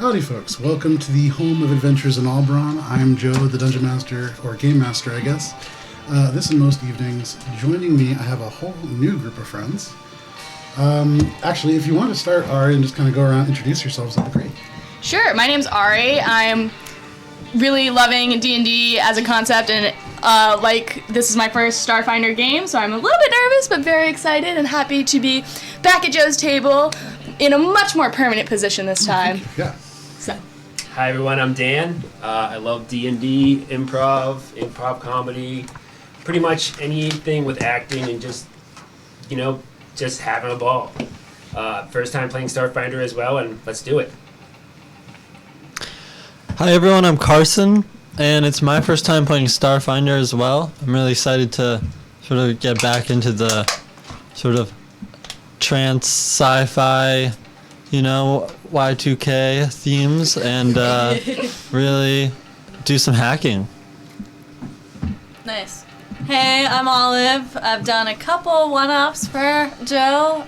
Howdy folks, welcome to the home of adventures in Albaron. I'm Joe, the Dungeon Master, or Game Master I guess. This and most evenings, joining me I have a whole new group of friends. Actually, if you want to start, Ari, and just kind of go around and introduce yourselves, that'd be great. Sure, my name's Ari. I'm really loving D&D as a concept, and this is my first Starfinder game, so I'm a little bit nervous, but very excited and happy to be back at Joe's table in a much more permanent position this time. Yeah. So. Hi everyone, I'm Dan. I love D&D, improv comedy, pretty much anything with acting and just having a ball. First time playing Starfinder as well, and let's do it. Hi everyone, I'm Carson, and it's my first time playing Starfinder as well. I'm really excited to sort of get back into the sort of trance sci-fi, Y2K themes, and really do some hacking. Nice. Hey, I'm Olive. I've done a couple one-offs for Joe.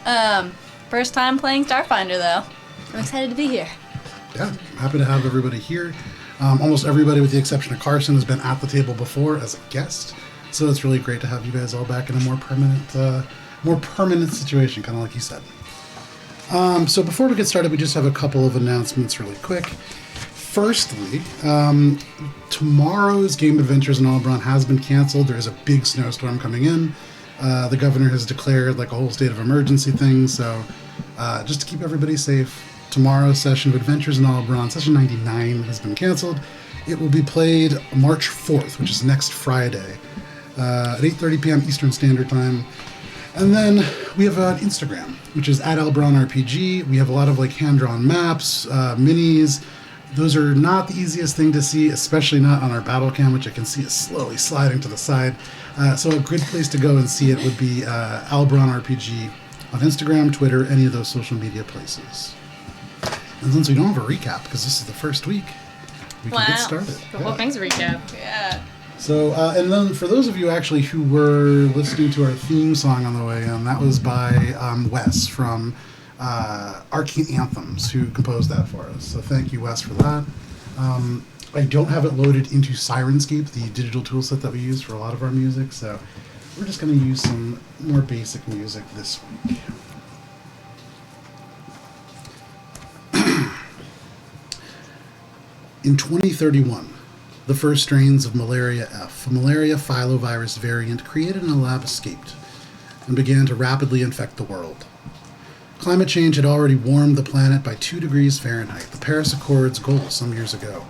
First time playing Starfinder, though. I'm excited to be here. Yeah, happy to have everybody here. Almost everybody, with the exception of Carson, has been at the table before as a guest, so it's really great to have you guys all back in a more permanent situation, kind of like you said. So before we get started, we just have a couple of announcements really quick. Firstly, tomorrow's Game Adventures in Albaron has been canceled. There is a big snowstorm coming in. The governor has declared a whole state of emergency thing, so just to keep everybody safe, tomorrow's session of Adventures in Albaron, session 99, has been canceled. It will be played March 4th, which is next Friday, at 8:30 p.m. Eastern Standard Time. And then we have an Instagram, which is @AlbaronRPG. We have a lot of hand-drawn maps, minis. Those are not the easiest thing to see, especially not on our battle cam, which I can see is slowly sliding to the side. So a good place to go and see it would be @AlbaronRPG on Instagram, Twitter, any of those social media places. And since we don't have a recap, because this is the first week, we can get started. The whole thing's a recap. Yeah. So, and then for those of you actually who were listening to our theme song on the way in, that was by Wes from Arcane Anthems, who composed that for us. So thank you, Wes, for that. I don't have it loaded into Sirenscape, the digital toolset that we use for a lot of our music, so we're just going to use some more basic music this week. In 2031, the first strains of malaria F, a malaria filovirus variant created in a lab, escaped and began to rapidly infect the world. Climate change had already warmed the planet by 2 degrees Fahrenheit, the Paris Accords goal some years ago.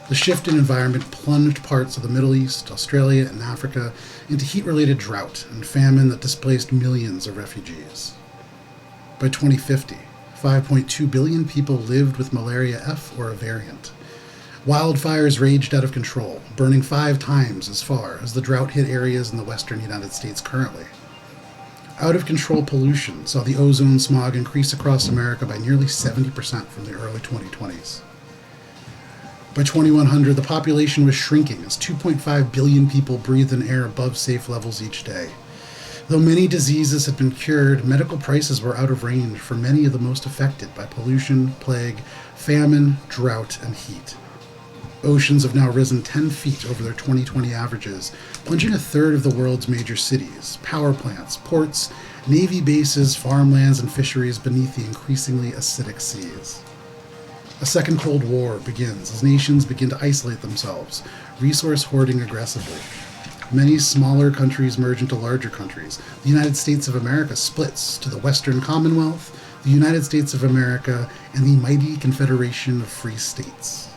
The shift in environment plunged parts of the Middle East, Australia, and Africa into heat-related drought and famine that displaced millions of refugees. By 2050, 5.2 billion people lived with malaria F or a variant. Wildfires raged out of control, burning 5 times as far as the drought-hit areas in the western United States currently. Out-of-control pollution saw the ozone smog increase across America by nearly 70% from the early 2020s. By 2100, the population was shrinking as 2.5 billion people breathed in air above safe levels each day. Though many diseases had been cured, medical prices were out of range for many of the most affected by pollution, plague, famine, drought, and heat. Oceans have now risen 10 feet over their 2020 averages, plunging a third of the world's major cities, power plants, ports, navy bases, farmlands, and fisheries beneath the increasingly acidic seas. A second Cold War begins as nations begin to isolate themselves, resource hoarding aggressively. Many smaller countries merge into larger countries. The United States of America splits to the Western Commonwealth, the United States of America, and the mighty Confederation of Free States.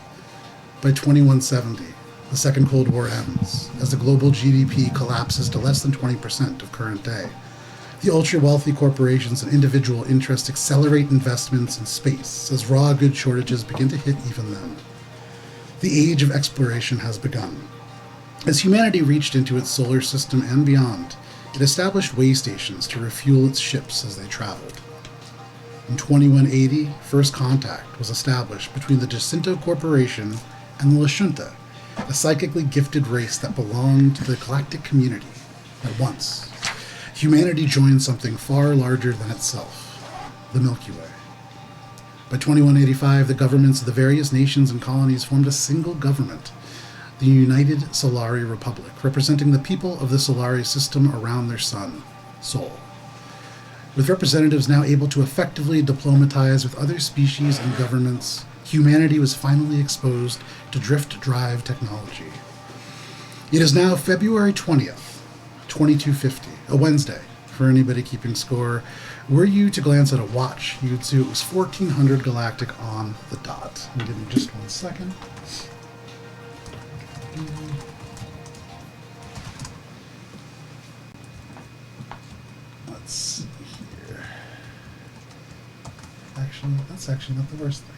By 2170, the Second Cold War ends, as the global GDP collapses to less than 20% of current day. The ultra-wealthy corporations and individual interests accelerate investments in space as raw goods shortages begin to hit even them. The age of exploration has begun. As humanity reached into its solar system and beyond, it established waystations to refuel its ships as they traveled. In 2180, first contact was established between the Jacinto Corporation and the Lashunta, a psychically gifted race that belonged to the galactic community. At once, humanity joined something far larger than itself, the Milky Way. By 2185, the governments of the various nations and colonies formed a single government, the United Solari Republic, representing the people of the Solari system around their sun, Sol. With representatives now able to effectively diplomatize with other species and governments, humanity was finally exposed to drift drive technology. It is now February 20th, 2250, a Wednesday. For anybody keeping score, were you to glance at a watch, you would see it was 1400 galactic on the dot. And give me just 1 second. Let's see here. Actually, that's actually not the worst thing.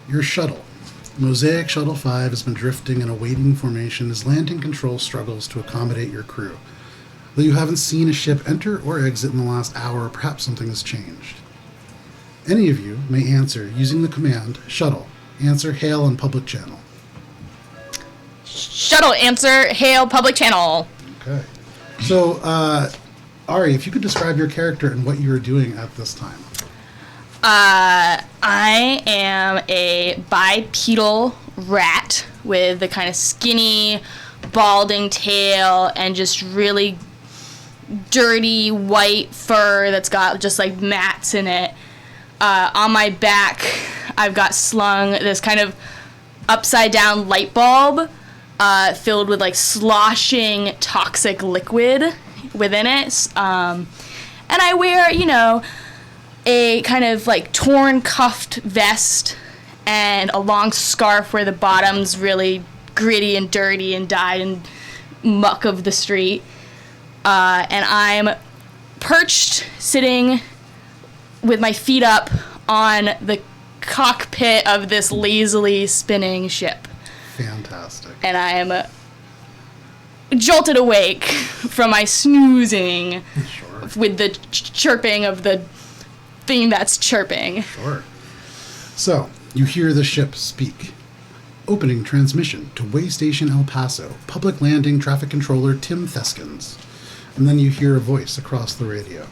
Your shuttle. Mosaic Shuttle 5 has been drifting in a waiting formation as landing control struggles to accommodate your crew. Though you haven't seen a ship enter or exit in the last hour, perhaps something has changed. Any of you may answer using the command shuttle. Answer hail on public channel. Shuttle, answer, hail, public channel. Okay. So, Ari, if you could describe your character and what you were doing at this time. I am a bipedal rat with the kind of skinny, balding tail and just really dirty white fur that's got just like mats in it. On my back, I've got slung this kind of upside down light bulb filled with like sloshing toxic liquid within it. And I wear, a kind of like torn cuffed vest and a long scarf where the bottom's really gritty and dirty and dyed in muck of the street. And I'm perched, sitting with my feet up on the cockpit of this lazily spinning ship. Fantastic. And I am jolted awake from my snoozing Sure. with the chirping of the thing that's chirping. Sure. So, you hear the ship speak. Opening transmission to Waystation El Paso, public landing traffic controller Tim Theskins. And then you hear a voice across the radio.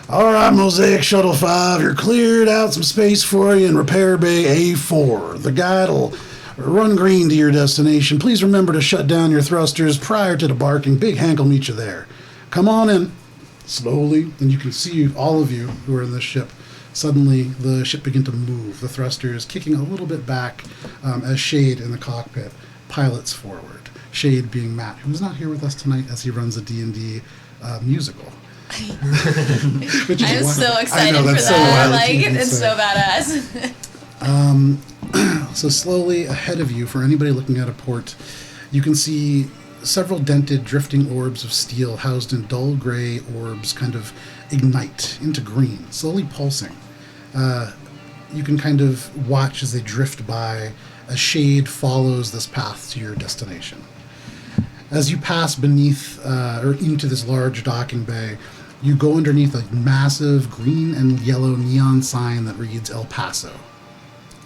All right, Mosaic Shuttle 5, you're cleared out some space for you in Repair Bay A4. The guide will run green to your destination. Please remember to shut down your thrusters prior to debarking. Big Hank will meet you there. Come on in. Slowly, and you can see all of you who are in this ship. Suddenly, the ship begin to move. The thrusters kicking a little bit back as Shade in the cockpit pilots forward. Shade being Matt, who's not here with us tonight as he runs a D&D musical. Which is I'm wild. so excited I know, for that's so that. wild to even It's say. so badass. So slowly ahead of you, for anybody looking at a port, you can see several dented, drifting orbs of steel housed in dull gray orbs kind of ignite into green, slowly pulsing. You can kind of watch as they drift by. A Shade follows this path to your destination. As you pass beneath or into this large docking bay, you go underneath a massive green and yellow neon sign that reads El Paso.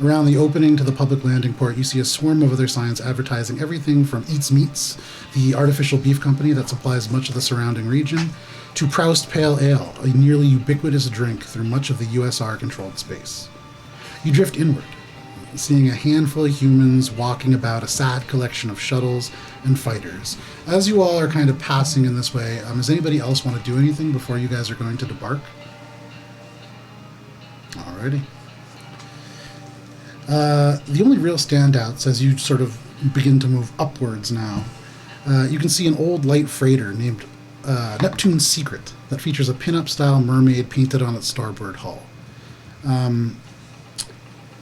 Around the opening to the public landing port, you see a swarm of other signs advertising everything from Eats Meats, the artificial beef company that supplies much of the surrounding region, to Proust Pale Ale, a nearly ubiquitous drink through much of the USR-controlled space. You drift inward, seeing a handful of humans walking about a sad collection of shuttles and fighters. As you all are kind of passing in this way, does anybody else want to do anything before you guys are going to debark? Alrighty. The only real standouts as you sort of begin to move upwards now, you can see an old light freighter named Neptune's Secret that features a pin-up style mermaid painted on its starboard hull.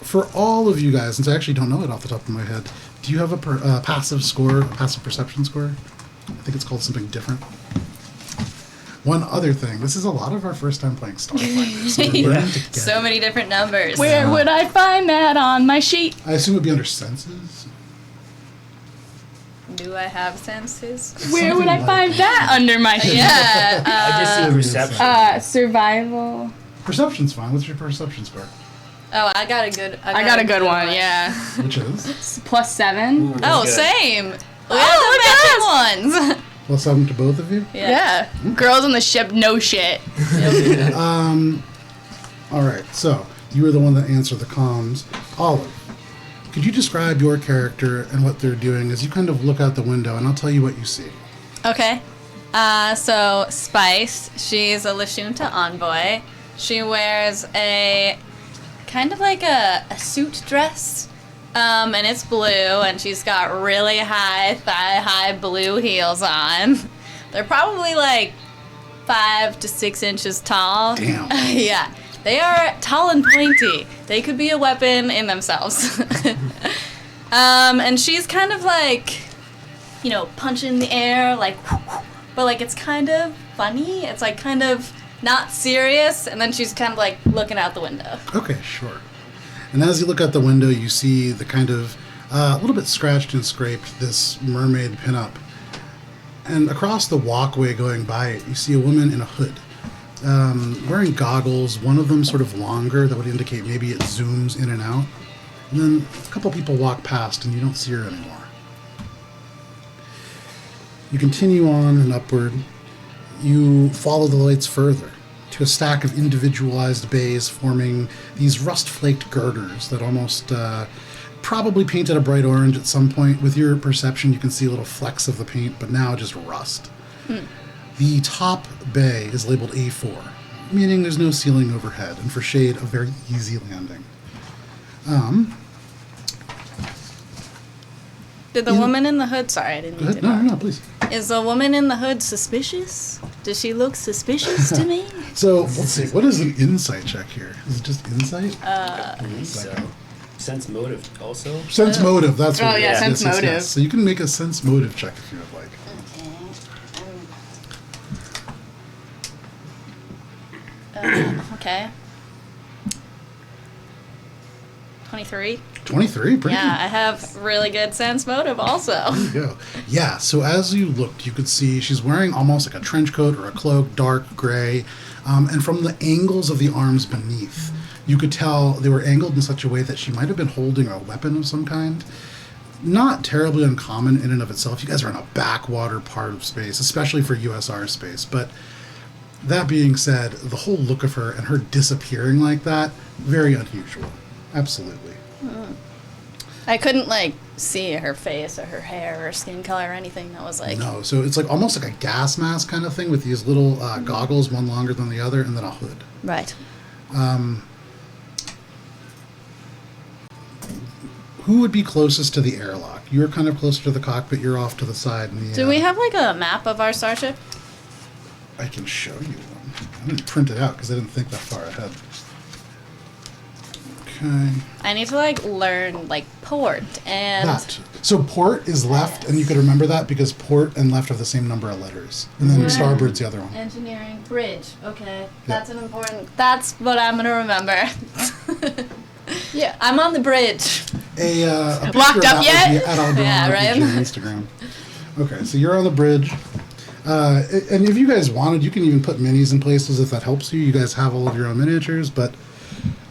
For all of you guys, since I actually don't know it off the top of my head, do you have a passive score, a passive perception score? I think it's called something different. One other thing, this is a lot of our first time playing Starfinder, so we're learning together. So many different numbers. Where would I find that on my sheet? I assume it would be under senses. Do I have senses? Where would I Something find like that under my sheet? Yeah. I just see perception. Survival. Perception's fine. What's your perception score? Oh, I got a good. I got a good one. Yeah. Which is It's +7. Oh, Good. same. We Oh, got the matching ones. +7 to both of you. Yeah. Girls on the ship, no shit. All right, so you were the one that answered the comms. Olive, could you describe your character and what they're doing as you kind of look out the window, and I'll tell you what you see. Okay. So Spice, she's a Lashunta envoy. She wears a kind of like a suit dress, and it's blue, and she's got really high thigh-high blue heels on. They're probably like 5 to 6 inches tall. Damn. Yeah, they are tall and pointy. They could be a weapon in themselves. And she's kind of like, you know, punching the air, like, but like it's kind of funny. It's like kind of not serious, and then she's kind of like looking out the window. Okay, sure. And as you look out the window, you see the kind of a little bit scratched and scraped this mermaid pinup. And across the walkway going by it, you see a woman in a hood, wearing goggles, one of them sort of longer, that would indicate maybe it zooms in and out. And then a couple people walk past and you don't see her anymore. You continue on and upward. You follow the lights further to a stack of individualized bays forming these rust-flaked girders that almost probably painted a bright orange at some point. With your perception, you can see little flecks of the paint, but now just rust. The top bay is labeled A4, meaning there's no ceiling overhead, and for shade, a very easy landing. Did the woman in the hood? Sorry, I didn't Go mean ahead. to. No, please. Is the woman in the hood suspicious? Does she look suspicious to me? So, let's see. What is an insight check here? Is it just insight? So, sense motive also. Sense motive, that's what Oh, it yeah, is. sense Yes, yes, motive. yes. So you can make a sense motive check if you would like. Okay. 23. 23, pretty Yeah, I have really good sense motive also. There you go. Yeah, so as you looked, you could see she's wearing almost like a trench coat or a cloak, dark gray. And from the angles of the arms beneath, you could tell they were angled in such a way that she might have been holding a weapon of some kind. Not terribly uncommon in and of itself. You guys are in a backwater part of space, especially for USR space. But that being said, the whole look of her and her disappearing like that, very unusual. Absolutely. I couldn't like see her face or her hair or skin color or anything that was like. No, so it's like almost like a gas mask kind of thing with these little goggles, one longer than the other, and then a hood. Right. Who would be closest to the airlock? You're kind of closer to the cockpit, you're off to the side. And the, Do we have like a map of our starship? I can show you one. I didn't print it out because I didn't think that far ahead. Okay. I need to like learn like port and. That. So port is left, and you could remember that because port and left have the same number of letters. And then starboard's the other one. Engineering bridge. Okay, that's an important. That's what I'm gonna remember. Yeah. I'm on the bridge. A Blocked picture of up that would yet? be at Algorithm Yeah, right. RPG on Instagram. Okay, so you're on the bridge. And if you guys wanted, you can even put minis in places if that helps you. You guys have all of your own miniatures, but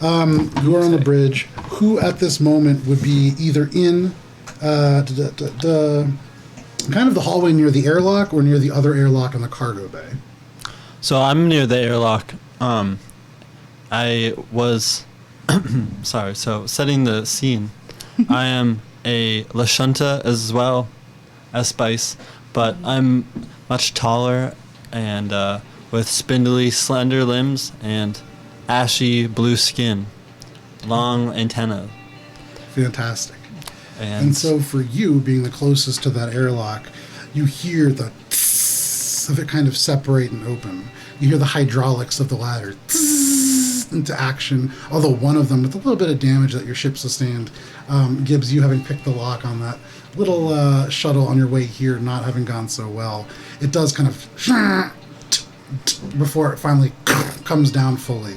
you are on the bridge. Who at this moment would be either in the kind of the hallway near the airlock or near the other airlock in the cargo bay? So I'm near the airlock. I was sorry. So setting the scene, I am a Lashunta as well as Spice, but I'm much taller and with spindly, slender limbs and ashy blue skin, long antenna. Fantastic. And, And so for you, being the closest to that airlock, you hear the tss of it kind of separate and open. You hear the hydraulics of the ladder tss into action, although one of them, with a little bit of damage that your ship sustained, Gibbs, you having picked the lock on that little shuttle on your way here, not having gone so well, it does kind of before it finally comes down fully.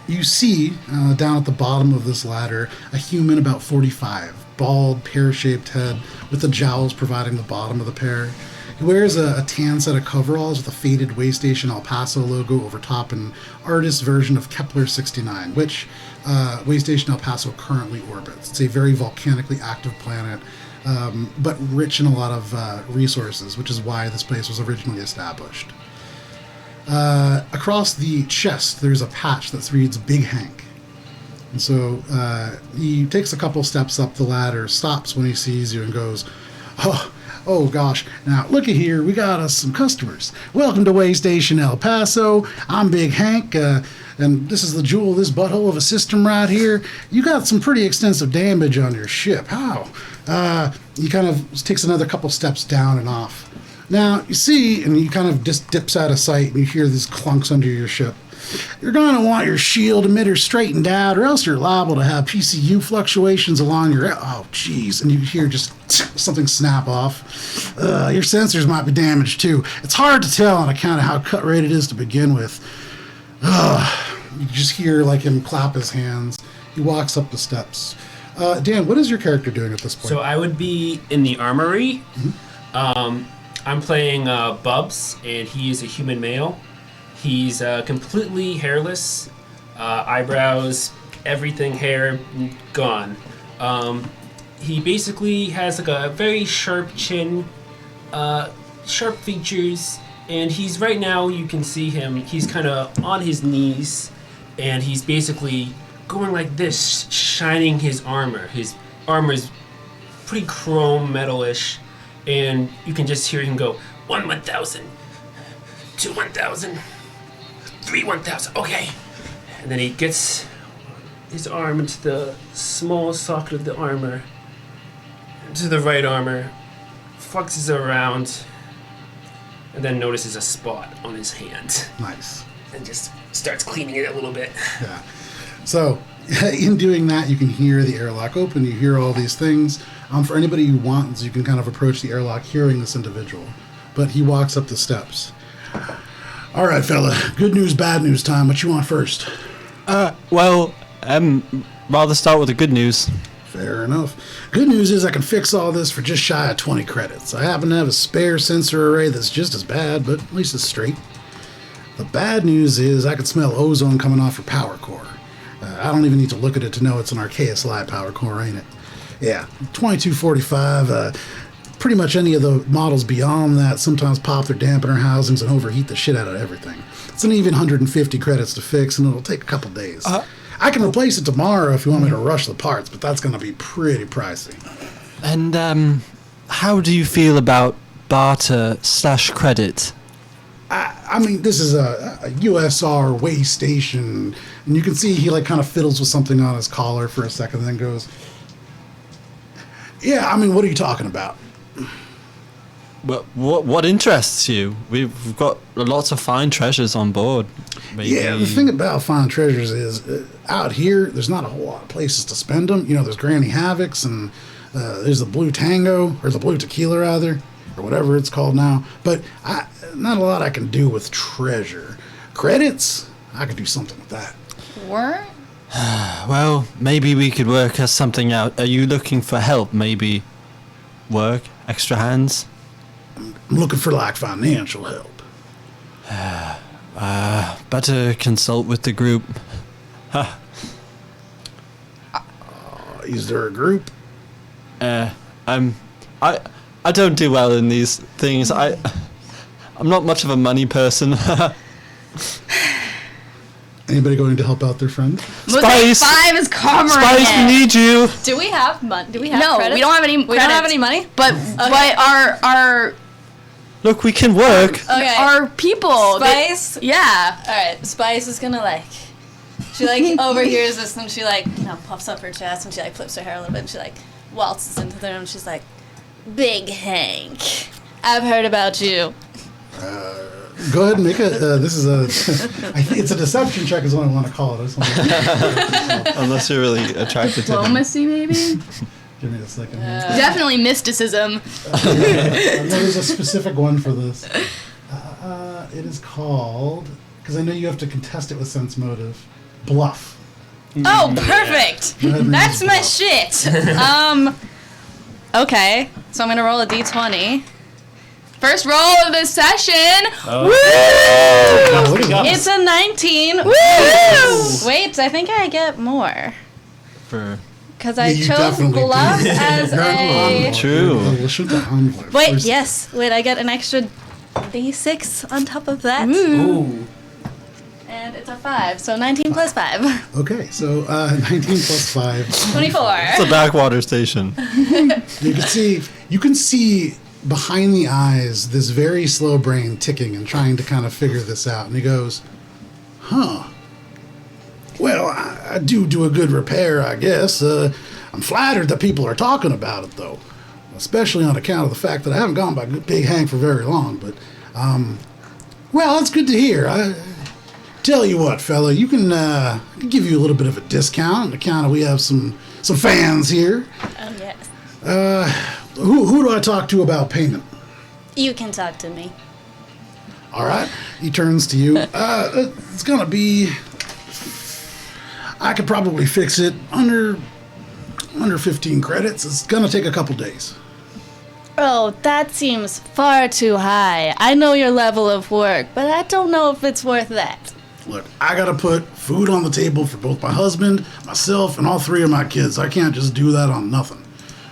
You see, down at the bottom of this ladder, a human about 45, bald, pear-shaped head, with the jowls providing the bottom of the pear. He wears a tan set of coveralls with a faded Waystation El Paso logo over top, an artist's version of Kepler 69, which Waystation El Paso currently orbits. It's a very volcanically active planet, but rich in a lot of resources, which is why this place was originally established. Across the chest, there's a patch that reads Big Hank. And so he takes a couple steps up the ladder, stops when he sees you, and goes, oh gosh, now look at here, we got us some customers. Welcome to Waystation El Paso. I'm Big Hank, and this is the jewel of this butthole of a system right here. You got some pretty extensive damage on your ship. How? He kind of takes another couple steps down and off. Now, you see, and he kind of just dips out of sight, and you hear these clunks under your ship. You're going to want your shield emitter straightened out, or else you're liable to have PCU fluctuations along your... Oh, jeez. And you hear just something snap off. Your sensors might be damaged, too. It's hard to tell on account of how cut rate it is to begin with. You just hear, like, him clap his hands. He walks up the steps. Dan, what is your character doing at this point? So I would be in the armory. Mm-hmm. I'm playing Bubs, and he is a human male. He's completely hairless, eyebrows, everything, hair gone. He basically has like a very sharp chin, sharp features, and he's right now, you can see him, he's kind of on his knees, and he's basically going like this, shining his armor. His armor is pretty chrome metal-ish, and you can just hear him go, 1,000, 2 1,000. 3 1,000, okay. And then he gets his arm into the small socket of the armor, into the right armor, fluxes around, and then notices a spot on his hand. Nice. And just starts cleaning it a little bit. Yeah. So, in doing that, you can hear the airlock open, you hear all these things. For anybody who wants, you can kind of approach the airlock hearing this individual. But he walks up the steps. All right, fella. Good news, bad news time. What you want first? Well, rather start with the good news. Fair enough. Good news is I can fix all this for just shy of 20 credits. I happen to have a spare sensor array that's just as bad, but at least it's straight. The bad news is I can smell ozone coming off your power core. I don't even need to look at it to know it's an Arceus Live power core, ain't it? Yeah, 2245, pretty much any of the models beyond that sometimes pop their dampener housings and overheat the shit out of everything. It's an even 150 credits to fix, and it'll take a couple days. I can replace it tomorrow if you want me to rush the parts, but that's going to be pretty pricey. And, how do you feel about barter/credit? I mean, this is a USR Waystation, and you can see he, like, kind of fiddles with something on his collar for a second, and then goes, yeah, I mean, what are you talking about? Well, what interests you? We've got lots of fine treasures on board. Maybe. Yeah, the thing about fine treasures is out here, there's not a whole lot of places to spend them. You know, there's Granny Havocs, and there's the Blue Tango, or the Blue Tequila, rather, or whatever it's called now. But not a lot I can do with treasure. Credits, I could do something with that. What? Well, maybe we could work something out. Are you looking for help? Maybe work, extra hands? I'm looking for, like, financial help. Better consult with the group. Is there a group? I don't do well in these things. I'm not much of a money person. Anybody going to help out their friend? Mosaic 5 is covering Spice, we it. need you. Do we have money? Do we have No, credits? we don't have any. We don't have any money. But our Look, we can work. Okay. our people. Spice. Yeah. All right. Spice is gonna she overhears this and she puffs up her chest and she flips her hair a little bit and she waltzes into the room and she's like, Big Hank, I've heard about you. Go ahead and make it. This is it's a deception check is what I want to call it. I just want to Unless you're really attracted to him. Diplomacy, maybe? give me a second here. Definitely mysticism. There's a specific one for this. It is called, because I know you have to contest it with sense motive, bluff. Oh, perfect. Go ahead and That's use my bluff. shit. Okay, so I'm gonna roll a d20. First roll of this session. Oh. Oh, look at that. It's a 19. Woo! Wait, I think I get more. For Because I Yeah, you chose definitely bluff did. as You're an a... envoy. True. We'll shoot the envoy Wait, first. yes. Wait, I get an extra D6 on top of that. Ooh. And it's a 5, so 19 plus 5. Okay, so 19 plus 5. 24. it's a backwater station. You can see behind the eyes this very slow brain ticking and trying to kind of figure this out. And he goes, huh. Well, I do a good repair, I guess. I'm flattered that people are talking about it, though. Especially on account of the fact that I haven't gone by Big Hank for very long. But, well, that's good to hear. I tell you what, fella, you can I can give you a little bit of a discount on account of we have some fans here. Oh, yes. Who do I talk to about payment? You can talk to me. All right. He turns to you. It's going to be... I could probably fix it under 15 credits. It's going to take a couple days. Oh, that seems far too high. I know your level of work, but I don't know if it's worth that. Look, I got to put food on the table for both my husband, myself, and all 3 of my kids. I can't just do that on nothing.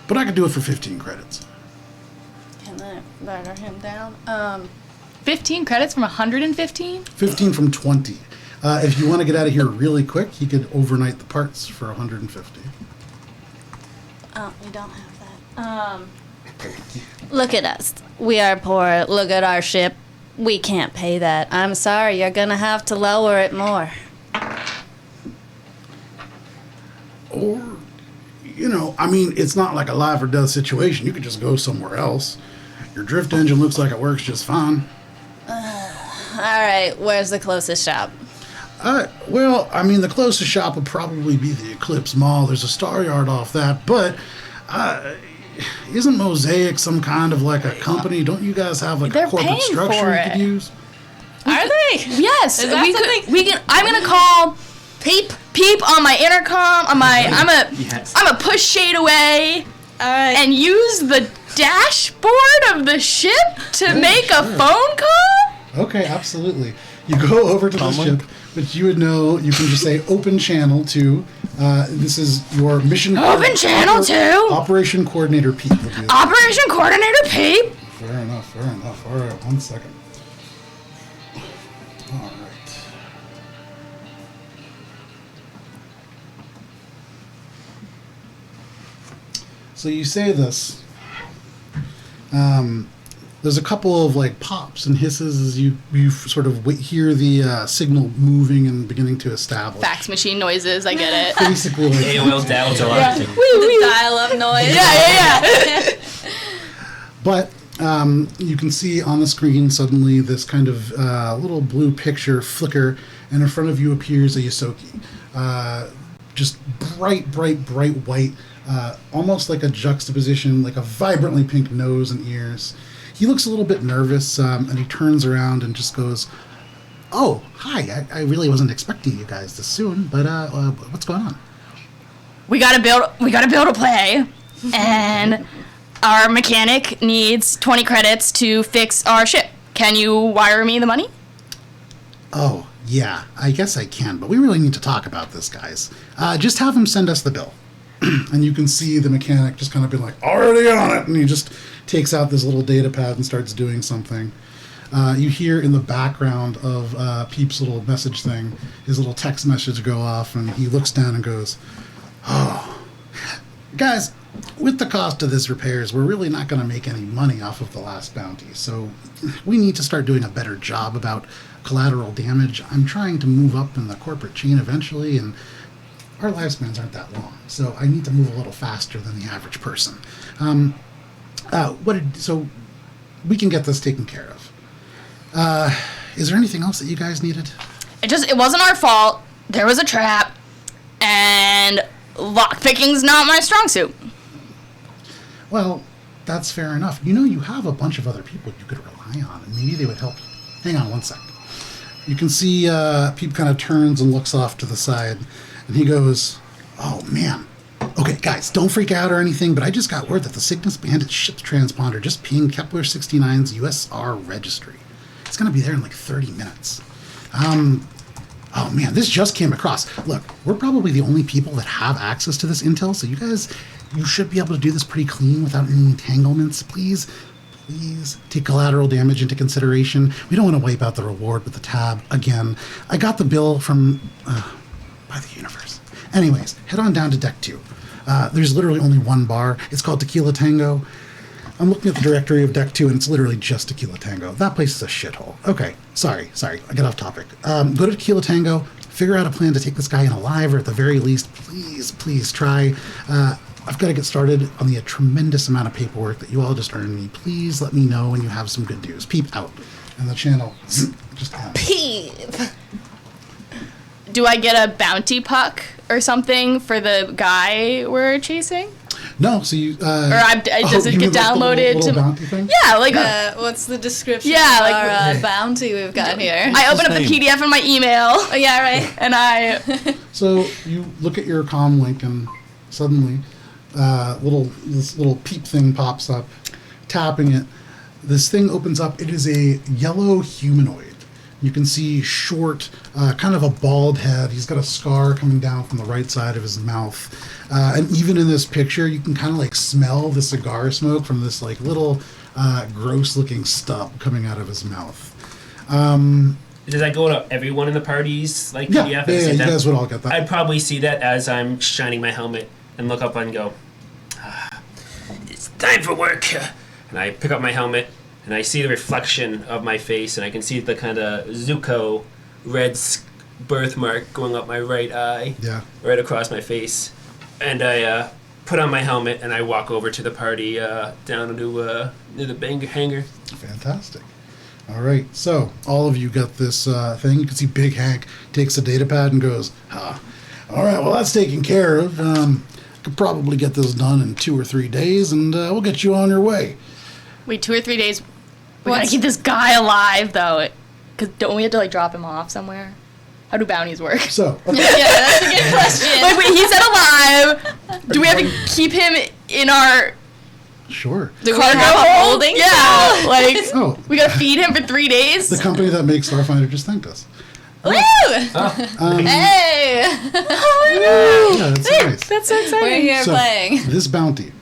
But I could do it for 15 credits. Can I murder him down? 15 credits from 115? 15 from 20. If you want to get out of here really quick, you could overnight the parts for 150. Oh, we don't have that. Look at us. We are poor. Look at our ship. We can't pay that. I'm sorry. You're gonna have to lower it more. Or, I mean, it's not like a life or death situation. You could just go somewhere else. Your drift engine looks like it works just fine. All right. Where's the closest shop? Well, I mean, the closest shop would probably be the Eclipse Mall. There's a Star Yard off that, but isn't Mosaic some kind of like a company? Don't you guys have like They're a corporate paying structure for you it. could use? Are they? Yes, Is that we something- could. We can. I'm gonna call Peep on my intercom. On my. Yes. I'm a push shade away All right. and use the dashboard of the ship to make a phone call. Okay, absolutely. You go over to the Comlink? ship, which you would know. You can just say "Open Channel 2." This is your mission. Open Channel 2? Operation Coordinator Pete will do that. Operation Coordinator Peep. Fair enough. Fair enough. All right, 1 second. All right. So you say this. There's a couple of like pops and hisses as you sort of hear the signal moving and beginning to establish. Fax machine noises. I get it. Basically, like, AOL dial tone. The dial-up noise. Yeah. but you can see on the screen suddenly this kind of little blue picture flicker, and in front of you appears a Yosoki. Just bright white, almost like a juxtaposition, like a vibrantly pink nose and ears. He looks a little bit nervous, and he turns around and just goes, "Oh, hi! I really wasn't expecting you guys this soon, but what's going on?" We gotta build a play, and our mechanic needs 20 credits to fix our ship. Can you wire me the money? Oh, yeah, I guess I can, but we really need to talk about this, guys. Just have him send us the bill. And you can see the mechanic just kind of be like, already on it, and he just takes out this little data pad and starts doing something. You hear in the background of Peep's little message thing, his little text message go off, and he looks down and goes, "Oh, guys, with the cost of this repairs, we're really not going to make any money off of the last bounty, so we need to start doing a better job about collateral damage. I'm trying to move up in the corporate chain eventually, and our lifespans aren't that long, so I need to move a little faster than the average person. So we can get this taken care of. Is there anything else that you guys needed?" It wasn't our fault. There was a trap, and lockpicking's not my strong suit. Well, that's fair enough. You have a bunch of other people you could rely on, and maybe they would help you. Hang on 1 second. You can see Peep kind of turns and looks off to the side, and he goes, "Oh, man, Okay, guys, don't freak out or anything, but I just got word that the Cygnus Bandit ship's transponder just pinged Kepler 69's USR registry. It's going to be there in like 30 minutes. Oh man, this just came across. Look, we're probably the only people that have access to this intel, so you should be able to do this pretty clean without any entanglements. Please take collateral damage into consideration. We don't want to wipe out the reward with the tab again. I got the bill from by the universe. Anyways, head on down to deck 2. There's literally only one bar. It's called Tequila Tango. I'm looking at the directory of deck 2, and it's literally just Tequila Tango. That place is a shithole. Okay, sorry, I got off topic. Go to Tequila Tango, figure out a plan to take this guy in alive, or at the very least, please try. I've got to get started on the tremendous amount of paperwork that you all just earned me. Please let me know when you have some good news. Peep out. And the channel just ends. Peep. Do I get a bounty puck or something for the guy we're chasing? No, so you... does it get downloaded little to... bounty thing? Yeah, like... What's the description Yeah, of like- our bounty we've got here? I open up the Same. PDF in my email, Oh, yeah, right. and I... So you look at your comm link, and suddenly this little peep thing pops up. Tapping it, this thing opens up. It is a yellow humanoid. You can see short, kind of a bald head. He's got a scar coming down from the right side of his mouth. And even in this picture, you can kind of like smell the cigar smoke from this like little gross looking stub coming out of his mouth. Does that go to everyone in the party's like Yeah, PDF? at yeah, the same you time? guys would all get that. I'd probably see that as I'm shining my helmet and look up and go, it's time for work. And I pick up my helmet and I see the reflection of my face and I can see the kind of Zuko red birthmark going up my right eye, Yeah. right across my face. And I put on my helmet and I walk over to the party down to near the banger hangar. Fantastic. All right, so all of you got this thing. You can see Big Hank takes a data pad and goes, all right, well, that's taken care of. Could probably get this done in 2 or 3 days, and we'll get you on your way. Wait, 2 or 3 days. We gotta keep this guy alive, though. Because don't we have to, like, drop him off somewhere? How do bounties work? So, okay. Yeah, that's a good question. Wait, he said alive. Do we have to keep him in our Sure. Do we cargo have a hold? holding Yeah, cell? like, Oh, we gotta feed him for 3 days? the company that makes Starfinder just thanked us. Woo! Um, Hey! Yeah, that's nice. That's so exciting. We're here So, playing. this bounty,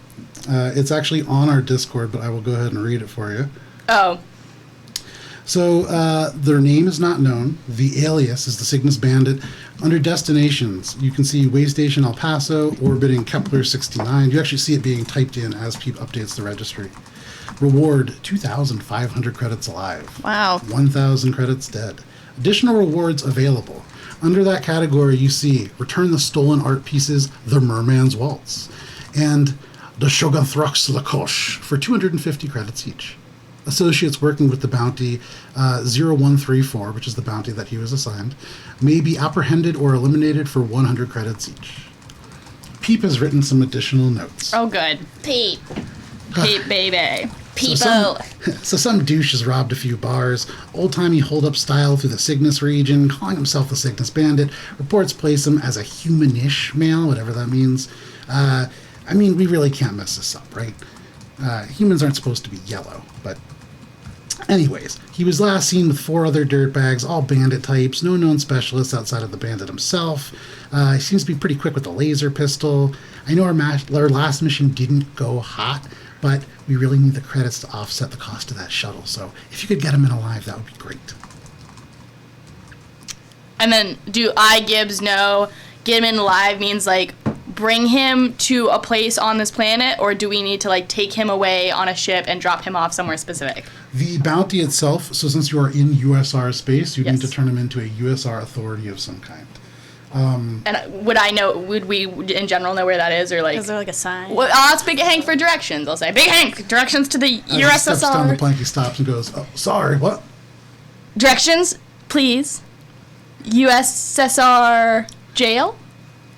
it's actually on our Discord, but I will go ahead and read it for you. Oh. So, their name is not known. The alias is the Cygnus Bandit. Under destinations, you can see Waystation El Paso, orbiting Kepler 69. You actually see it being typed in as Peep updates the registry. Reward, 2,500 credits alive. Wow. 1,000 credits dead. Additional rewards available. Under that category, you see Return the Stolen Art Pieces, The Merman's Waltz, and The Shogunthrox Lakosh for 250 credits each. Associates working with the bounty 0134, which is the bounty that he was assigned, may be apprehended or eliminated for 100 credits each. Peep has written some additional notes. Oh, good. Peep. Pete, baby. Peepo. So some douche has robbed a few bars, old-timey hold-up style through the Cygnus region, calling himself the Cygnus Bandit. Reports place him as a humanish male, whatever that means. I mean, we really can't mess this up, right? Humans aren't supposed to be yellow, but... Anyways, he was last seen with 4 other dirtbags, all bandit types, no known specialists outside of the bandit himself. He seems to be pretty quick with the laser pistol. I know our last mission didn't go hot, but we really need the credits to offset the cost of that shuttle, so if you could get him in alive, that would be great. And then, do I, Gibbs, know get him in alive means, like, bring him to a place on this planet, or do we need to, like, take him away on a ship and drop him off somewhere specific? The bounty itself, so since you are in USR space, you need Yes. to turn him into a USR authority of some kind. And would we in general know where that is, or, like... Is there like a sign? Well, I'll ask Big Hank for directions. I'll say, Big Hank, directions to the As he steps down the USSR. plank, he stops and goes, "Oh, sorry, what?" Directions, please. USSR jail?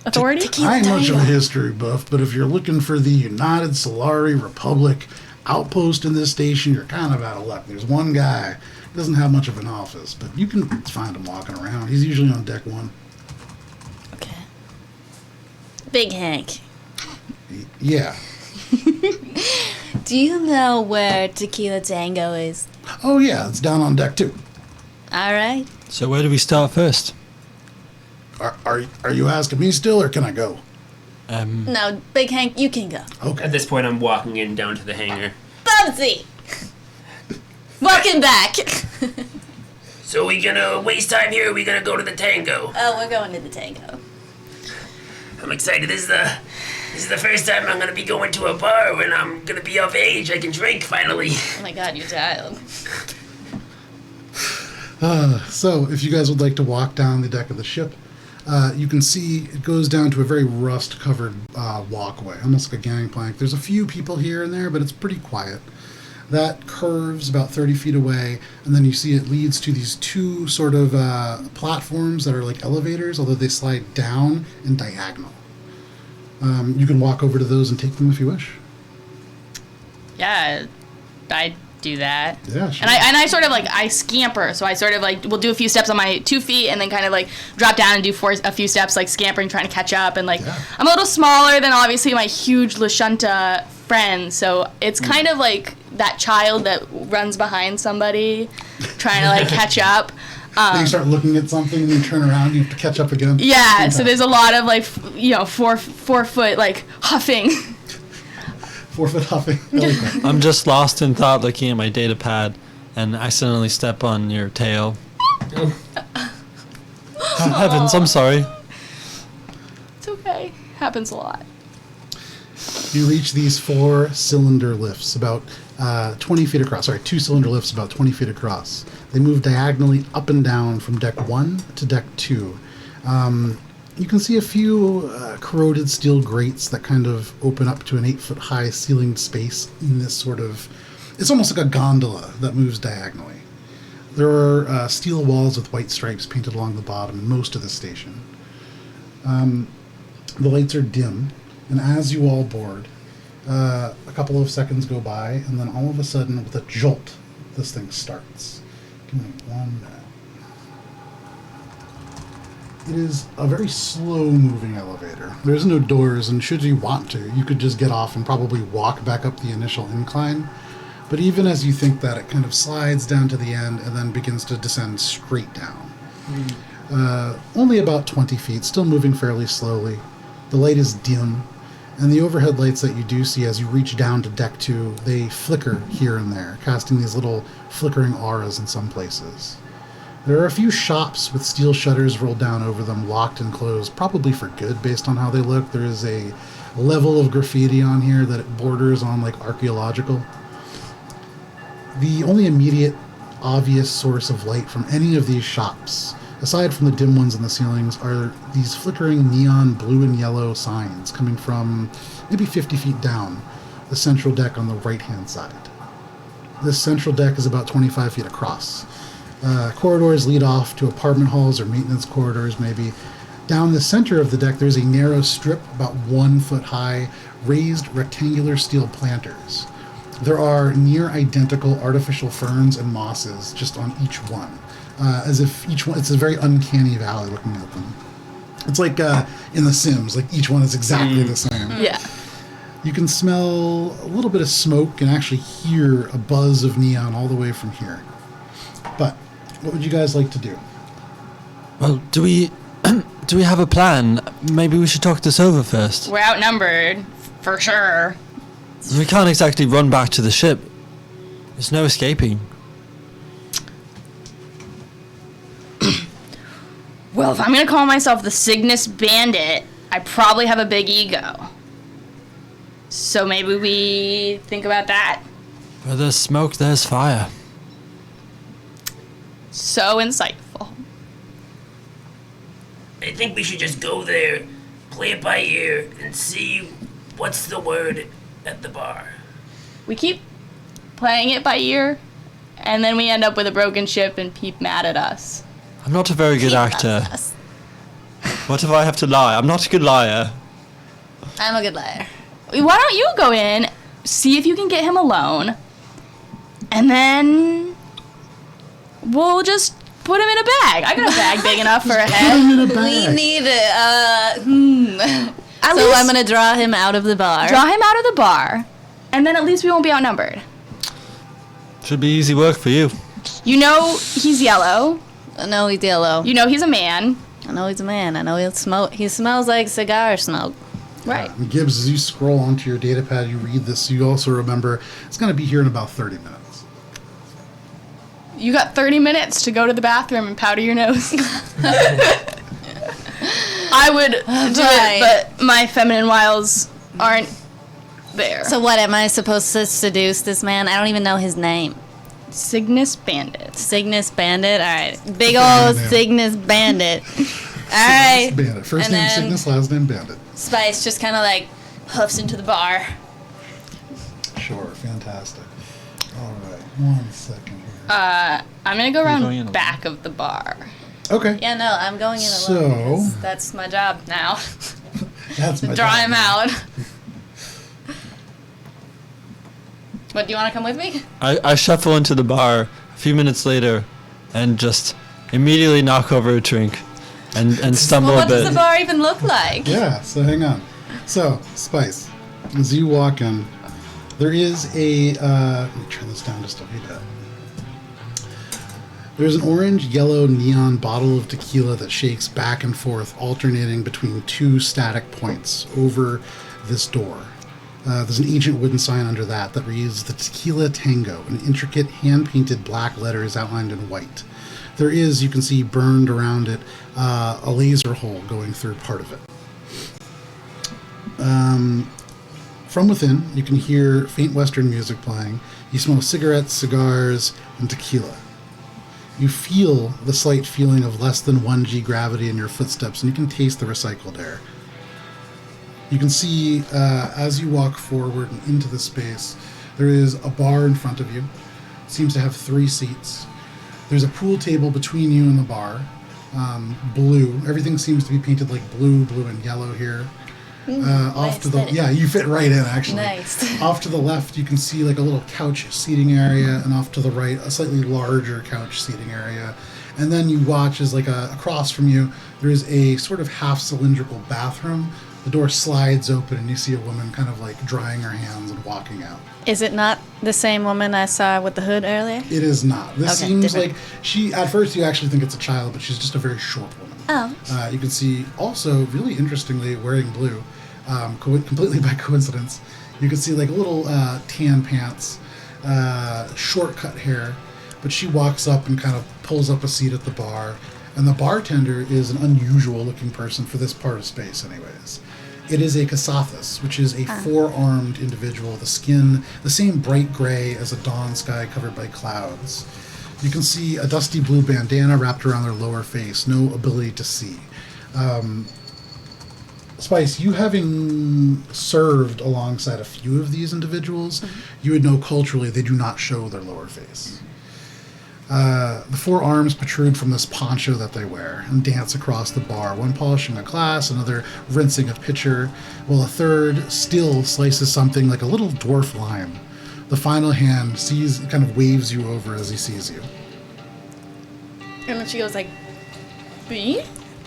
Authority? I ain't much of a history buff, but if you're looking for the United Solari Republic outpost in this station, you're kind of out of luck. There's one guy, doesn't have much of an office, but you can find him walking around. He's usually on deck 1. Okay. Big Hank. Yeah. Do you know where Tequila Tango is? Oh, yeah, it's down on deck, too. All right. So where do we start first? Are you asking me still, or can I go? No, Big Hank, you can go. Okay. At this point, I'm walking in down to the hangar. Bubsy! Welcome back. So we gonna waste time here, or we gonna go to the tango? Oh, we're going to the Tango. I'm excited. This is the first time I'm gonna be going to a bar when I'm gonna be of age. I can drink finally. Oh my god, you're dialed. So, if you guys would like to walk down the deck of the ship, you can see it goes down to a very rust-covered walkway, almost like a gangplank. There's a few people here and there, but it's pretty quiet. That curves about 30 feet away, and then you see it leads to these two sort of platforms that are like elevators, although they slide down and diagonal. You can walk over to those and take them if you wish. Yeah, I do that. Yeah, sure. And I sort of like, I scamper, so I sort of like will do a few steps on my 2 feet and then kind of like drop down and do a few steps like scampering, trying to catch up. And like, Yeah. I'm a little smaller than obviously my huge Lashunta friend, so it's kind of like that child that runs behind somebody trying to like catch up. Then you start looking at something, and you turn around, you have to catch up again. Yeah, so there's a lot of like, four foot like huffing. 4 foot huffing. I like that. I'm just lost in thought looking at my data pad and accidentally step on your tail. Heavens, I'm sorry. It's okay. Happens a lot. You reach these 4-cylinder lifts, about 20 feet across. Sorry, 2-cylinder lifts, about 20 feet across. They move diagonally up and down from deck 1 to deck 2. You can see a few corroded steel grates that kind of open up to an 8-foot-high ceilinged space in this sort of... It's almost like a gondola that moves diagonally. There are steel walls with white stripes painted along the bottom in most of the station. The lights are dim, and as you all board, a couple of seconds go by, and then all of a sudden, with a jolt, this thing starts. Give me 1 minute. It is a very slow-moving elevator. There's no doors, and should you want to, you could just get off and probably walk back up the initial incline. But even as you think that, it kind of slides down to the end and then begins to descend straight down. Only about 20 feet, still moving fairly slowly. The light is dim, and the overhead lights that you do see as you reach down to deck 2, they flicker here and there, casting these little flickering auras in some places. There are a few shops with steel shutters rolled down over them, locked and closed, probably for good based on how they look. There is a level of graffiti on here that it borders on like archaeological. The only immediate obvious source of light from any of these shops, aside from the dim ones in the ceilings, are these flickering neon blue and yellow signs coming from maybe 50 feet down the central deck on the right-hand side. This central deck is about 25 feet across. Corridors lead off to apartment halls or maintenance corridors, maybe. Down the center of the deck, there's a narrow strip about 1 foot high, raised rectangular steel planters. There are near identical artificial ferns and mosses just on each one, as if each one, it's a very uncanny valley looking at them. It's like in The Sims, like each one is exactly the same. Yeah. You can smell a little bit of smoke and actually hear a buzz of neon all the way from here. But what would you guys like to do? Well, do we have a plan? Maybe we should talk this over first. We're outnumbered, for sure. We can't exactly run back to the ship. There's no escaping. Well, if I'm gonna call myself the Cygnus Bandit, I probably have a big ego. So maybe we think about that. Where there's smoke, there's fire. So insightful. I think we should just go there, play it by ear, and see what's the word at the bar. We keep playing it by ear, and then we end up with a broken ship and Peep mad at us. I'm not a very good actor. What if I have to lie? I'm not a good liar. I'm a good liar. Why don't you go in, see if you can get him alone, and then we'll just put him in a bag. I got a bag big enough for a Put head. him in a We bag. need At So least I'm gonna draw him out of the bar. draw him out of the bar, and then at least we won't be outnumbered. Should be easy work for you. You know he's yellow. I know he's yellow. You know he's a man. I know he's a man. I know he'll smoke. He smells like cigar smoke. Right. And Gibbs, as you scroll onto your data pad, you read this, you also remember it's going to be here in about 30 minutes. You got 30 minutes to go to the bathroom and powder your nose. I would do Right. it, but my feminine wiles aren't there. So what, am I supposed to seduce this man? I don't even know his name. Cygnus Bandit. Cygnus Bandit? Alright. Big Bandit old name. Cygnus Bandit. Alright. Bandit. First And name then- Cygnus, last name Bandit. Spice just kind of like hoofs into the bar. Sure, fantastic. All right, 1 second here. I'm gonna go going in around alone? back of the bar. Okay. Yeah, no, I'm going in alone. So- because that's my job now. That's my Draw job. him out. What, do you want to come with me? I shuffle into the bar a few minutes later and just immediately knock over a drink and stumble Well, a what does bit. the bar even look like? Yeah, so hang on. So, Spice, as you walk in, there is a, let me turn this down just a wee bit. There's an orange, yellow, neon bottle of tequila that shakes back and forth, alternating between two static points over this door. There's an ancient wooden sign under that reads the Tequila Tango, in intricate hand-painted black letters outlined in white. There is, you can see burned around it, a laser hole going through part of it. From within, you can hear faint Western music playing. You smell cigarettes, cigars, and tequila. You feel the slight feeling of less than 1G gravity in your footsteps, and you can taste the recycled air. You can see, as you walk forward and into the space, there is a bar in front of you. It seems to have 3 seats. There's a pool table between you and the bar. Blue. Everything seems to be painted like blue, and yellow here. Off to the aesthetic. yeah, you fit right in actually. Nice. Off to the left, you can see like a little couch seating area, and off to the right, a slightly larger couch seating area. And then you watch as like across from you, there is a sort of half cylindrical bathroom. The door slides open, and you see a woman kind of like drying her hands and walking out. Is it not the same woman I saw with the hood earlier? It is not. This Okay, seems different. like she. At first, you actually think it's a child, but she's just a very short woman. Oh. You can see also, really interestingly, wearing blue, completely by coincidence. You can see like little tan pants, short cut hair, but she walks up and kind of pulls up a seat at the bar. And the bartender is an unusual looking person for this part of space, anyways. It is a Kasathas, which is a 4-armed individual, the skin the same bright gray as a dawn sky covered by clouds. You can see a dusty blue bandana wrapped around their lower face, no ability to see. Spice, you having served alongside a few of these individuals, you would know culturally they do not show their lower face. The 4 arms protrude from this poncho that they wear and dance across the bar, one polishing a glass, another rinsing a pitcher, while a third still slices something like a little dwarf lime. The final hand kind of waves you over as he sees you. And then she goes like, "Me?"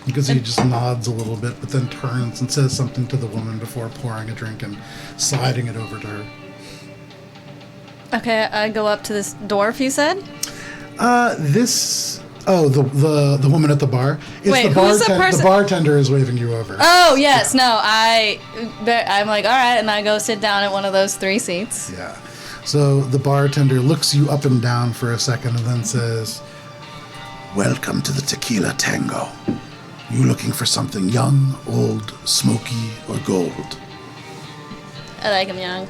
Because he just nods a little bit, but then turns and says something to the woman before pouring a drink and sliding it over to her. Okay, I go up to this dwarf, you said? The woman at the bar. It's Wait, the who's the person? The bartender is waving you over. Oh, yes, no, I'm like, all right, and I go sit down at one of those 3 seats. Yeah. So the bartender looks you up and down for a second and then says, "Welcome to the Tequila Tango. You looking for something young, old, smoky, or gold?" I like him young.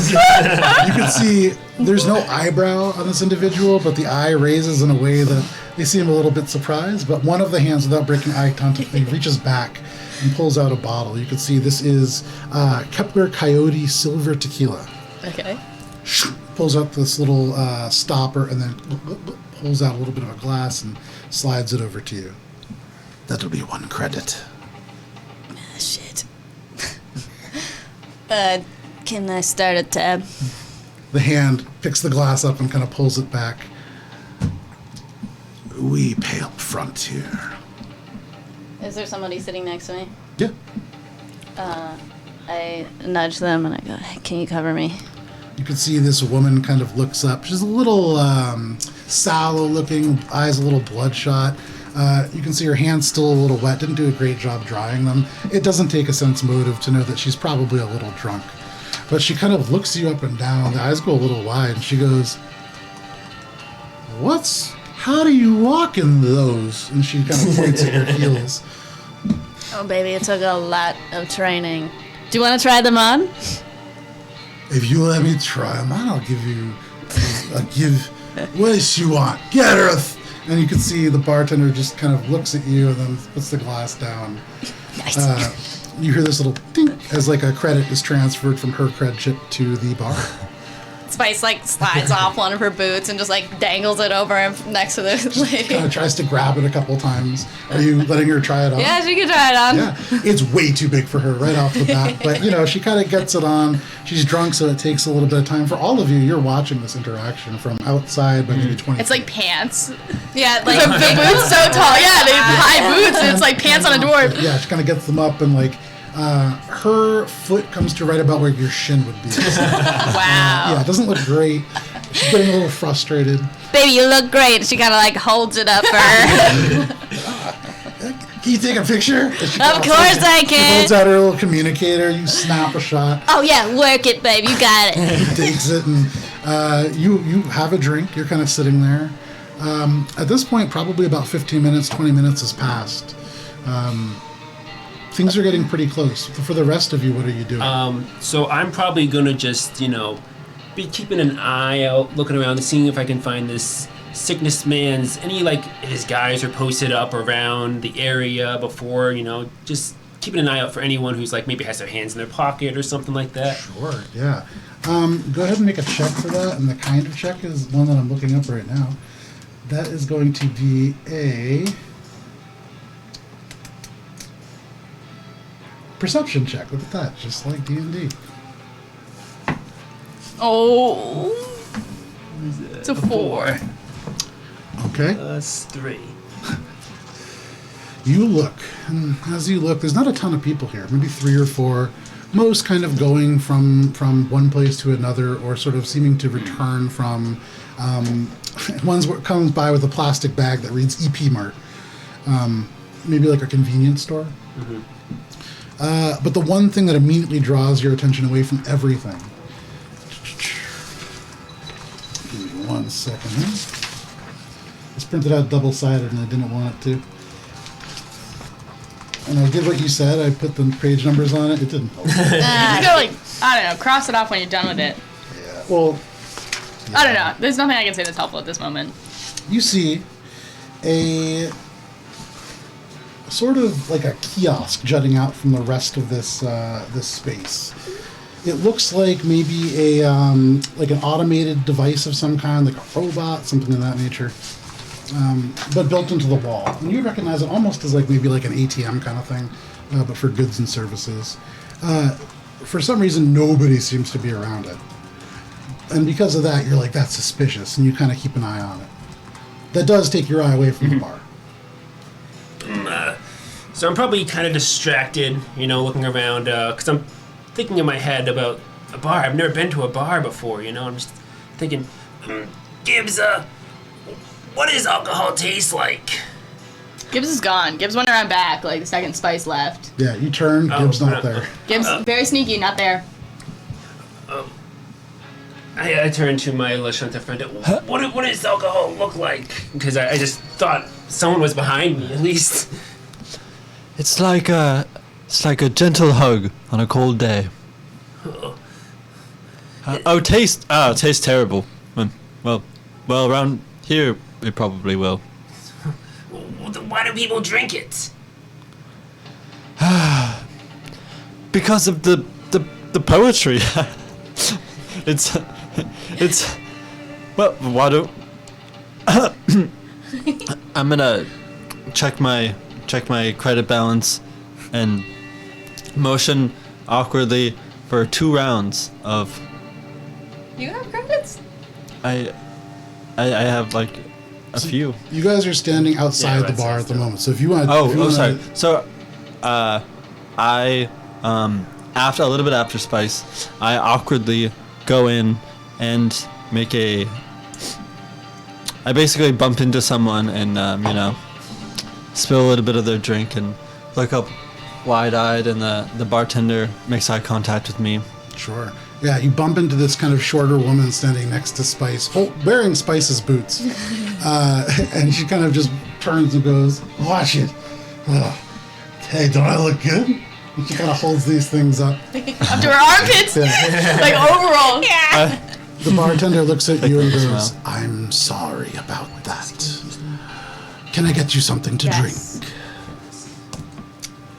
You can see there's no eyebrow on this individual, but the eye raises in a way that they seem a little bit surprised. But one of the hands, without breaking eye contact, reaches back and pulls out a bottle. You can see this is Kepler Coyote Silver Tequila. Okay. Pulls out this little stopper and then pulls out a little bit of a glass and slides it over to you. That'll be 1 credit. Shit. Can I start a tab? The hand picks the glass up and kind of pulls it back. We pay up front here. Is there somebody sitting next to me? Yeah. I nudge them and I go, hey, can you cover me? You can see this woman kind of looks up. She's a little sallow looking, eyes a little bloodshot. You can see her hands still a little wet. Didn't do a great job drying them. It doesn't take a sense motive to know that she's probably a little drunk. But she kind of looks you up and down. The eyes go a little wide, and she goes, how do you walk in those? And she kind of points at her heels. Oh, baby, it took a lot of training. Do you want to try them on? If you let me try them, I'll give what does she want? Get her and you can see the bartender just kind of looks at you and then puts the glass down. Nice. You hear this little ding as like a credit is transferred from her cred chip to the bar. Spice like slides off one of her boots and just like dangles it over him next to the lady. Kind of tries to grab it a couple times. Are you letting her try it on? Yeah, she can try it on. Yeah, it's way too big for her right off the bat. But, she kind of gets it on. She's drunk, so it takes a little bit of time. For all of you, you're watching this interaction from outside by maybe 20 It's like pants. Yeah, The like boots so tall. Yeah, they high boots. And it's like pants on a dwarf. Yeah, she kind of gets them up and like her foot comes to right about where your shin would be. Wow. Yeah, it doesn't look great. She's getting a little frustrated. baby, you look great. She kind of like holds it up for her. Can you take a picture? Of course I She can. holds out her little communicator. You snap a shot. Oh yeah, work it, babe. You got it. He takes it, and you have a drink. You're kind of sitting there. At this point, probably about 15 minutes, 20 minutes has passed. Things are getting pretty close. For the rest of you, what are you doing? So I'm probably gonna just, be keeping an eye out, looking around and seeing if I can find this sickness man's, his guys are posted up around the area before, just keeping an eye out for anyone who's maybe has their hands in their pocket or something like that. Sure, yeah. Go ahead and make a check for that, and the kind of check is one that I'm looking up right now. That is going to be a perception check. Look at that, just like D&D. Oh. It's a 4. Okay. Plus 3. You look, and as you look, there's not a ton of people here, maybe 3 or 4, most kind of going from one place to another or sort of seeming to return from, one's what comes by with a plastic bag that reads EP Mart, maybe like a convenience store. Mm-hmm. But the one thing that immediately draws your attention away from everything, give me 1 second here. It's printed out double-sided and I didn't want it to. And I did what you said. I put the page numbers on it. It didn't help. You can go cross it off when you're done with it. Yeah. Well, I don't know. There's nothing I can say that's helpful at this moment. you see a sort of like a kiosk jutting out from the rest of this this space. It looks like maybe a like an automated device of some kind, like a robot, something of that nature. But built into the wall. And you recognize it almost as maybe like an ATM kind of thing, but for goods and services. For some reason, nobody seems to be around it. And because of that, you're like, that's suspicious, and you kind of keep an eye on it. That does take your eye away from the bar. So I'm probably kind of distracted, looking around, because I'm thinking in my head about a bar. I've never been to a bar before, I'm just thinking, Gibbs, what does alcohol taste like? Gibbs is gone. Gibbs went around back, the second Spice left. Yeah, you turn, Gibbs not there. Gibbs, very sneaky, not there. I turned to my Lashunta friend. What does alcohol look like? Because I just thought someone was behind me, at least. It's like a gentle hug on a cold day. Tastes terrible. Well, around here it probably will. Why do people drink it? Because of the poetry. it's well, why don't I'm gonna check my credit balance and motion awkwardly for 2 rounds of. You have credits? I have a few. You guys are standing outside the bar at the moment, so if you want to... Sorry. So, I I after a little bit after Spice, I awkwardly go in and make a. I basically bump into someone and spill a little bit of their drink and look up wide-eyed, and the bartender makes eye contact with me. Sure. Yeah, you bump into this kind of shorter woman standing next to Spice, wearing Spice's boots. And she kind of just turns and goes, "Watch it. Hey, don't I look good?" And she kind of holds these things up. Up to her armpits. Like overall. Yeah. The bartender looks at you and goes, Smell. "I'm sorry about that. Can I get you something to Yes. drink?"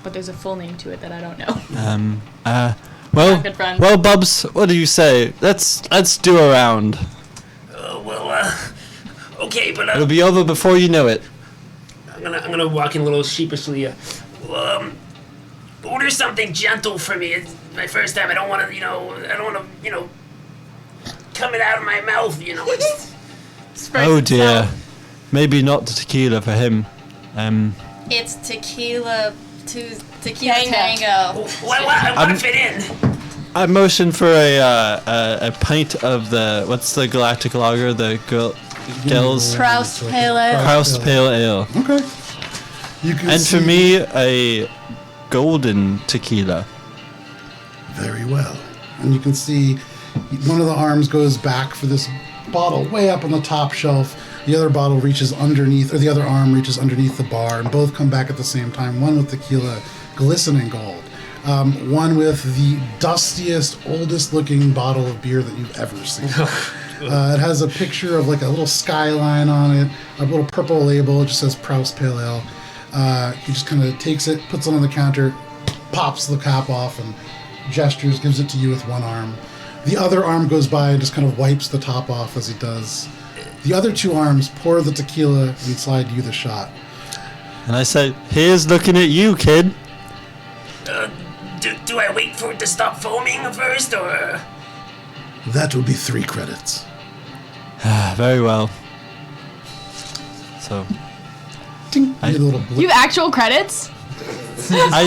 But there's a full name to it that I don't know. Well, Good friend. well, Bubs, what do you say? Let's do a round. Okay, but It'll be over before you know it. I'm gonna walk in a little sheepishly. Order something gentle for me. It's my first time. I don't want to, come it out of my mouth. It's Oh dear, maybe not the tequila for him. It's tequila Tango. tango. What? I want to fit in. I motion for a pint of the what's the galactic lager, the Gels Proust Pale Ale. House Pale Ale, Okay. You can and see, for me a golden tequila. very well. And you can see one of the arms goes back for this bottle way up on the top shelf. The other bottle reaches underneath, or the other arm reaches underneath the bar, and both come back at the same time. One with tequila glistening gold. One with the dustiest, oldest looking bottle of beer that you've ever seen. It has a picture of like a little skyline on it, a little purple label. It just says Proust Pale Ale. He just kind of takes it, puts it on the counter, pops the cap off, and gestures, gives it to you with one arm. The other arm goes by and just kind of wipes the top off as he does. The other two arms pour the tequila and slide you the shot. And I say, "Here's looking at you, kid." Do I wait for it to stop foaming first, or? That will be 3 credits. Very well. So Ding. You get a little blip. You have actual credits? I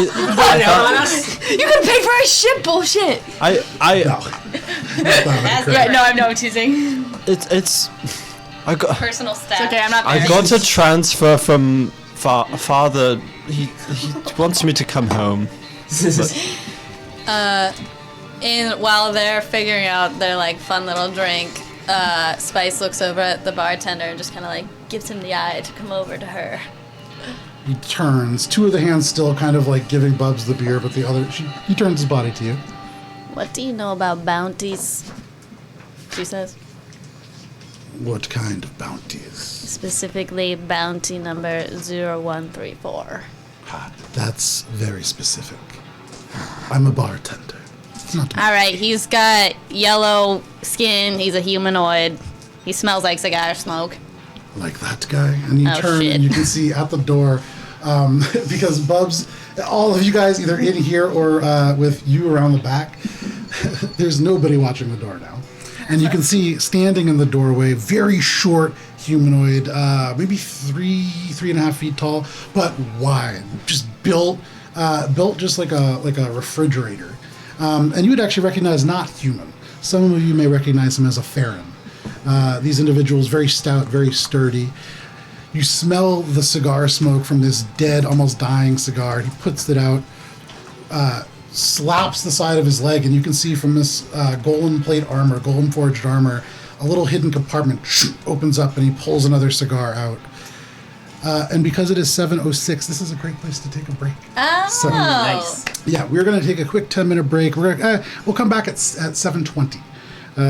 You could pay for a ship bullshit. No. That's not a credit. Yeah, no, I'm teasing. it's I got Personal stats. It's okay, I'm not I there. got a transfer from father. He wants me to come home. And while they're figuring out their like fun little drink, Spice looks over at the bartender and just kind of like gives him the eye to come over to her. He turns. 2 of the hands still kind of like giving Bubs the beer, but the other, he turns his body to you. What do you know about bounties? She says. What kind of bounties? Specifically, bounty number 0134. That's very specific. I'm a bartender. It's not All right, he's got yellow skin. He's a humanoid. He smells like cigar smoke. like that guy. And you Oh, turn shit. and you can see at the door, because Bubs, all of you guys either in here or with you around the back, there's nobody watching the door now. And you can see standing in the doorway, very short humanoid, maybe 3.5 feet tall, but wide, just built just like a refrigerator. And you would actually recognize not human. Some of you may recognize him as a Farron. These individuals, very stout, very sturdy. You smell the cigar smoke from this dead, almost dying cigar. He puts it out, slaps the side of his leg, and you can see from this golden plate armor, golden forged armor, a little hidden compartment opens up and he pulls another cigar out. And because it is 7:06, this is a great place to take a break. Oh. So, Nice. yeah, we're going to take a quick 10-minute break. We'll come back at 7:20.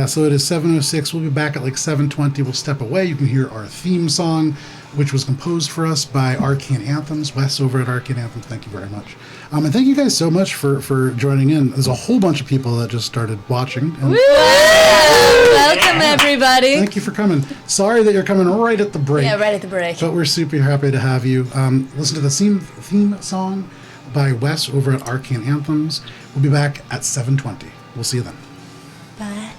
So it is 7:06. We'll be back at like 7:20. We'll step away. You can hear our theme song, which was composed for us by Arcane Anthems. Wes over at Arcane Anthems, thank you very much. And thank you guys so much for joining in. There's a whole bunch of people that just started watching. And Welcome, everybody. thank you for coming. Sorry that you're coming right at the break. Yeah, right at the break. But we're super happy to have you. Listen to the theme song by Wes over at Arcane Anthems. We'll be back at 7:20. We'll see you then. Bye.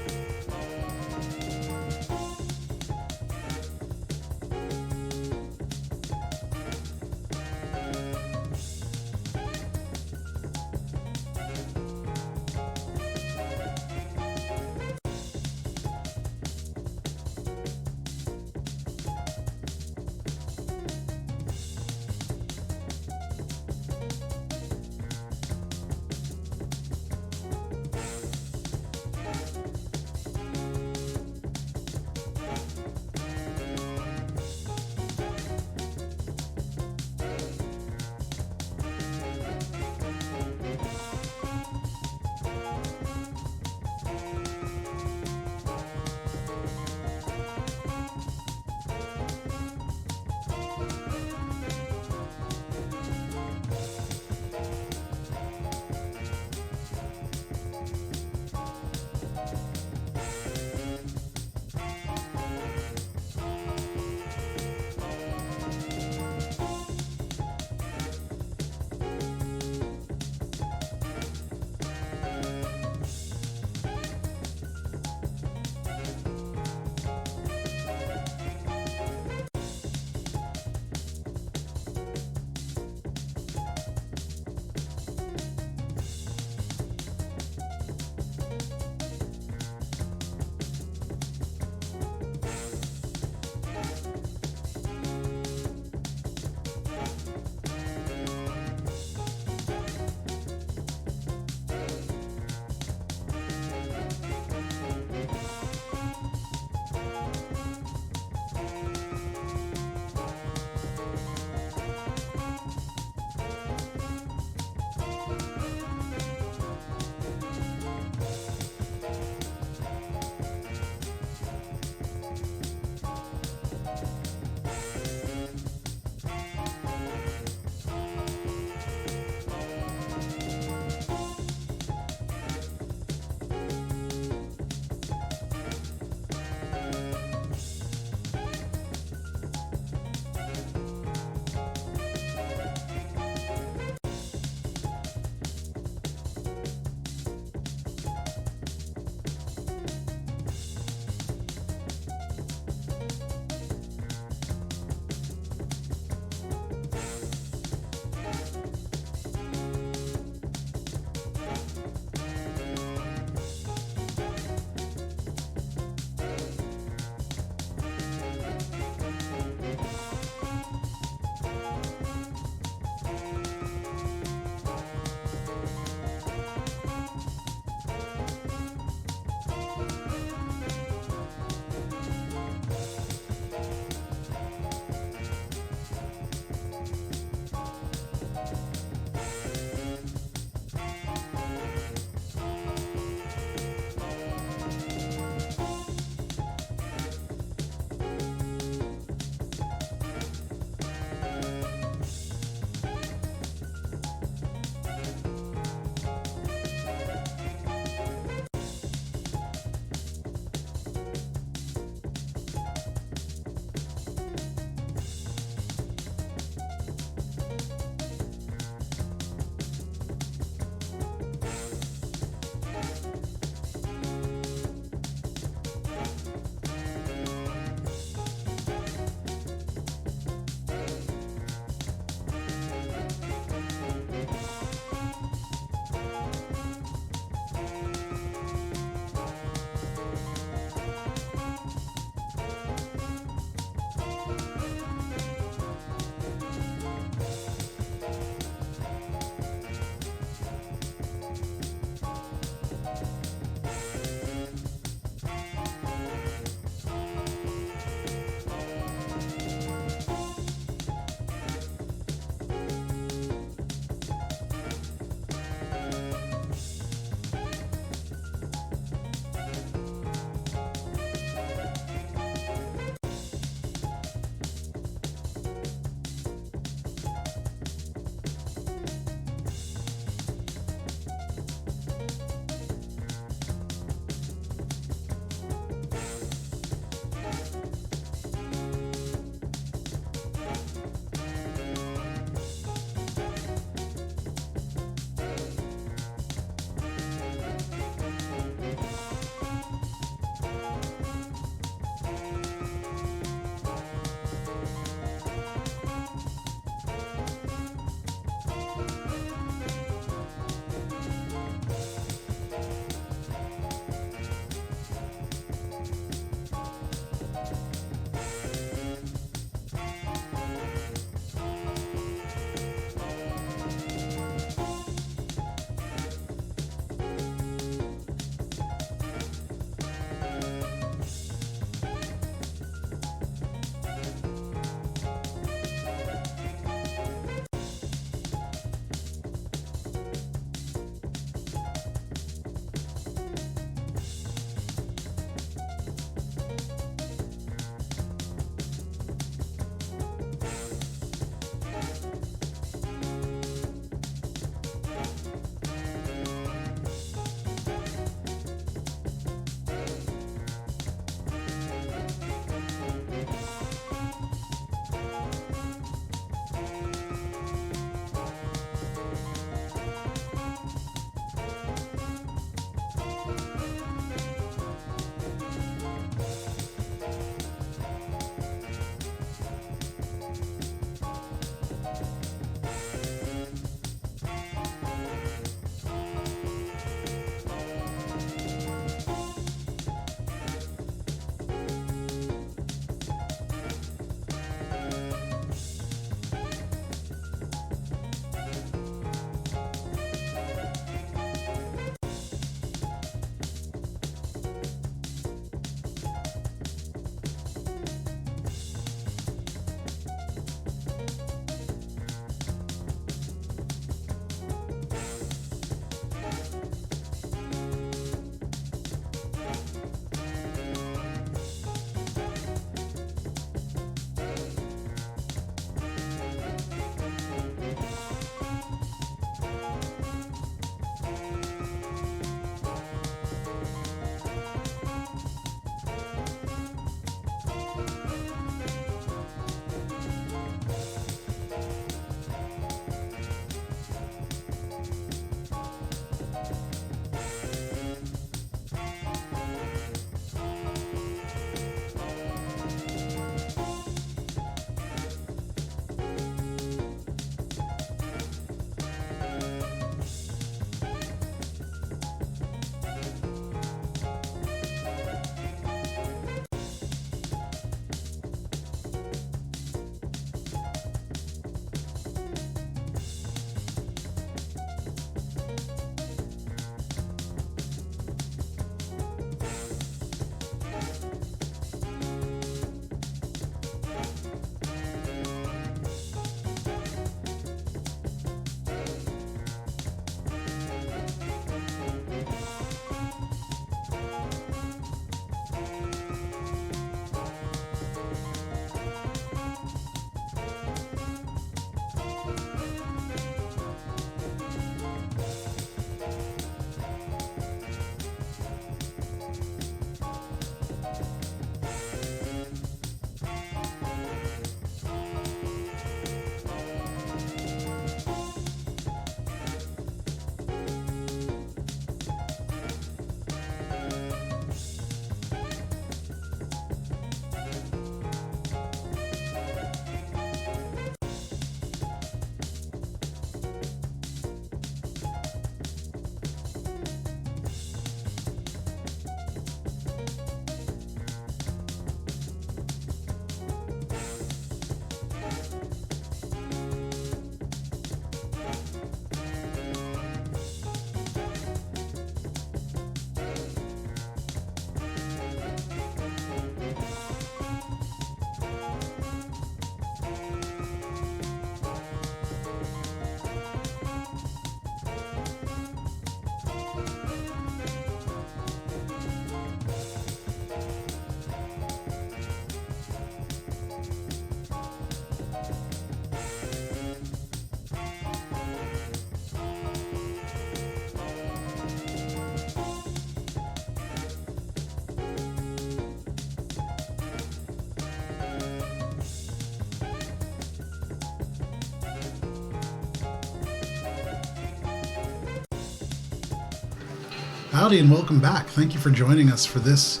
Howdy and welcome back. Thank you for joining us for this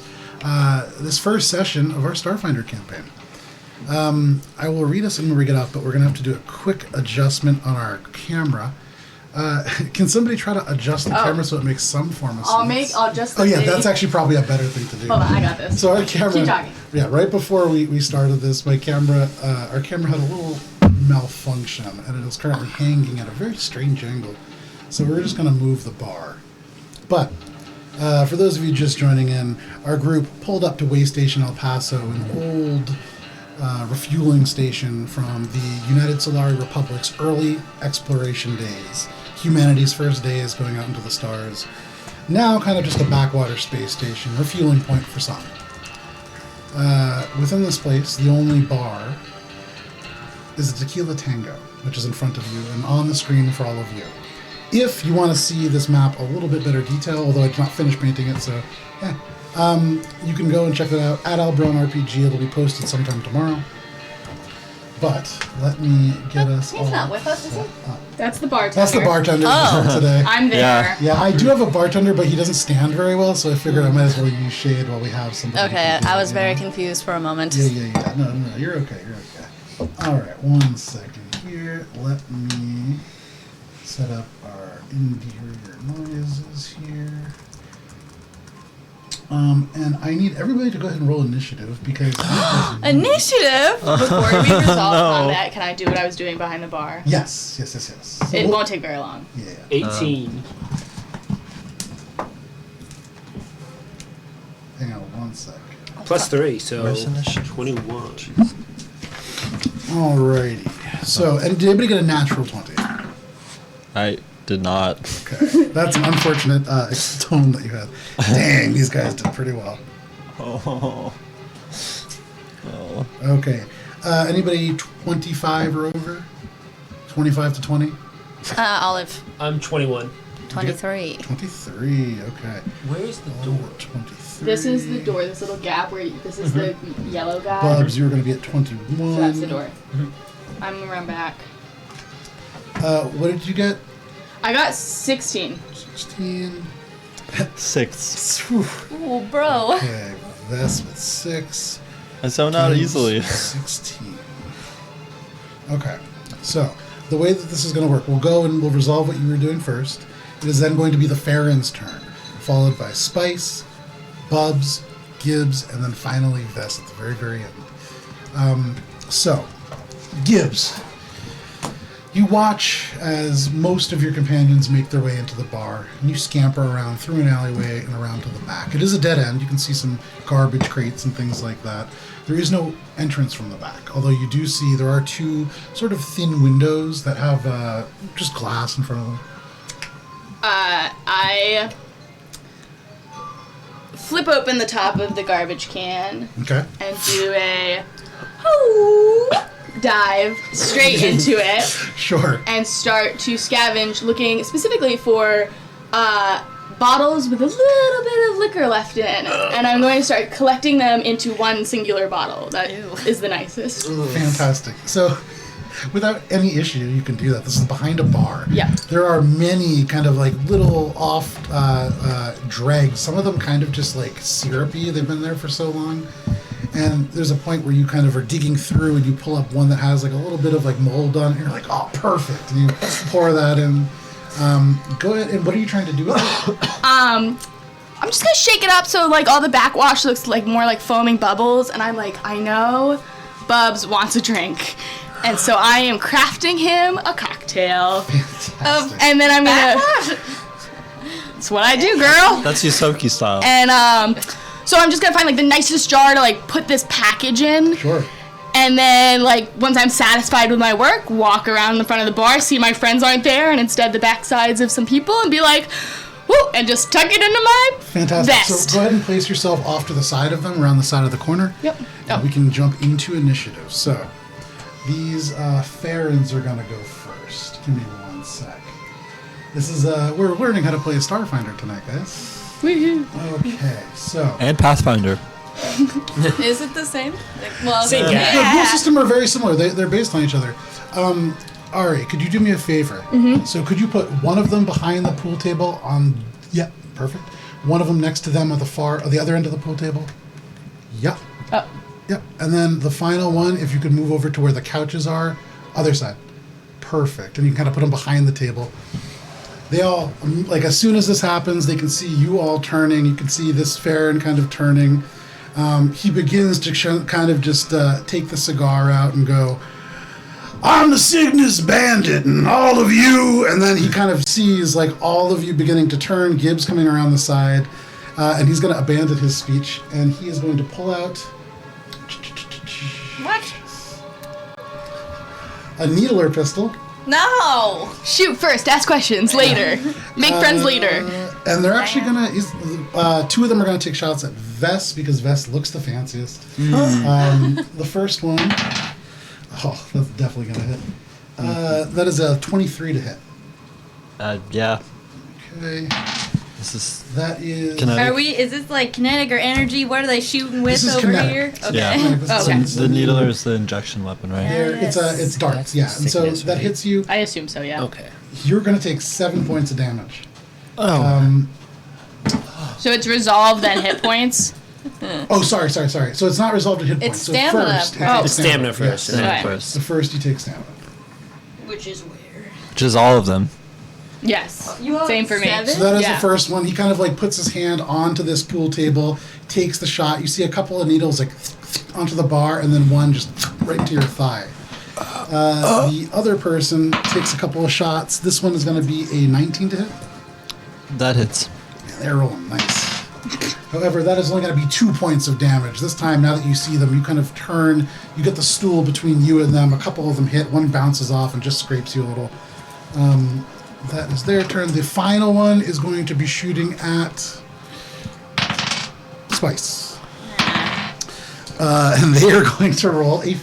this first session of our Starfinder campaign. I will read us in when we get out, but we're going to have to do a quick adjustment on our camera. Can somebody try to adjust the camera so it makes some form of sense? I'll just. Oh yeah, that's actually probably a better thing to do. Hold on, I got this. So our camera. Keep talking. Yeah, right before we started this, our camera had a little malfunction, and it is currently hanging at a very strange angle. So we're just going to move the bar. But for those of you just joining in, our group pulled up to Waystation El Paso, an old refueling station from the United Solari Republic's early exploration days. Humanity's first days going out into the stars. Now kind of just a backwater space station, refueling point for some. Within this place, the only bar is the Tequila Tango, which is in front of you and on the screen for all of you. If you want to see this map a little bit better detail, although I did not finish painting it, so yeah, you can go and check it out at Albron RPG. It'll be posted sometime tomorrow. But let me get us all He's not with us, is he? That's the bartender. That's the bartender for today. I'm there. Yeah. Yeah, I do have a bartender, but he doesn't stand very well, so I figured I might as well use shade while we have somebody. Okay, who can do I it, was you very know? confused for a moment. Yeah. No, you're okay. All right, 1 second here. Let me set up our interior noises here. And I need everybody to go ahead and roll initiative because Initiative? Before we resolve No. combat, can I do what I was doing behind the bar? Yes. So It we'll- won't take very long. Yeah. 18. Hang on 1 sec. Plus 3, so Where's initiative? 21. Alrighty. So, and did anybody get a natural 20? I did not. Okay. That's an unfortunate tone that you had. Dang, these guys did pretty well. Oh. Okay. Anybody 25 or over? 25 to 20? Olive. I'm 21. 23. 23, okay. Where's the door? 23. This is the door, this little gap where this is the yellow guy. Bubs, you were going to be at 21. So that's the door. I'm gonna run back. What did you get? I got 16. 16. 6. Whew. Oh, bro. Okay, Vess with 6. I zone out Gibbs, easily. 16. Okay, so the way that this is going to work, we'll go and we'll resolve what you were doing first. It is then going to be the Farron's turn, followed by Spice, Bubs, Gibbs, and then finally Vess at the very, very end. So, Gibbs, you watch as most of your companions make their way into the bar, and you scamper around through an alleyway and around to the back. It is a dead end. You can see some garbage crates and things like that. There is no entrance from the back, although you do see there are 2 sort of thin windows that have just glass in front of them. I flip open the top of the garbage can Okay. and do a dive straight into it Sure. and start to scavenge, looking specifically for bottles with a little bit of liquor left in, and I'm going to start collecting them into one singular bottle. That is the nicest. Fantastic. So, without any issue, you can do that. This is behind a bar. Yeah. There are many kind of like little off dregs. Some of them kind of just like syrupy. They've been there for so long. And there's a point where you kind of are digging through and you pull up one that has like a little bit of like mold on it. And you're like, oh, perfect. And you pour that in. Go ahead. And what are you trying to do with it? I'm just gonna shake it up so like all the backwash looks like more like foaming bubbles, and I'm like, I know Bubs wants a drink, and so I am crafting him a cocktail. Fantastic. And then I'm gonna. That's what I do, girl. That's Yusoki style. And so I'm just gonna find like the nicest jar to like put this package in. Sure. And then, like, once I'm satisfied with my work, walk around the front of the bar, see my friends aren't there, and instead the backsides of some people, and be like, whoo, and just tuck it into my Fantastic. vest. So go ahead and place yourself off to the side of them, around the side of the corner. Yep. And we can jump into initiative. So these Farrons are going to go first. Give me 1 sec. This is, we're learning how to play a Starfinder tonight, guys. Woohoo. Okay, so. And Pathfinder. Is it the same? Well, Same The guy. rule system are very similar. They're based on each other. Ari, could you do me a favor? So could you put one of them behind the pool table on... Yeah, perfect. One of them next to them at the other end of the pool table. Yep. Oh. Yep. And then the final one, if you could move over to where the couches are, other side. Perfect. And you can kind of put them behind the table. They all, like, as soon as this happens, they can see you all turning. You can see this Farron kind of turning. He begins to kind of just take the cigar out and go, I'm the Cygnus Bandit, and all of you. And then he kind of sees, like, all of you beginning to turn. Gibbs coming around the side. And he's going to abandon his speech. And he is going to pull out... What? A needler pistol. No! Shoot first, ask questions later. Make friends later. And they're actually going to... two of them are going to take shots at Vess, because Vess looks the fanciest. The first one... Oh, that's definitely going to hit. That is a 23 to hit. Yeah. Okay. That is... Kinetic. Is this like kinetic or energy? What are they shooting with This is over kinetic. here? Okay. Yeah. Okay. So the needler is the injection weapon, right? It's darts, yeah. And so Sickness, that right? hits you. I assume so, yeah. Okay. You're going to take 7 points of damage. Oh. So it's resolved then hit points. Oh, sorry. So it's not resolved at hit points. It's So stamina. first, you Oh. take Stamina first. Yes. And then Okay. first. So first you take stamina. Which is weird. Which is all of them. Yes. You all Same for me. 7? So that is Yeah. the first one. He kind of like puts his hand onto this pool table, takes the shot. You see a couple of needles like onto the bar, and then one just right into your thigh. The other person takes a couple of shots. This one is going to be a 19 to hit. That hits. Yeah, they're rolling nice. However, that is only going to be 2 points of damage. This time, now that you see them, you kind of turn. You get the stool between you and them. A couple of them hit. One bounces off and just scrapes you a little. That is their turn. The final one is going to be shooting at Spice. And they are going to roll a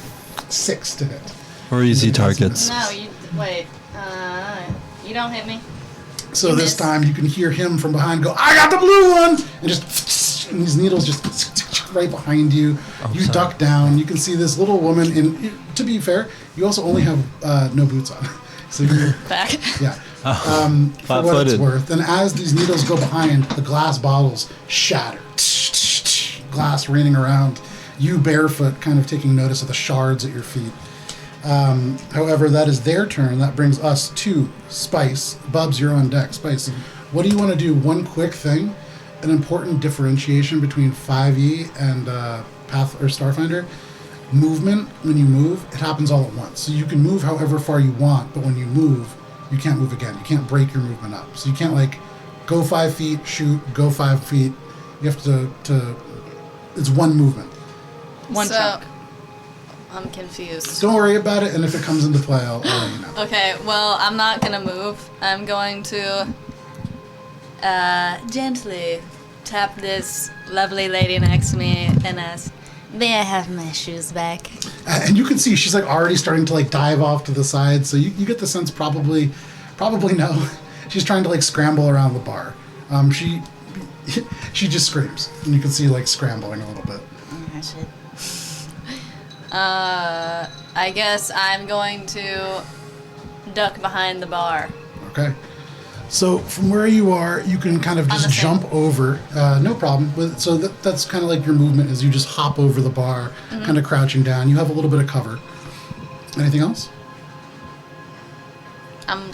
6 to hit. Or easy targets. No, wait. You don't hit me. So You this miss. time you can hear him from behind go, I got the blue one! And just, and these needles just right behind you. You sorry. duck down. You can see this little woman, and to be fair, you also only have no boots on. So you're, Back. yeah. For what it's Flat-footed. worth. And as these needles go behind, the glass bottles shatter. Glass raining around. You barefoot, kind of taking notice of the shards at your feet. However, that is their turn. That brings us to Spice. Bubs, you're on deck. Spice, what do you want to do? One quick thing. An important differentiation between 5e and Path or Starfinder. Movement, when you move, it happens all at once. So you can move however far you want, but when you move, you can't move again. You can't break your movement up. So you can't, like, go 5 feet, shoot, go 5 feet. You have to it's one movement. One chunk. I'm confused. Don't worry about it, and if it comes into play, I'll let you know. Okay, well, I'm not gonna move. I'm going to gently tap this lovely lady next to me and ask, may I have my shoes back? And you can see she's like already starting to like dive off to the side, so you get the sense probably no. She's trying to like scramble around the bar. She just screams, and you can see like scrambling a little bit. Oh, shit. I guess I'm going to duck behind the bar. Okay. So from where you are, you can kind of just the same. jump over, no problem. So that's kind of like your movement is you just hop over the bar, kind of crouching down. You have a little bit of cover. Anything else? I'm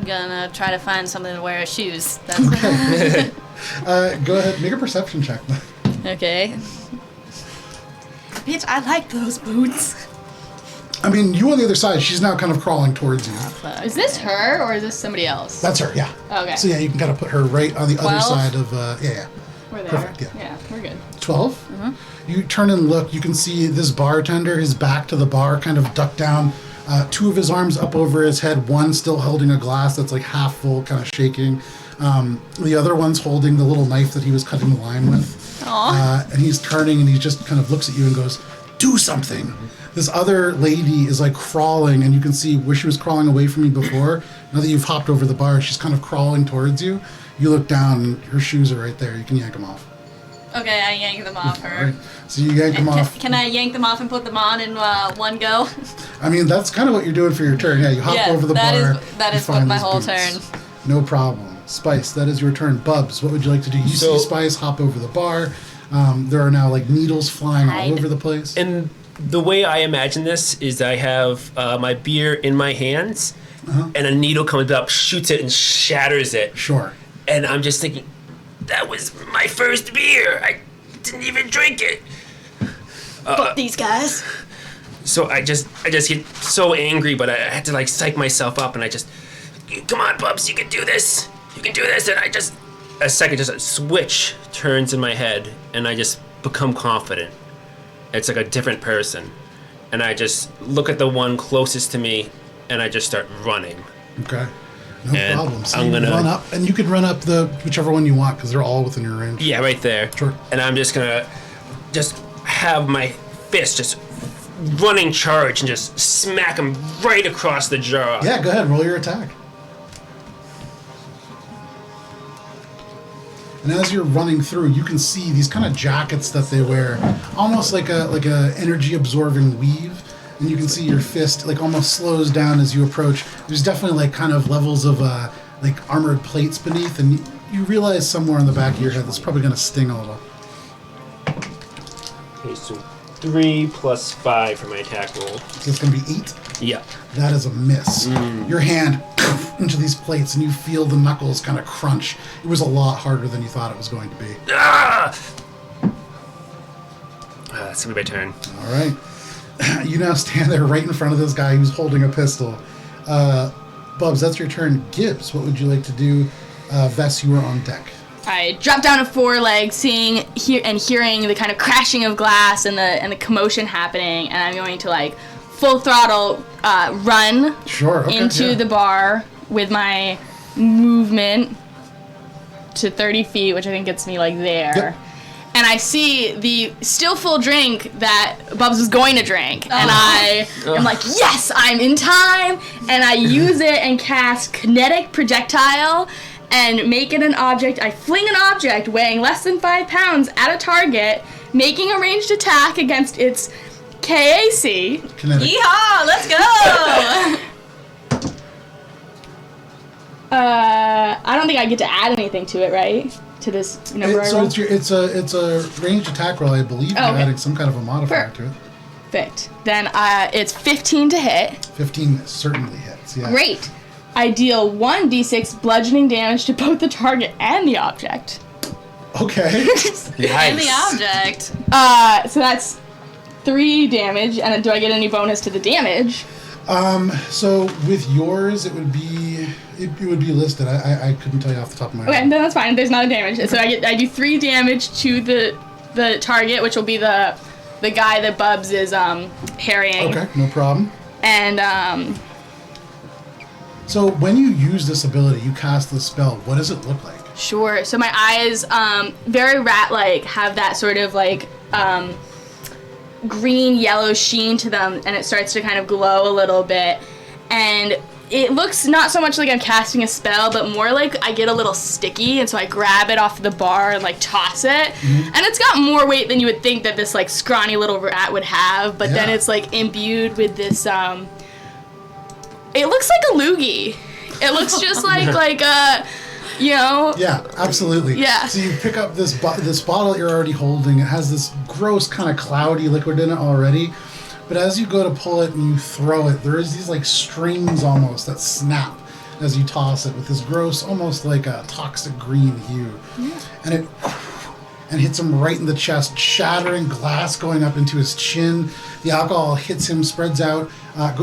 gonna try to find something to wear as shoes. That's Okay. Go ahead, make a perception check. okay. Bitch, I like those boots. I mean, you on the other side, she's now kind of crawling towards you. Is this her or is this somebody else? That's her, yeah. Okay. So yeah, you can kind of put her right on the other 12? side of, yeah. We're there. Perfect, yeah. Yeah, we're good. 12? You turn and look, you can see this bartender, his back to the bar, kind of ducked down, 2 of his arms up over his head, one still holding a glass that's like half full, kind of shaking. The other one's holding the little knife that he was cutting the lime with. And he's turning and he just kind of looks at you and goes, do something. This other lady is like crawling, and you can see where she was crawling away from you before. Now that you've hopped over the bar, she's kind of crawling towards you. You look down, and her shoes are right there. You can yank them off. Okay, I yank them off her. Right? So you yank them off. Can I yank them off and put them on in one go? I mean, that's kind of what you're doing for your turn. Yeah, you hop Yeah, over the that bar. is- that you is what find my these whole boots. turn. No problem. Spice, that is your turn. Bubs, what would you like to do? You see Spice hop over the bar. There are now like needles flying all over the place. And the way I imagine this is I have my beer in my hands, and a needle comes up, shoots it, and shatters it. Sure. And I'm just thinking, that was my first beer. I didn't even drink it. Fuck these guys. So I just get so angry, but I had to like psych myself up, and I just, come on, Bubs, you can do this. You can do this. And a switch turns in my head, and I just become confident. It's like a different person. And I just look at the one closest to me, and I just start running. Okay. No problem. So I'm gonna run up, and you could run up the whichever one you want, because they're all within your range. Yeah, right there. Sure. And I'm just gonna have my fist just running charge and just smack him right across the jaw. Yeah, go ahead. Roll your attack. And as you're running through, you can see these kind of jackets that they wear, almost like a energy absorbing weave. And you can see your fist like almost slows down as you approach. There's definitely like kind of levels of like armored plates beneath, and you realize somewhere in the back of your head that's probably going to sting a little. Okay, so 3 plus 5 for my attack roll. So it's going to be 8. Yeah. That is a miss. Your hand into these plates, and you feel the knuckles kind of crunch. It was a lot harder than you thought it was going to be. That's gonna be my turn. All right. You now stand there right in front of this guy who's holding a pistol. Bubs, that's your turn. Gibbs, what would you like to do? Vess, you are on deck. I drop down to 4 legs, seeing and hearing the kind of crashing of glass and the commotion happening, and I'm going to like full throttle run into the bar with my movement to 30 feet, which I think gets me like there. Yep. And I see the still full drink that Bubs was going to drink. And I am like, yes, I'm in time. And I use it and cast Kinetic Projectile and make it an object. I fling an object weighing less than 5 pounds at a target, making a ranged attack against its KAC. Kinetic. Yeehaw! Let's go! I don't think I get to add anything to it, right? To this number. So it's a ranged attack roll. I believe you're adding some kind of a modifier to it. Perfect. Then it's 15 to hit. 15 certainly hits. Yeah. Great. I deal 1d6 bludgeoning damage to both the target and the object. Okay. Nice. And the object. So that's 3 damage. And do I get any bonus to the damage? So with yours, it would be listed. I couldn't tell you off the top of my head. Okay, then that's fine. There's not a damage. So I do 3 damage to the target, which will be the guy that Bubs is harrying. Okay, no problem. And so when you use this ability, you cast this spell. What does it look like? Sure. So my eyes, very rat-like, have that sort of like green yellow sheen to them, and it starts to kind of glow a little bit, and it looks not so much like I'm casting a spell, but more like I get a little sticky, and so I grab it off the bar and like toss it, and it's got more weight than you would think that this like scrawny little rat would have, but then it's like imbued with this it looks like a loogie. It looks just like a, you know. Yeah, absolutely. Yeah. So you pick up this bottle that you're already holding. It has this gross kind of cloudy liquid in it already. But as you go to pull it and you throw it, there is these like strings almost that snap as you toss it with this gross, almost like a toxic green hue. Yeah. And it hits him right in the chest, shattering glass going up into his chin. The alcohol hits him, spreads out,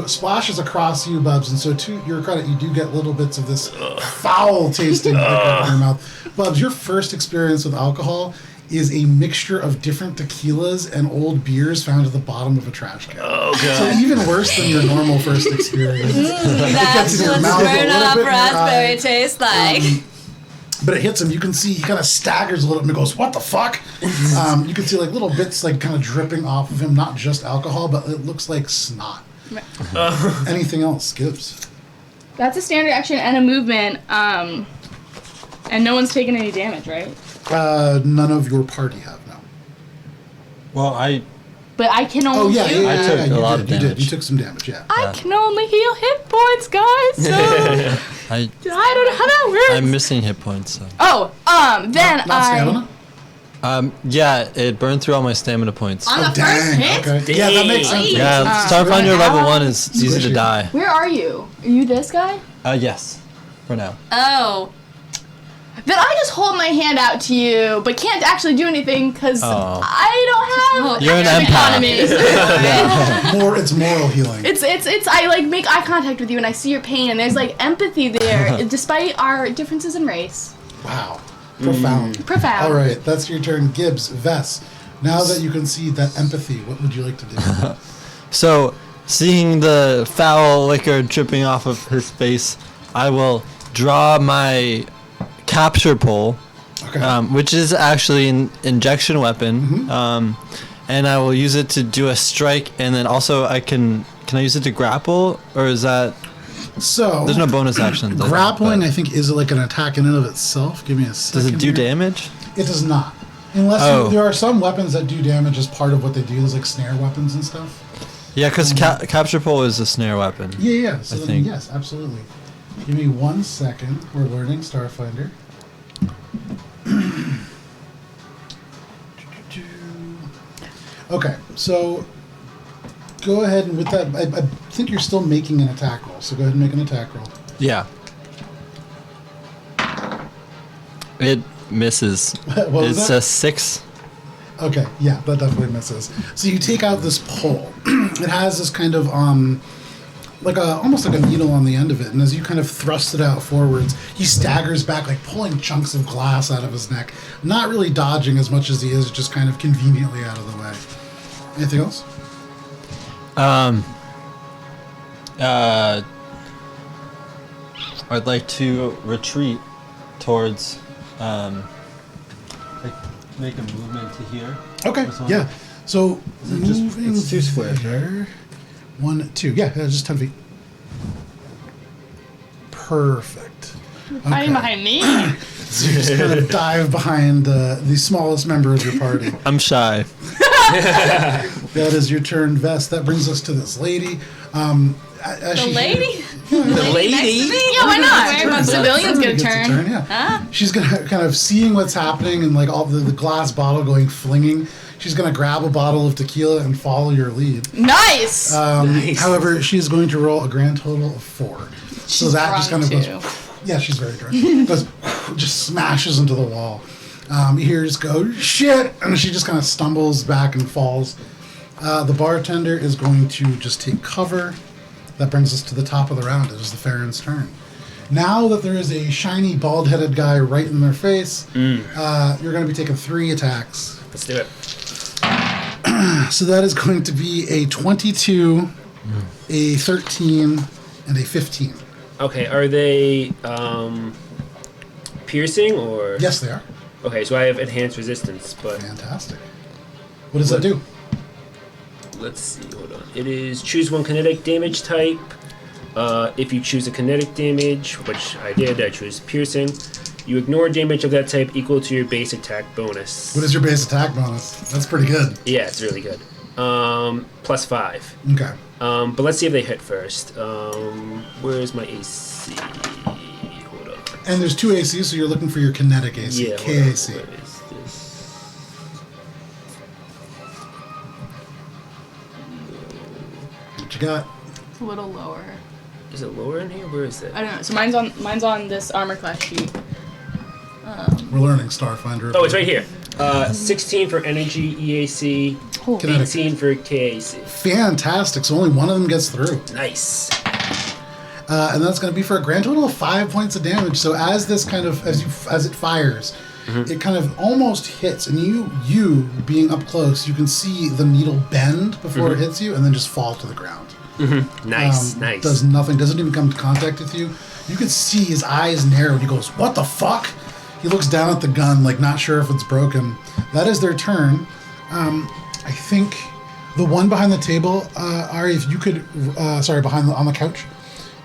splashes across you, Bubs. And so to your credit, you do get little bits of this foul tasting liquid in your mouth. Bubs, your first experience with alcohol is a mixture of different tequilas and old beers found at the bottom of a trash can. Oh, God. So even worse than your normal first experience. That's what burn up raspberry tastes like. But it hits him. You can see he kind of staggers a little bit and goes, "What the fuck?" You can see like little bits like kind of dripping off of him, not just alcohol, but it looks like snot. Anything else, Gibbs? That's a standard action and a movement, and no one's taken any damage, right? None of your party have, no. Well, I but I can Oh only yeah, heal. yeah, I yeah, took yeah, a lot you of did. You did. damage. You took some damage. Yeah. I can only heal hit points, guys. So I I don't know how that works. I'm missing hit points. So. Oh, then Not stamina. Yeah, it burned through all my stamina points. On the first Dang. hit. Okay. Yeah, that makes sense. Yeah, You're Starfinder an level ally? 1 is easy to Squishy. die. Where are you? Are you this guy? Yes, for now. Oh. Then I just hold my hand out to you, but can't actually do anything because Oh. I don't have You're an an empath. economy. It's moral healing. It's I like make eye contact with you and I see your pain and there's like empathy there despite our differences in race. Wow. Profound. Profound. All right, that's your turn, Gibbs. Vess. Now that you can see that empathy, what would you like to do? So, seeing the foul liquor dripping off of his face, I will draw my capture pole, Okay. which is actually an injection weapon, and I will use it to do a strike, and then also can I use it to grapple, or is that So there's no bonus action? does it? grappling, But I think, is like an attack in and of itself. Give me a second. does it do here. damage? It does not. Unless Oh. there are some weapons that do damage as part of what they do. There's like snare weapons and stuff. Yeah, because capture pole is a snare weapon. Yeah, yeah. So I then, think. yes, absolutely. Give me 1 second. We're learning Starfinder. Okay, so go ahead and with that, I think you're still making an attack roll. So go ahead and make an attack roll. Yeah. It misses. What was It's that? a 6. Okay, yeah, that definitely misses. So you take out this pole. It has this kind of almost like a needle on the end of it, and as you kind of thrust it out forwards, he staggers back, like pulling chunks of glass out of his neck. Not really dodging as much as he is, just kind of conveniently out of the way. Anything else? I'd like to retreat towards, make a movement to here. Okay, This one? yeah. So Is it just- moving it's 2 squares, there. 1, 2. Yeah, just 10 feet. Perfect. Hiding behind me. So you just kind of dive behind the smallest member of your party. I'm shy. That is your turn, Vest. That brings us to this lady. The lady? The lady? Next to me? Yeah, why not? Very much so. Civilians get a Gets turn. yeah. Huh? She's gonna kind of seeing what's happening and like all the glass bottle going flinging. She's gonna grab a bottle of tequila and follow your lead. Nice. Nice. However, she's going to roll a grand total of 4. So She's that just kind of drunk, goes. Yeah, she's very drunk. Goes just smashes into the wall. You hear her just go shit, and she just kind of stumbles back and falls. The bartender is going to just take cover. That brings us to the top of the round. It is the Farron's turn. Now that there is a shiny, bald-headed guy right in their face, you're going to be taking 3 attacks. Let's do it. So that is going to be a 22, a 13, and a 15. Okay, are they piercing or? Yes, they are. Okay, so I have enhanced resistance, but Fantastic. What does that do? let's see, hold on. It is choose one kinetic damage type. If you choose a kinetic damage, which I did, I chose piercing. You ignore damage of that type equal to your base attack bonus. What is your base attack bonus? That's pretty good. Yeah, it's really good. +5. Okay. But let's see if they hit first. Where's my AC? Hold on. And there's 2 ACs, so you're looking for your kinetic AC, Yeah, KAC. Where is this? What you got? It's a little lower. Is it lower in here? Where is it? I don't know. So mine's on this armor class sheet. We're learning Starfinder. Oh, it's right here. 16 for energy EAC, Kinetic. 18 for KAC. Fantastic. So only one of them gets through. Nice. And that's going to be for a grand total of 5 points of damage. So as this kind of, as it fires, it kind of almost hits. And you being up close, you can see the needle bend before it hits you and then just fall to the ground. Nice, nice. Does nothing, doesn't even come to contact with you. You can see his eyes narrowed. He goes, "What the fuck?" He looks down at the gun, like not sure if it's broken. That is their turn. I think the one behind the table, Ari, if you could, on the couch,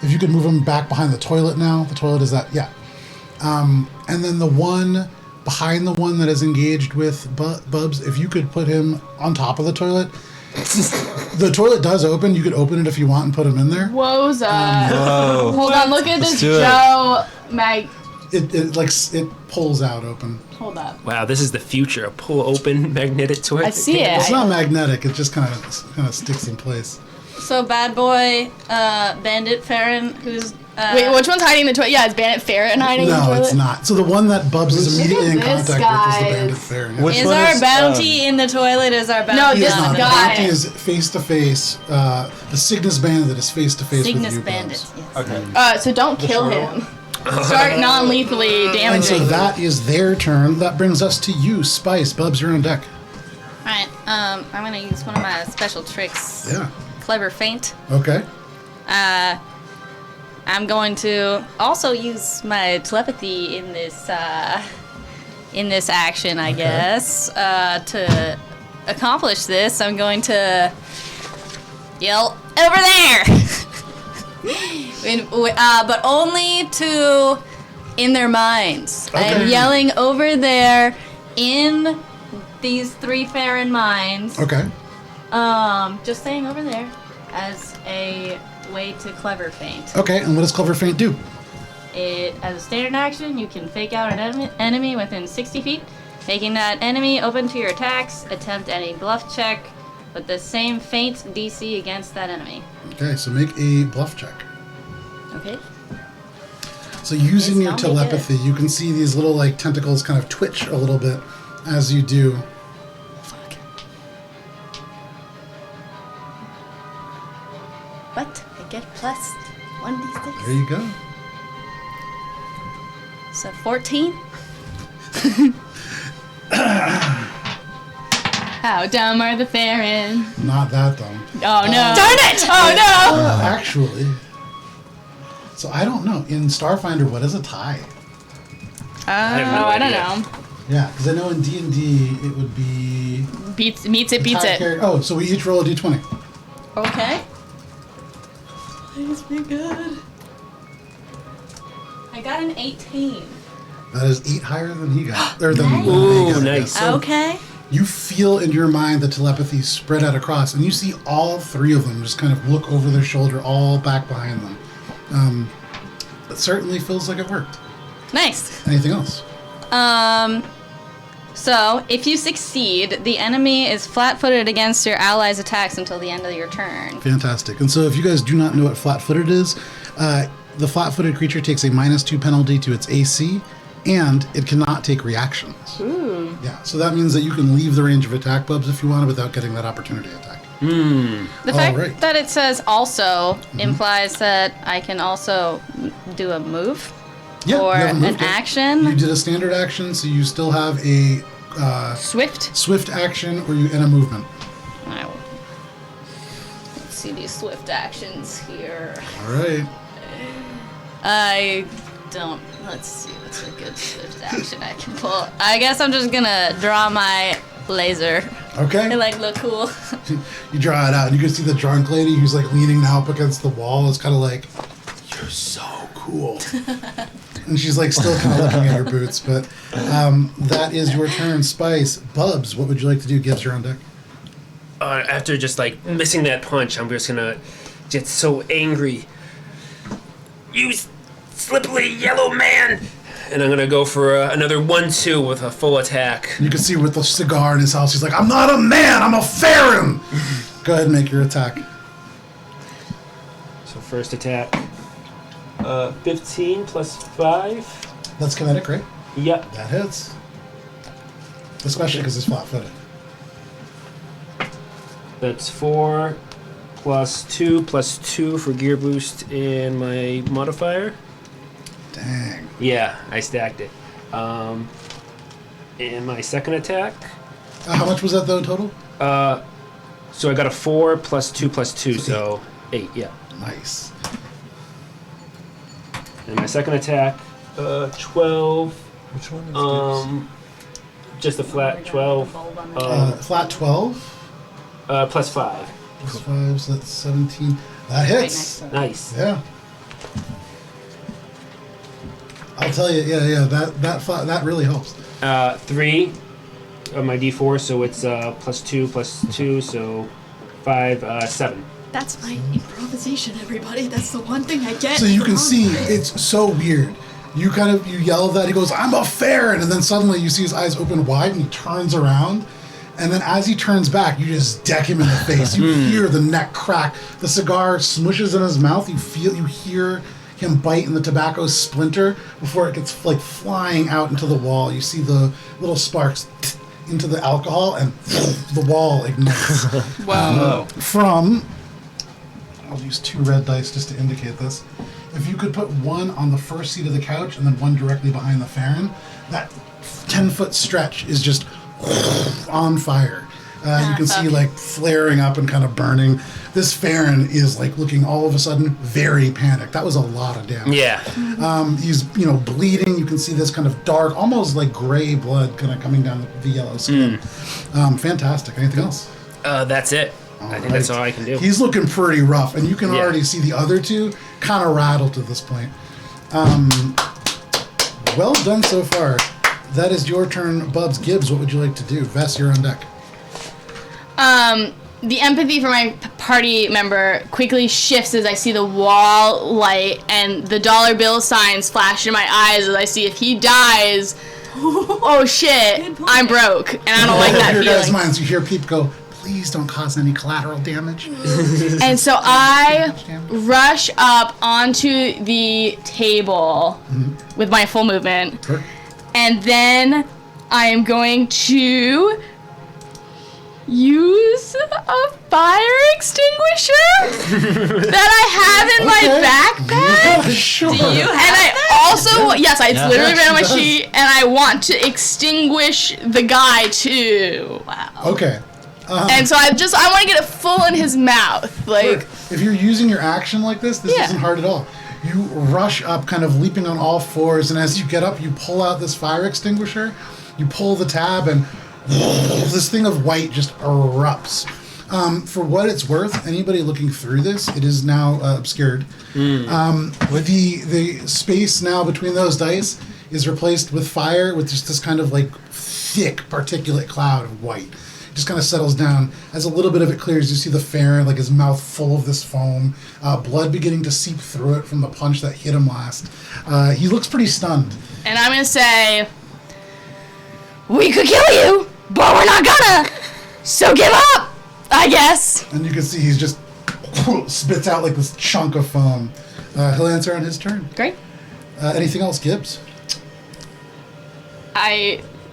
if you could move him back behind the toilet now. The toilet is that, yeah. And then the one behind the one that is engaged with Bubs, if you could put him on top of the toilet. The toilet does open. You could open it if you want and put them in there. Woza. Whoa. Hold on, look at Let's this do it. Joe Mag. It pulls out open. Hold up. Wow, this is the future. A pull open magnetic toilet. I see it. It's not magnetic. It just kind of sticks in place. So bad boy, Bandit Farron, who's Wait, which one's hiding the toilet? Yeah, is Bandit Ferret hiding the No, toilet? it's not. So the one that Bubs is Look immediately at in this, contact with is the guys. Bandit Fair. Yeah. Which is one our is, bounty in the toilet? Is our bounty? No, He this is not. The guy. bounty is face to face. The Cygnus Bandit is face to face with Cygnus you, Bandit. Bubs. Yes. Okay. So don't kill him. Start non-lethally And so damaging. that is their turn. That brings us to you, Spice. Bubs, you're on deck. Alright, I'm gonna use one of my special tricks. Yeah. Clever feint. Okay. I'm going to also use my telepathy in this action, I guess. To accomplish this, I'm going to yell, "Over there!" But only to in their minds. I am Okay. yelling over there in these 3 Farron minds. Okay. Just saying over there as a way to clever feint. Okay. And what does Clever Feint do? It, as a standard action, you can fake out an enemy within 60 feet, making that enemy open to your attacks. Attempt any bluff check with the same feint DC against that enemy. Okay. So make a bluff check. Okay. So using It's your not telepathy, you can see these little like tentacles kind of twitch a little bit as you do. Fuck. But I get plus 1d6. There you go. So 14. How dumb are the Farron? Not that dumb. Oh no. Darn it! Oh no! Actually, so I don't know. In Starfinder, what is a tie? have no I don't idea. know. Yeah, because I know in D&D it would be... Meets it, beats tie it. Oh, so we each roll a d20. Okay. Please be good. I got an 18. That is 8 higher than he got. Or than Nice. they Ooh, got, I nice. guess. So Okay. you feel in your mind the telepathy spread out across, and you see all 3 of them just kind of look over their shoulder, all back behind them. It certainly feels like it worked. Nice. Anything else? So, if you succeed, the enemy is flat-footed against your allies' attacks until the end of your turn. Fantastic. And so if you guys do not know what flat-footed is, the flat-footed creature takes a -2 penalty to its AC, and it cannot take reactions. Ooh. Yeah, so that means that you can leave the range of attack, Bubs, if you want, without getting that opportunity attack. The fact Alright. that it says also implies that I can also do a move Yeah, or you have a move, an yeah. action. You did a standard action, so you still have a Swift. swift action and a movement. I will- Let's see these swift actions here. All right. I don't. Let's see what's a good swift action I can pull. I guess I'm just gonna draw my laser. Okay. It like look cool. You draw it out, and you can see the drunk lady who's like leaning now up against the wall. Is kind of like, "You're so cool," and she's like still kind of looking at her boots. But that is your turn, Spice. Bubs, what would you like to do? Gibbs, you're on deck. After just like missing that punch, I'm just gonna get so angry. You slippery yellow man! And I'm gonna go for another 1-2 with a full attack. You can see with the cigar in his house, he's like, "I'm not a man, I'm a Farron." Go ahead and make your attack. So first attack, 15 plus 5. That's kinetic, right? Yep. That hits. Especially because it's flat-footed. That's 4 plus 2 for gear boost and my modifier. Dang. Yeah, I stacked it. And my second attack. How much was that though total? So I got a 4 plus 2, so 8. Yeah. Nice. And my second attack, 12. Which one is Just a flat 12. Flat 12 Plus 5. plus 5, so that's 17. That hits. Nice. Yeah. I'll tell you, yeah, that really helps. 3 on my d4, so it's plus 2, so 5, 7. That's my improvisation, everybody. That's the one thing I get. So you can wrong. see it's so weird. You yell that, he goes, "I'm a Farron," and then suddenly you see his eyes open wide and he turns around, and then as he turns back, you just deck him in the face. You hear the neck crack, the cigar smushes in his mouth, you hear him bite and the tobacco splinter before it gets like flying out into the wall. You see the little sparks into the alcohol and the wall ignites. Wow. I'll use 2 red dice just to indicate this. If you could put one on the first seat of the couch and then one directly behind the Farron, that 10-foot stretch is just on fire. You can see like flaring up and kind of burning. This Farron is like looking all of a sudden very panicked. That was a lot of damage. Yeah. He's bleeding. You can see this kind of dark, almost like gray blood kind of coming down the yellow skin. Fantastic. Anything else? That's it. I think that's all I can do. He's looking pretty rough, and you can already see the other two kind of rattled at this point. Well done so far. That is your turn, Bubs. Gibbs, what would you like to do? Vess, you're on deck. The empathy for my party member quickly shifts as I see the wall light and the dollar bill signs flash in my eyes as I see if he dies, oh shit, I'm broke, and I don't like that your guys' feeling. minds, you hear Peep go, "Please don't cause any collateral damage." And so I rush up onto the table with my full movement, Sure. and then I am going to use a fire extinguisher that I have in my backpack. Yeah, sure. Do you And have I also, yes, it's Yeah. literally Yeah, been on my she does. sheet, and I want to extinguish the guy too. Wow. Okay. And so I want to get it full in his mouth, like. If you're using your action like this Yeah. isn't hard at all. You rush up, kind of leaping on all fours, and as you get up, you pull out this fire extinguisher, you pull the tab, and this thing of white just erupts. For what it's worth, anybody looking through this, it is now obscured. The space now between those dice is replaced with fire, with just this kind of like thick particulate cloud of white. It just kind of settles down. As a little bit of it clears, you see the Farron, like his mouth full of this foam, blood beginning to seep through it from the punch that hit him last. He looks pretty stunned. And I'm gonna say, we could kill you, but we're not gonna. So give up, I guess. And you can see he's just spits out like this chunk of foam. He'll answer on his turn. Great. Anything else, Gibbs?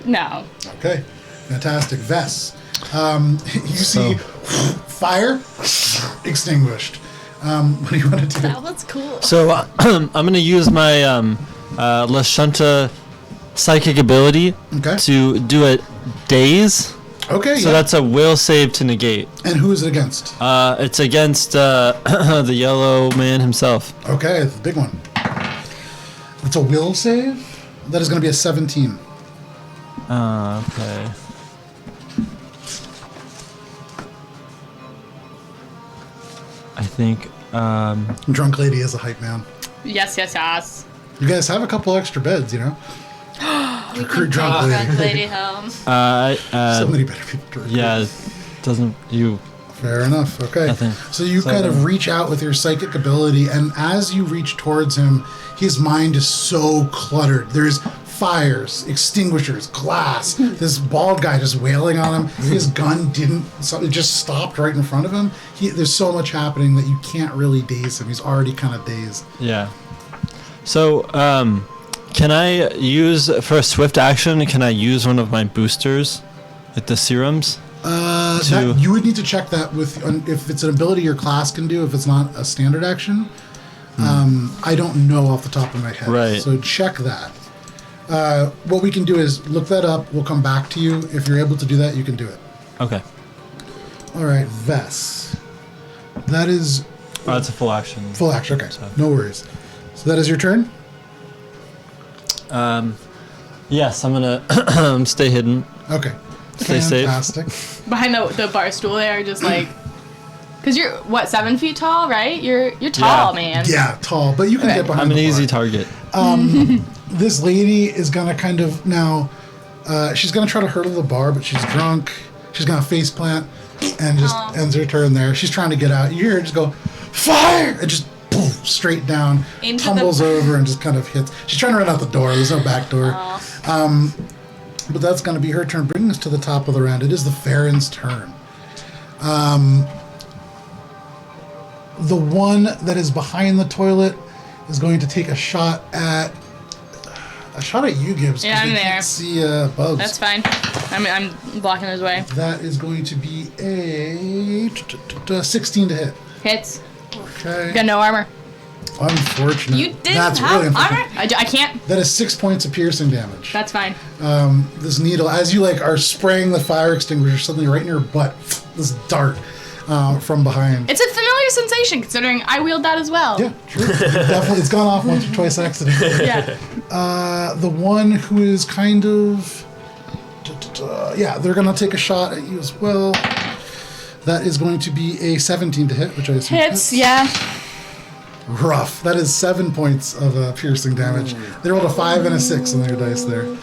No. Okay, fantastic. Vess. You see fire extinguished. What do you want to do? That was cool. So I'm going to use my Lashunta psychic ability Okay. to do a daze. Okay, So yeah. that's a will save to negate. And who is it against? It's against the yellow man himself. Okay, it's the big one. It's a will save. That is going to be a 17. Okay. I think. Drunk lady is a hype man. Yes. You guys have a couple extra beds, you know? Recruit drunk lady. Drunk lady home. So many better people to recruit. Yeah, doesn't you? Fair enough. Okay. Nothing. So you kind of reach out with your psychic ability, and as you reach towards him, his mind is so cluttered. There's fires, extinguishers, glass. This bald guy just wailing on him. His gun it just stopped right in front of him. There's so much happening that you can't really daze him. He's already kind of dazed. Yeah. So, can I use for a swift action? Can I use one of my boosters, like the serums? You would need to check that with if it's an ability your class can do. If it's not a standard action, I don't know off the top of my head. Right. So check that. What we can do is look that up. We'll come back to you. If you're able to do that, you can do it. Okay. All right, Vess. That is Oh, that's a full action. full action. Okay, no worries. So that is your turn. Yes, I'm gonna stay hidden. Okay. Stay safe. Fantastic. Behind the bar stool there, just like, cause you're what 7 feet tall, right? You're tall, man. Yeah, tall, but you can Okay. get behind. I'm an the easy bar. target. This lady is gonna kind of now. She's gonna try to hurdle the bar, but she's drunk. She's gonna face plant. and just ends her turn there. She's trying to get out. You hear her just go, fire! And just poof, straight down, Into tumbles over and just kind of hits. She's trying to run out the door. There's no back door. But that's going to be her turn, bringing us to the top of the round. It is the Farron's turn. The one that is behind the toilet is going to take a shot at you, Gibbs. Yeah, I'm you there. Can't see Bubs. That's fine. I'm blocking his way. That is going to be a 16 to hit. Hits. Okay. Got no armor. Unfortunate. You didn't That's have really unfortunate. armor? I can't. That is 6 points of piercing damage. That's fine. This needle, as you are spraying the fire extinguisher, suddenly right in your butt, this dart from behind. It's a familiar sensation considering I wield that as well. Yeah, true. Definitely, it's gone off once or twice accidentally. Yeah. The one who is kind of, they're gonna take a shot at you as well. That is going to be a 17 to hit, which I assume Hits, yeah. Rough. That is 7 points of piercing damage. They rolled a 5 and a 6 on their dice there. You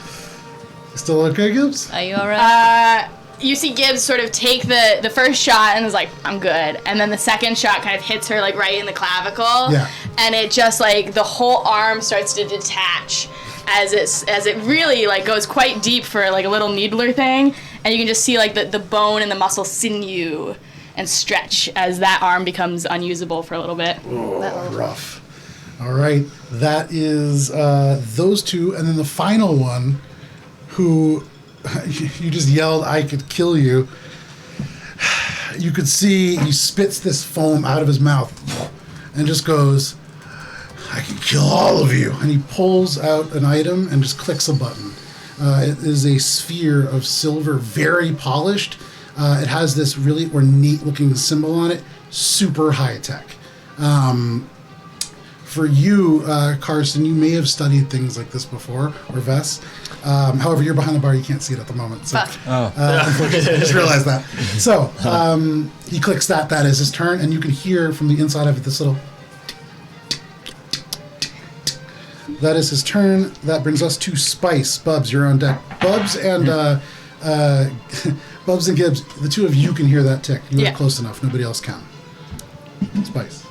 still okay, Gibbs? Are you alright? You see Gibbs sort of take the first shot and is like, I'm good. And then the second shot kind of hits her like right in the clavicle. Yeah. And it just like the whole arm starts to detach as it really like goes quite deep for like a little needler thing. And you can just see like the bone and the muscle sinew and stretch as that arm becomes unusable for a little bit. Oh, rough. All right. That is those two. And then the final one who you just yelled, I could kill you. You could see he spits this foam out of his mouth and just goes, I can kill all of you. And he pulls out an item and just clicks a button. It is a sphere of silver, very polished. It has this really ornate looking symbol on it, super high tech. For you, Carson, you may have studied things like this before, or Vess. However, you're behind the bar, you can't see it at the moment. So, unfortunately, I just realized that. So, he clicks that is his turn, and you can hear from the inside of it this little... That is his turn. That brings us to Spice. Bubs, you're on deck. Bubs and Bubs and Gibbs, the two of you can hear that tick. You are close enough. Nobody else can. Spice.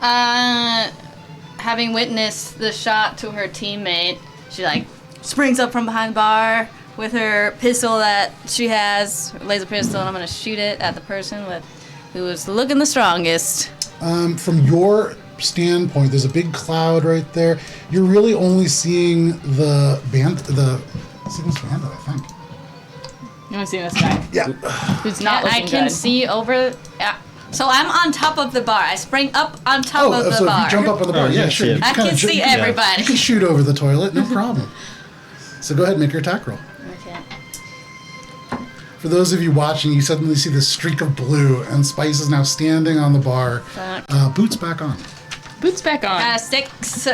Having witnessed the shot to her teammate, she like springs up from behind the bar with her pistol that she has, laser pistol, and I'm gonna shoot it at the person who is looking the strongest. From your standpoint, there's a big cloud right there. You're really only seeing the Bandit, I think. You want to see this guy? Yeah. Who's not looking I can good. see over. So I'm on top of the bar. I spring up on top of the so bar. if you jump up on the bar, yeah, sure. shit. You I kinda can see everybody. You can shoot over the toilet, no problem. So go ahead and make your attack roll. Okay. For those of you watching, you suddenly see this streak of blue, and Spice is now standing on the bar. Boots back on. Boots back on. 6.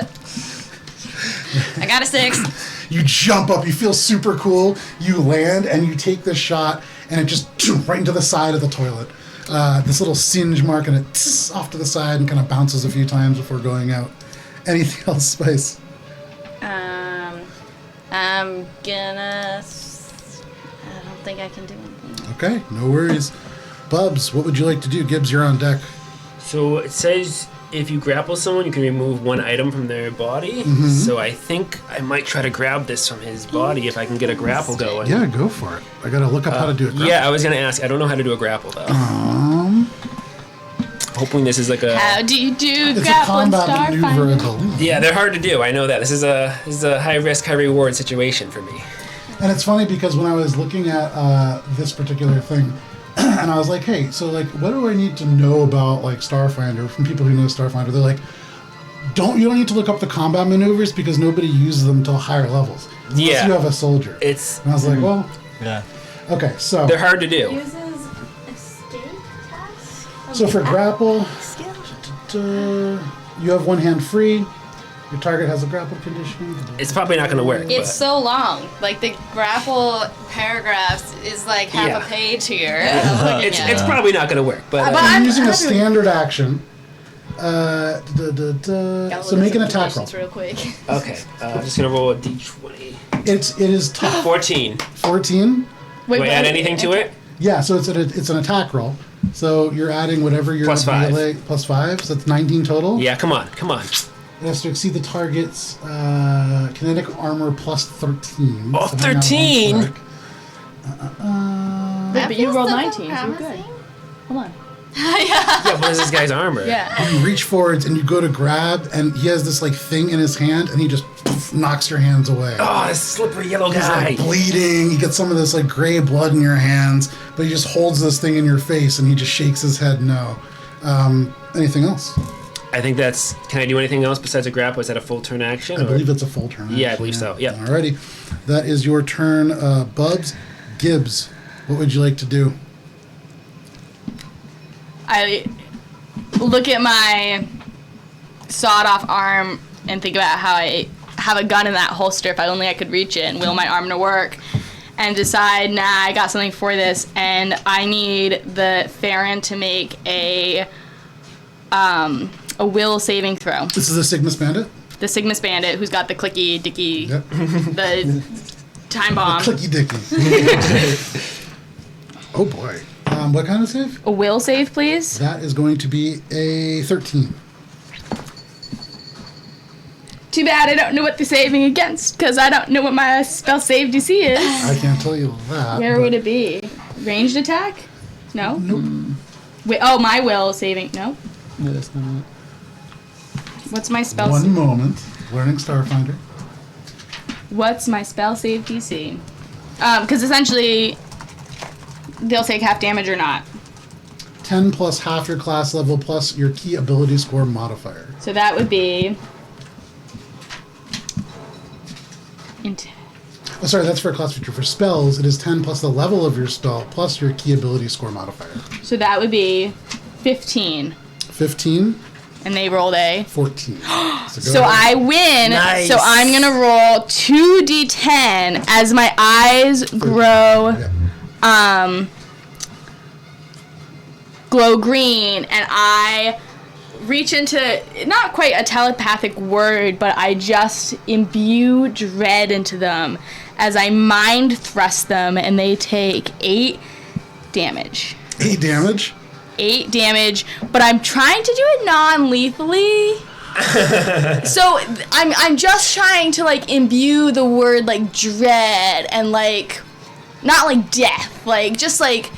I got a 6. You jump up, you feel super cool, you land, and you take this shot, and it just right into the side of the toilet. This little singe mark, and it off to the side and kind of bounces a few times before going out. Anything else, Spice? I'm gonna. I don't think I can do anything. Okay, no worries. Bubs, what would you like to do? Gibbs, you're on deck. So it says if you grapple someone, you can remove one item from their body. Mm-hmm. So I think I might try to grab this from his body if I can get a grapple going. Yeah, go for it. I gotta look up how to do it. Yeah, I was going to ask. I don't know how to do a grapple, though. Hoping this is like a... How do you do It's a grapple and combat maneuver, I Starfinder? believe. Yeah, they're hard to do. I know that. This is a high risk, high reward situation for me. And it's funny because when I was looking at this particular thing, and I was like, hey, so like, what do I need to know about like Starfinder from people who know Starfinder? They're like, you don't need to look up the combat maneuvers because nobody uses them until higher levels. Unless Yeah. you have a soldier. And I was like, well, Yeah. okay, so They're hard to do. Uses escape task. so for grapple, Skill. you have one hand free. Your target has a grapple condition. It's probably not going to work. It's but so long. Like the grapple paragraphs is like half Yeah. a page here. I'm looking it's at it's it. probably not going to work. But I'm using a standard action. So make an attack roll. Real quick. okay, I'm just going to roll a d20. It is tough. 14. 14. Do I add anything to it? Yeah, so it's an attack roll. So you're adding whatever your Plus 5. melee plus 5, so that's 19 total. Yeah, come on. It has to exceed the target's kinetic armor plus 13. Oh, So hang on one 13? sec. Yeah, but you feels rolled so 19, so you're good. promising. Hold on. Yeah, what is this guy's armor? Yeah. You reach forwards and you go to grab, and he has this like thing in his hand, and he just knocks your hands away. Oh, this slippery yellow He's guy. like bleeding. You get some of this like gray blood in your hands, but he just holds this thing in your face, and he just shakes his head no. Anything else? I think that's... Can I do anything else besides a grapple? Is that a full turn action? I believe it's a full turn. Yeah, I actually, believe so, yeah. Alrighty. That is your turn, Bubs. Gibbs, what would you like to do? I look at my sawed-off arm and think about how I have a gun in that holster. If only I could reach it and will my arm to work, and decide, nah, I got something for this, and I need the Farron to make a will saving throw. This is a Cygnus Bandit. The Cygnus Bandit, who's got the clicky dicky, Yep. the time bomb. Clicky dicky. Oh boy. What kind of save? A will save, please. That is going to be a 13. Too bad I don't know what they're saving against, because I don't know what my spell save DC is. I can't tell you that. Where but- would it be? Ranged attack? No? Nope. Wait, oh, my will saving. No? Yeah, that's not it. What's my spell One save? moment. Learning Starfinder. What's my spell save DC? Because essentially, they'll take half damage or not. 10 plus half your class level plus your key ability score modifier. So that would be... Oh, sorry, that's for a class feature. For spells, it is 10 plus the level of your spell plus your key ability score modifier. So that would be 15. 15, And they rolled a... 14. go So ahead. I win. Nice. So I'm going to roll 2d10 as my eyes grow... Yeah. glow green, and I reach into, not quite a telepathic word, but I just imbue dread into them as I mind thrust them, and they take 8 damage. 8 damage. 8 damage, but I'm trying to do it non-lethally. So I'm just trying to like imbue the word like dread and like not like death, like just like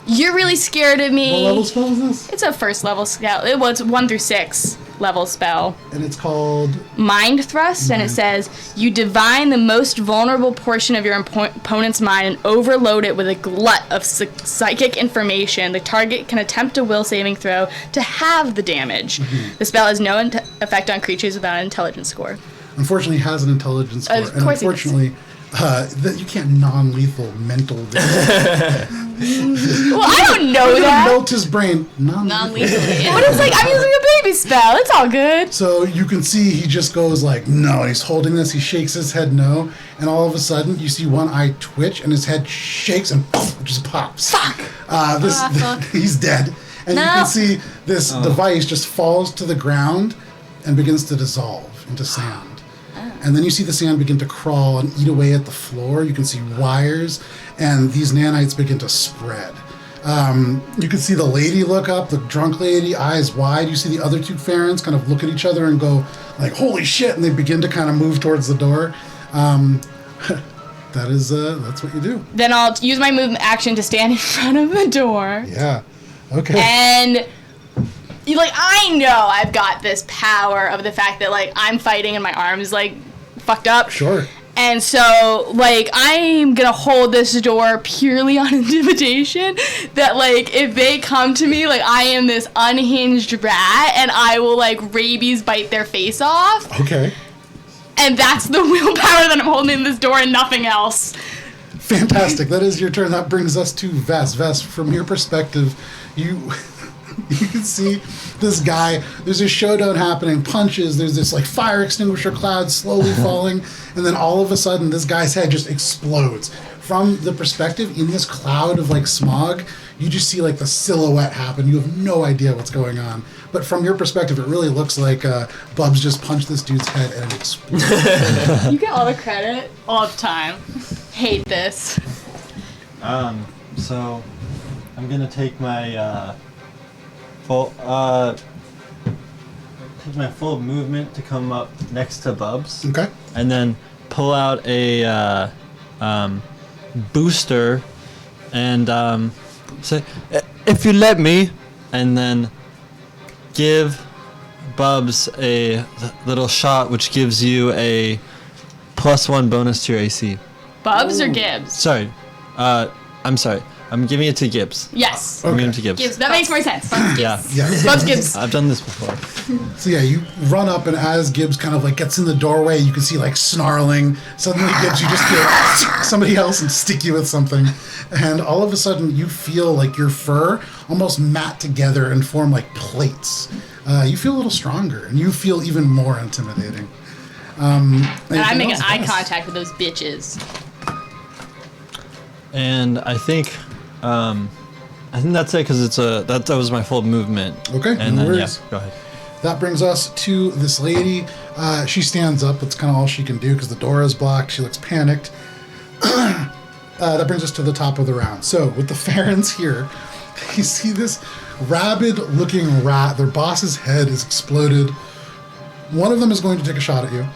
you're really scared of me. What level spell is this? It's a first level spell. Well, it's 1 through 6 level spell. And it's called... Mind thrust, and it says you divine the most vulnerable portion of your opponent's mind and overload it with a glut of psychic information. The target can attempt a will saving throw to halve the damage. The spell has no effect on creatures without an intelligence score. Unfortunately, it has an intelligence score. Of course it and unfortunately, that you can't non-lethal mental damage. Well, I don't know You're gonna that. melt his brain. Non-lethal. But it's like I'm using a baby spell. It's all good. So you can see he just goes like, no. He's holding this. He shakes his head no. And all of a sudden, you see one eye twitch and his head shakes and poof, just pops. Fuck. He's dead. And you can see this device just falls to the ground and begins to dissolve into sand. And then you see the sand begin to crawl and eat away at the floor. You can see wires, and these nanites begin to spread. You can see the lady look up, the drunk lady, eyes wide. You see the other two Farrons kind of look at each other and go like, holy shit, and they begin to kind of move towards the door. That's what you do. Then I'll use my movement action to stand in front of the door. Yeah. Okay. And I know I've got this power of the fact that like I'm fighting and my arm is like fucked up. Sure. And so I'm gonna hold this door purely on intimidation. That if they come to me, I am this unhinged rat, and I will rabies bite their face off. Okay. And that's the willpower that I'm holding in this door and nothing else. Fantastic. That is your turn. That brings us to Vess. Vess, from your perspective, you can see this guy. There's a showdown happening. Punches. There's this fire extinguisher cloud slowly falling, and then all of a sudden, this guy's head just explodes. From the perspective, in this cloud of smog, you just see the silhouette happen. You have no idea what's going on. But from your perspective, it really looks like Bubs just punched this dude's head and it exploded. You get all the credit all the time. Hate this. So I'm gonna take my full movement to come up next to Bubs, Okay. and then pull out a booster and say, "If you let me," and then give Bubs a little shot, which gives you a +1 bonus to your AC. Bubs or Gibbs? Sorry, I'm sorry. I'm giving it to Gibbs. Yes. I'm giving it to Gibbs. Gibbs. That makes more sense. Yeah, Yeah. Bubs Gibbs. I've done this before. So yeah, you run up, and as Gibbs kind of like gets in the doorway, you can see like snarling. Suddenly, Gibbs, you just feel somebody else and stick you with something, and all of a sudden, you feel like your fur almost mat together and form like plates. You feel a little stronger, and you feel even more intimidating. And I'm making anything eye else? contact with those bitches. And I think that's it because that was my full movement. Okay, And no then worries. yeah, go ahead. That brings us to this lady. She stands up. That's kind of all she can do because the door is blocked. She looks panicked. That brings us to the top of the round. So with the Farrens here, you see this rabid-looking rat. Their boss's head is exploded. One of them is going to take a shot at you.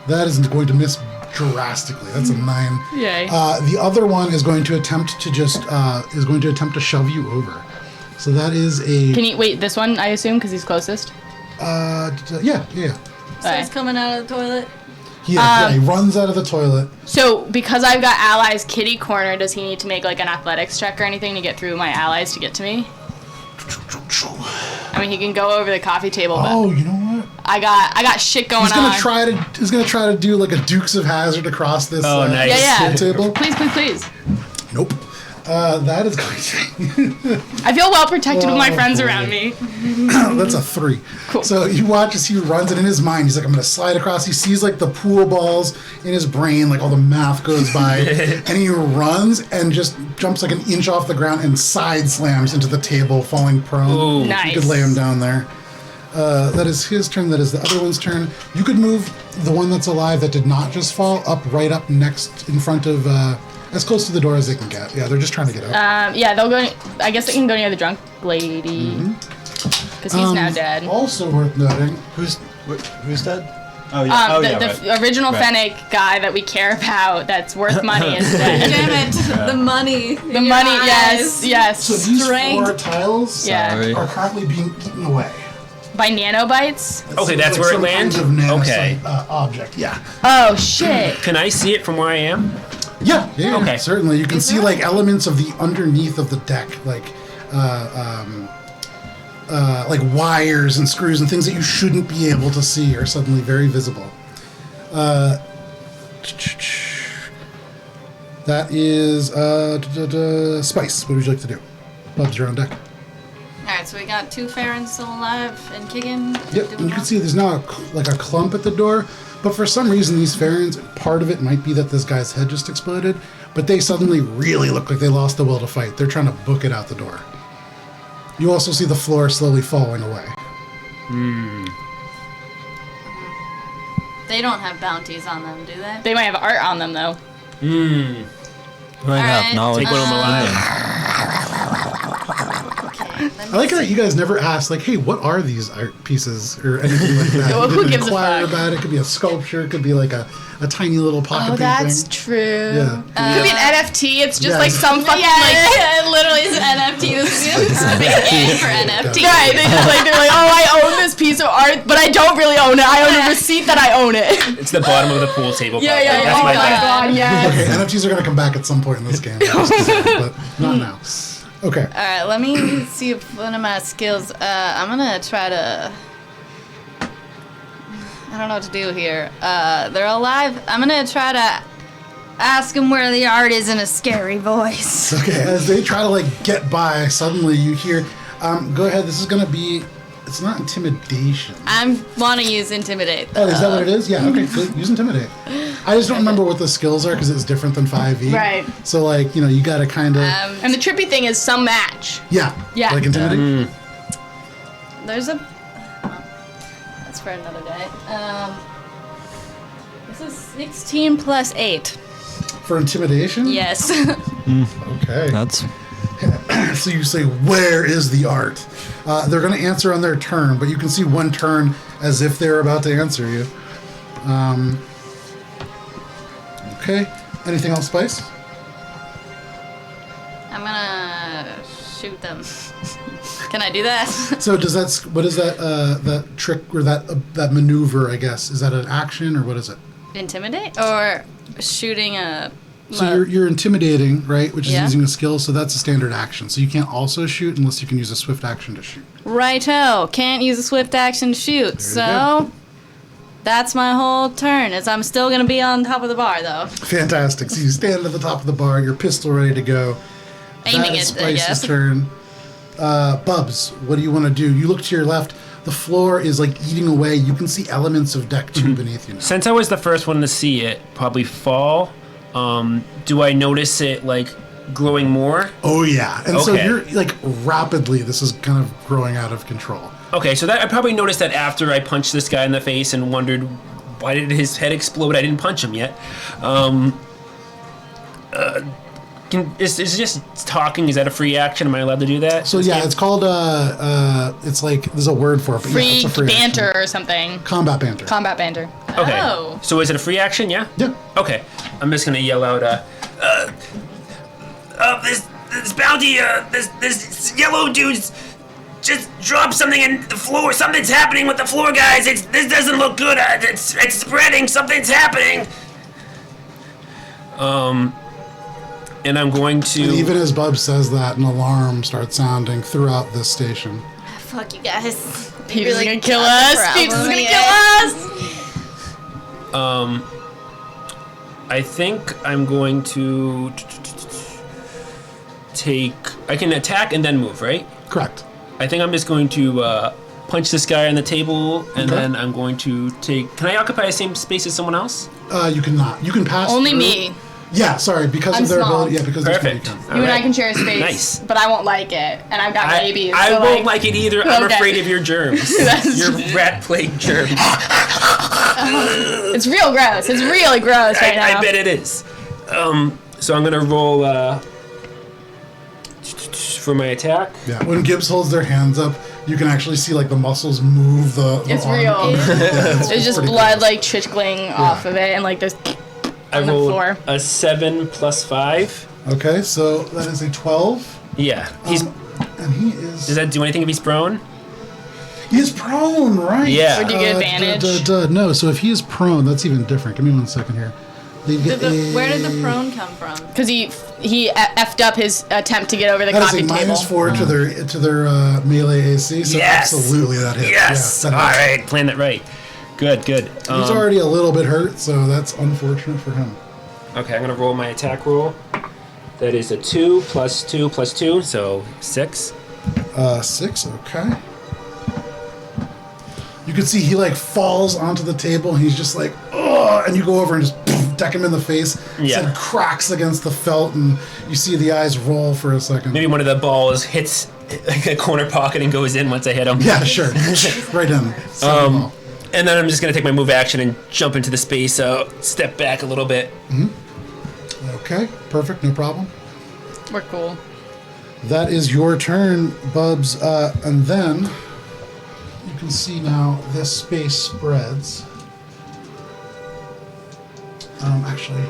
That isn't going to miss drastically. That's a 9. Yay. The other one is going to attempt to shove you over. So that is a Can you wait? This one, I assume, because he's closest. yeah. So he's coming out of the toilet. Yeah, he runs out of the toilet. So because I've got allies kitty corner, does he need to make like an athletics check or anything to get through my allies to get to me? I mean, he can go over the coffee table, but Oh, you know what? I got shit going He's gonna on. He's gonna try to do like a Dukes of Hazzard across this Oh, nice. Yeah. pool table. Please. Nope. That is going to I feel well protected with my Oh, friends boy. around me. that's a 3. Cool. So you watch as he runs, and in his mind, he's like, I'm gonna slide across. He sees like the pool balls in his brain, like all the math goes by, and he runs and just jumps like an inch off the ground and side slams into the table, falling prone. Ooh. Nice. You could lay him down there. That is his turn. That is the other one's turn. You could move the one that's alive that did not just fall right up next in front of, as close to the door as they can get. Yeah, they're just trying to get out. Yeah, they'll go. I guess they can go near the drunk lady because he's now dead. Also worth noting, Who's dead? Oh yeah. The original Right. Fennec guy that we care about, that's worth money, is dead. Damn it! The money. The money, yes. so these Strength. 4 tiles Yeah. Sorry. are currently being eaten away. By nanobites. Okay, that's like where it some lands? kind of Okay. object. Yeah. Oh shit. Can I see it from where I am? Yeah. Okay. Certainly, you can see like elements of the underneath of the deck, like wires and screws and things that you shouldn't be able to see are suddenly very visible. That is Spice. What would you like to do? Bubs, you're on deck. Alright, so we got 2 Farrens still alive and kicking. Yep, and you can see there's now a clump at the door, but for some reason these Farrens, part of it might be that this guy's head just exploded, but they suddenly really look like they lost the will to fight. They're trying to book it out the door. You also see the floor slowly falling away. They don't have bounties on them, do they? They might have art on them though. You might have Alright, knowledge. Take one of them alive. Okay. I like that you guys never asked, like, hey, what are these art pieces or anything like that? Well, You who didn't gives a inquire fuck? about it. It could be a sculpture. It could be like a tiny little pocket Oh, painting. that's true. Yeah. Could be an NFT. It's just Yes. like some fucking Yeah, it literally is NFT. This is a big game for NFT. Right, they're like, oh, I own this piece of art, but I don't really own it. I own a receipt that I own it. It's the bottom of the pool table. Yeah, probably. That's oh my my bet. god, yes. Okay, NFTs are going to come back at some point in this game, but not now. Okay. Alright, let me see if one of my skills. I'm gonna try to. I don't know what to do here. They're alive. I'm gonna try to ask them where the art is in a scary voice. Okay, as they try to like get by, suddenly you hear, go ahead, this is gonna be, it's not intimidation. I want to use intimidate. Oh, is that what it is? Yeah, okay, good. Use intimidate. I just don't remember what the skills are because it's different than 5e. Right. So like, you gotta kind of, And the trippy thing is some match. yeah. Yeah. Like intimidate? There's a. That's for another day. This is 16 plus 8. For intimidation? Yes. Okay. That's So you say, where is the art? They're going to answer on their turn, but you can see one turn as if they're about to answer you. Okay. Anything else, Spice? I'm gonna shoot them. Can I do that? So what is that trick or that maneuver, I guess? Is that an action or what is it? Intimidate? Or shooting a... So you're intimidating, right? Which is Yeah. using a skill, so that's a standard action. So you can't also shoot unless you can use a swift action to shoot. Righto. Can't use a swift action to shoot. you So that's my whole turn. Is I'm still gonna be on top of the bar though. Fantastic. So you stand at the top of the bar, your pistol ready to go. Aiming That is it, I Spice's guess. turn. Bubs, what do you want to do? You look to your left. The floor is like eating away. You can see elements of deck 2 beneath you now. Since I was the first one to see it probably fall, do I notice it like growing more? Oh yeah, and so Okay. you're like rapidly. This is kind of growing out of control. Okay, so that I probably noticed that after I punched this guy in the face and wondered why did his head explode? I didn't punch him yet. Is just talking? Is that a free action? Am I allowed to do that? So yeah, it's called it's like there's a word for it. But yeah, Free it's a free banter action. or something. Combat banter. Combat banter. Okay. Oh. So is it a free action? Yeah. Yeah. Okay. I'm just gonna yell out, this bounty, this yellow dude's just dropped something in the floor. Something's happening with the floor, guys. This doesn't look good. It's spreading. Something's happening. And I'm going to. And even as Bub says that, an alarm starts sounding throughout this station. Fuck you guys. Peter's Really gonna kill got the us. Peter's problem, gonna yeah. kill us. I think I'm going to take. I can attack and then move, right? Correct. I think I'm just going to punch this guy on the table, and Okay. then I'm going to take. Can I occupy the same space as someone else? You cannot. You can pass. Only through. me. Yeah, sorry, because I'm of their small. ability. Yeah, because they're small, you Perfect. can. You and I can share a space, Nice. but I won't like it, and I've got rabies. I so won't like it either. I'm Okay. afraid of your germs. That's your true. rat plague germs. It's real gross. It's really gross right now. I bet it is. So I'm gonna roll for my attack. Yeah. When Gibbs holds their hands up, you can actually see like the muscles move. The It's arm. real. Yeah, There's just pretty blood cool. like trickling off of it, and like there's I on the rolled floor. a 7 plus 5. Okay, so that is a 12. Yeah. He's. And he is. Does that do anything if he's prone? He is prone, right? Yeah. Would you get advantage? No, so if he is prone, that's even different. Give me 1 second here. They get Where did the prone come from? Because he effed up his attempt to get over the That is coffee a table. -4 to their melee AC, so Yes. absolutely that hits. Yes. Yeah, All that hits. right. Planned that right. Good. Good. He's already a little bit hurt, so that's unfortunate for him. Okay. I'm gonna roll my attack roll. That is a 2 plus 2 plus 2, so 6. 6, okay. You can see he like falls onto the table and he's just like, oh, and you go over and just deck him in the face. His Yeah. head cracks against the felt and you see the eyes roll for a second. Maybe one of the balls hits like a corner pocket and goes in once I hit him. Yeah, sure. Right in. And then I'm just gonna take my move action and jump into the space, step back a little bit. Okay, perfect, no problem. We're cool. That is your turn, Bubs. And then you can see now this space spreads. Actually,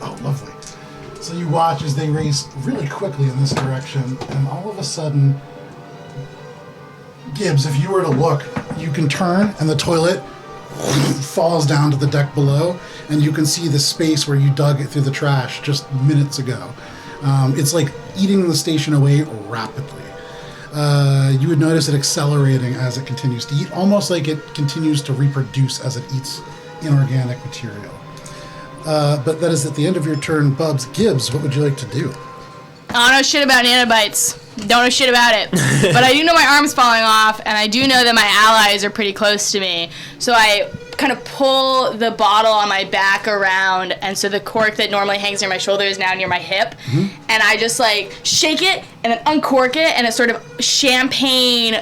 oh, lovely. So you watch as they race really quickly in this direction, and all of a sudden, Gibbs, if you were to look, you can turn and the toilet falls down to the deck below, and you can see the space where you dug it through the trash just minutes ago. It's like eating the station away rapidly. You would notice it accelerating as it continues to eat, almost like it continues to reproduce as it eats inorganic material. But that is at the end of your turn, Bubs. Gibbs, what would you like to do? I don't know shit about nanobites. Don't know shit about it. But I do know my arm's falling off, and I do know that my allies are pretty close to me. So I kind of pull the bottle on my back around, and so the cork that normally hangs near my shoulder is now near my hip. And I just like shake it and then uncork it, and it sort of champagne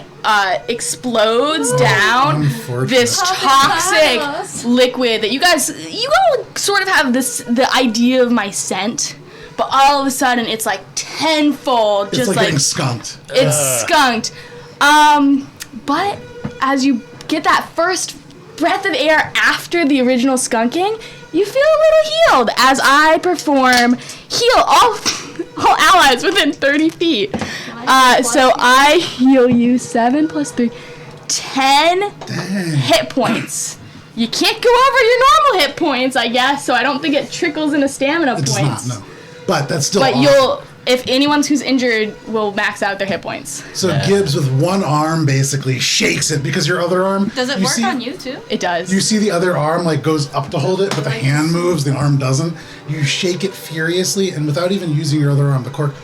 explodes down unfortunate. this toxic liquid that you all sort of have the idea of my scent. but all of a sudden it's like tenfold. It's Just like getting skunked. it's skunked. But as you get that first breath of air after the original skunking, you feel a little healed as I perform heal all allies within 30 feet. So I heal you 7 plus 3, 10 hit points. You can't go over your normal hit points, I guess, so I don't think it trickles into stamina It's points. not, no. But that's still But awesome. if anyone's who's injured will max out their hit points. So Gibbs with one arm basically shakes it because your other arm... Does it work on you too? It does. You see the other arm like goes up to hold it, but the hand moves, the arm doesn't. You shake it furiously, and without even using your other arm, the cork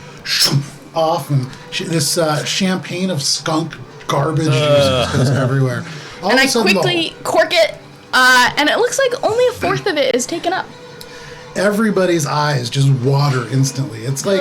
off, and this champagne of skunk garbage just goes everywhere. All and of I a sudden, quickly cork it, and it looks like only a fourth of it is taken up. everybody's eyes just water instantly. It's like,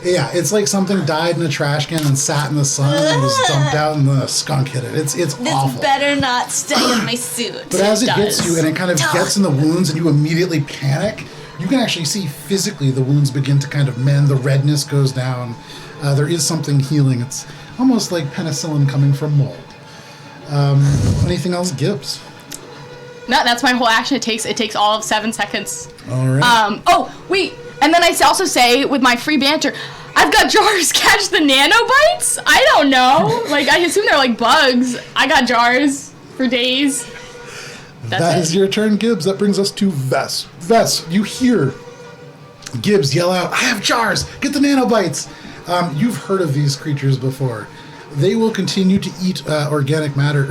it's like something died in a trash can and sat in the sun and was dumped out, and the skunk hit it. It's This awful. better not stay in my suit. But as it hits does. you and it kind of gets in the wounds and you immediately panic, you can actually see physically the wounds begin to kind of mend. The redness goes down. There is something healing. It's almost like penicillin coming from mold. Anything else, Gibbs? No, that's my whole action. It takes all of 7 seconds. All right. Oh, wait. And then I also say with my free banter, I've got jars catch the nanobites? I don't know. Like, I assume they're like bugs. I got jars for days. That is your turn, Gibbs. That brings us to Vess. Vess, you hear Gibbs yell out, I have jars! Get the nanobites! You've heard of these creatures before. They will continue to eat inorganic matter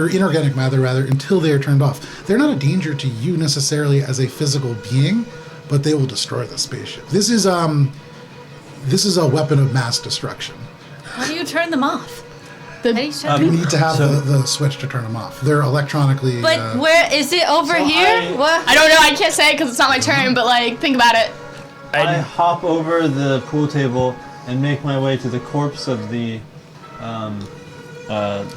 rather, until they are turned off. They're not a danger to you necessarily as a physical being, but they will destroy the spaceship. This is a weapon of mass destruction. How do you turn them off? How do you shut You them? need to have the switch to turn them off. They're electronically... But where is it over here? What? I don't know. I can't say it because it's not my turn, but, like, think about it. I hop over the pool table and make my way to the corpse of the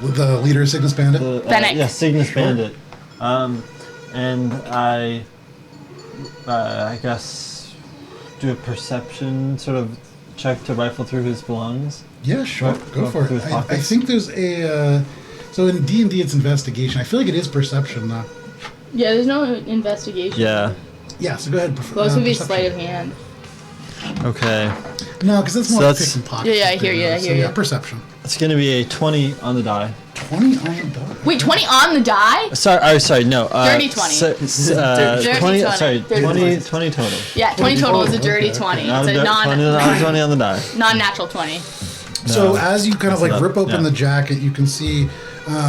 with the leader, Cygnus Bandit? Fennec. Yeah, Cygnus Bandit. And I guess do a perception sort of check to rifle through his belongings. Yeah, sure. Go for through it. his I pockets. think there's a... so in D&D it's investigation. I feel like it is perception, though. Yeah, there's no investigation. Yeah. Yeah, so go ahead. Those would be perception. sleight of hand. Okay. No, because that's more So like that's- picking pockets. Yeah, I hear you, I So hear yeah, you. perception. It's gonna be a 20 on the die. 20 on the die. Wait, 20 on the die? Sorry, no. Dirty 20. Dirty 20, 20. sorry, Dirty 20 total. Yeah, 20 total is a dirty Okay. 20. Not It's a a 20 on the die. non-natural 20. So as you kind of like not- rip open yeah. the jacket, you can see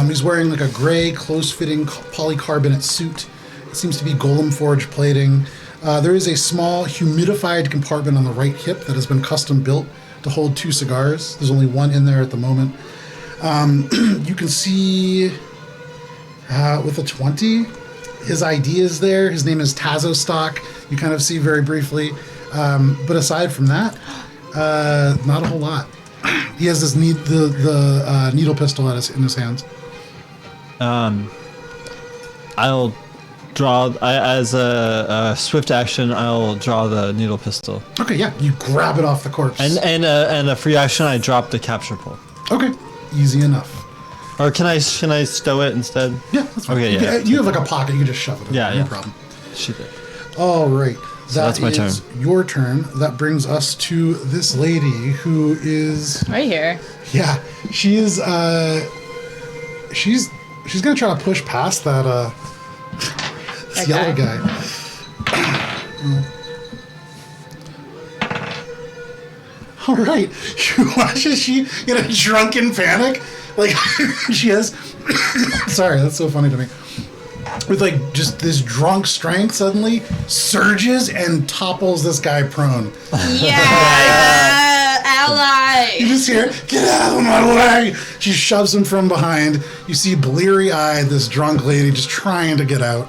he's wearing like a gray, close-fitting polycarbonate suit. It seems to be golem forged plating. There is a small humidified compartment on the right hip that has been custom built to hold 2 cigars. There's only one in there at the moment. You can see with a 20, his ID is there. His name is Tazostock. You kind of see very briefly. But aside from that, not a whole lot. He has this needle pistol in his hands. I'll draw as a swift action. I'll draw the needle pistol, Okay, yeah, you grab it off the corpse. and a free action. I drop the capture pole. Okay, easy enough. Or can I stow it instead? Yeah, that's fine. Okay, You yeah. can- you have like a pocket. You can just shove it in. Yeah, no yeah. problem. Shoot it. All right. that's my turn. Your turn. That brings us to this lady who is... Right here. Yeah, she is. She's gonna try to push past that this That yellow guy? guy. All right, you watch as she in a drunken panic, like she has. Sorry, that's so funny to me. With like just this drunk strength, suddenly surges and topples this guy prone. Yeah, ally. You just hear, get out of my way! She shoves him from behind. You see bleary-eyed, this drunk lady just trying to get out.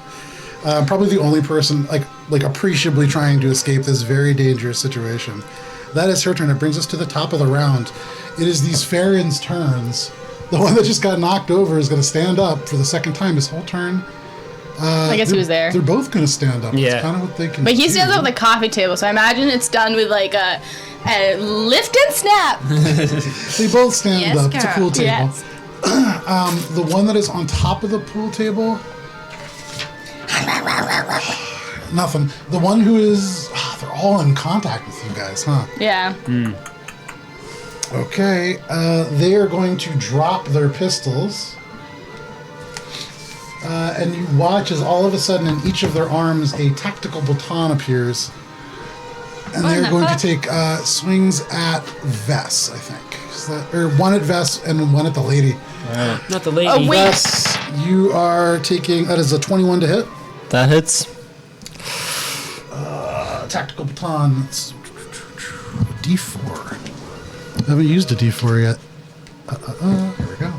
Probably the only person, like appreciably trying to escape this very dangerous situation. That is her turn. It brings us to the top of the round. It is these Farron's turns. The one that just got knocked over is going to stand up for the second time his whole turn. I guess he was there. They're both going to stand up. Yeah. That's kind of what they can But he do. stands up at the coffee table, so I imagine it's done with like a lift and snap. They both stand Yes, up. It's a girl. pool table. Yes. The one that is on top of the pool table. Nothing. The one who is. They're all in contact with you guys, huh? Yeah. Okay. They are going to drop their pistols. And you watch as all of a sudden in each of their arms a tactical baton appears. And What they're the going fuck? to take swings at Vess, I think. Or one at Vess and one at the lady. Not the lady. Oh, wait. Vess, you are taking. That is a 21 to hit. That hits. Tactical baton. That's D4. I haven't used a D4 yet. Here we go.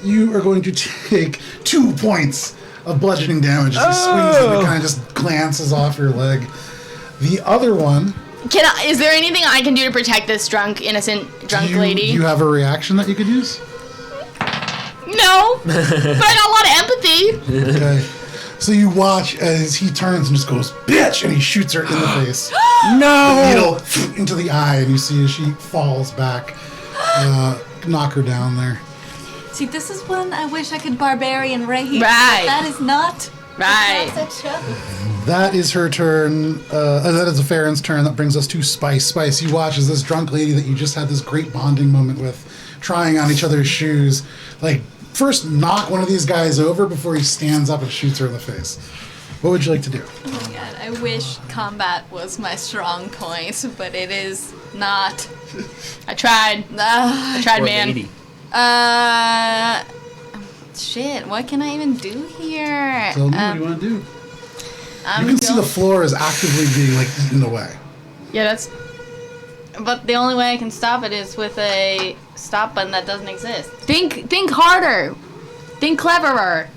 You are going to take 2 points of bludgeoning damage as he swings and it kind of just glances off your leg. The other one. Is there anything I can do to protect this innocent drunk lady? Do you have a reaction that you could use? No, but I got a lot of empathy. Okay. So you watch as he turns and just goes, bitch! And he shoots her in the face. No! Needle into the eye, and you see as she falls back. Knock her down there. See, this is when I wish I could barbarian rage. Right. That is not. Right. That's a show. That is her turn. That is a Farron's turn. That brings us to Spice. Spice, you watch as this drunk lady that you just had this great bonding moment with, trying on each other's shoes, like, first knock one of these guys over before he stands up and shoots her in the face. What would you like to do? Oh my god, I wish combat was my strong point, but it is not. I tried. I tried, Poor man. lady. Shit, what can I even do here? Tell me what you want to do. I'm You can see the going- floor is actively being, like, eaten away. Yeah, that's. But the only way I can stop it is with a stop button that doesn't exist. Think harder. Think cleverer.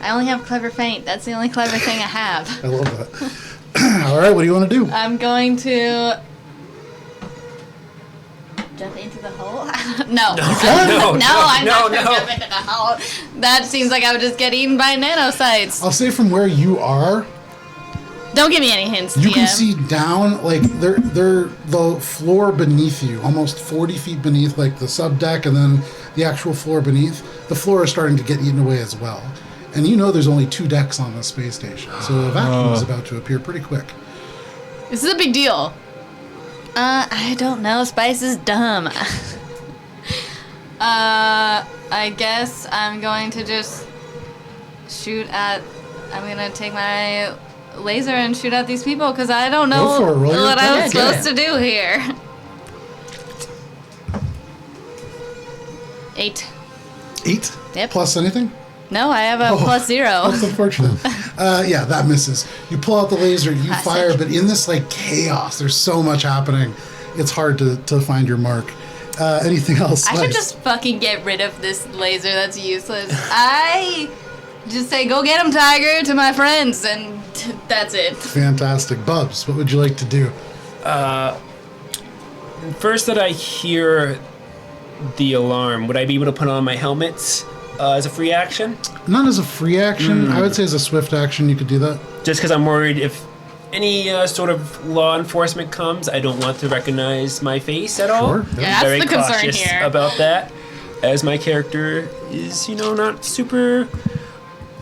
I only have clever feint. That's the only clever thing I have. I love that. All right, what do you want to do? I'm going to jump into the hole. No. No, I'm not no. gonna jump into the hole. That seems like I would just get eaten by nanocytes. I'll say from where you are, Don't give me any hints, you DM. can see down, like, they're the floor beneath you, almost 40 feet beneath, like, the subdeck and then the actual floor beneath. The floor is starting to get eaten away as well. And you know there's only 2 decks on this space station, so a vacuum is about to appear pretty quick. This is a big deal. I don't know. Spice is dumb. I guess I'm going to just shoot at. I'm gonna take my laser and shoot at these people because I don't know Go for it, roll your what I was attack. supposed to do here. 8. 8? Yep. Plus anything? No, I have a plus 0. That's unfortunate. Yeah, that misses. You pull out the laser, you Classic. fire, but in this, like, chaos, there's so much happening, it's hard to find your mark. Anything else? I should Spice? just fucking get rid of this laser that's useless. I just say, go get him, Tiger, to my friends, and that's it. Fantastic. Bubs, what would you like to do? First that I hear the alarm, would I be able to put on my helmets as a free action? Not as a free action. I would say as a swift action, you could do that. Just because I'm worried if any sort of law enforcement comes, I don't want to recognize my face at all. Sure. I'm Yeah, that's very the concern cautious here. about that, as my character is, not super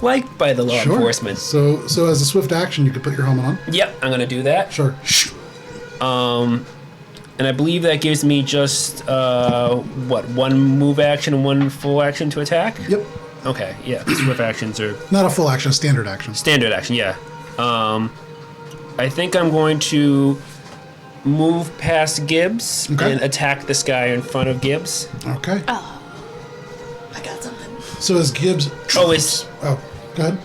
liked by the law Sure. enforcement. So as a swift action, you could put your helmet on. Yep, I'm gonna do that. Sure. And I believe that gives me just one move action and one full action to attack. Yep. Okay, yeah, swift actions are Not a full action, a standard action. standard action. Yeah. I think I'm going to move past Gibbs Okay. and attack this guy in front of Gibbs. Okay. I got something. So as Gibbs. Oh, is Oh, go ahead.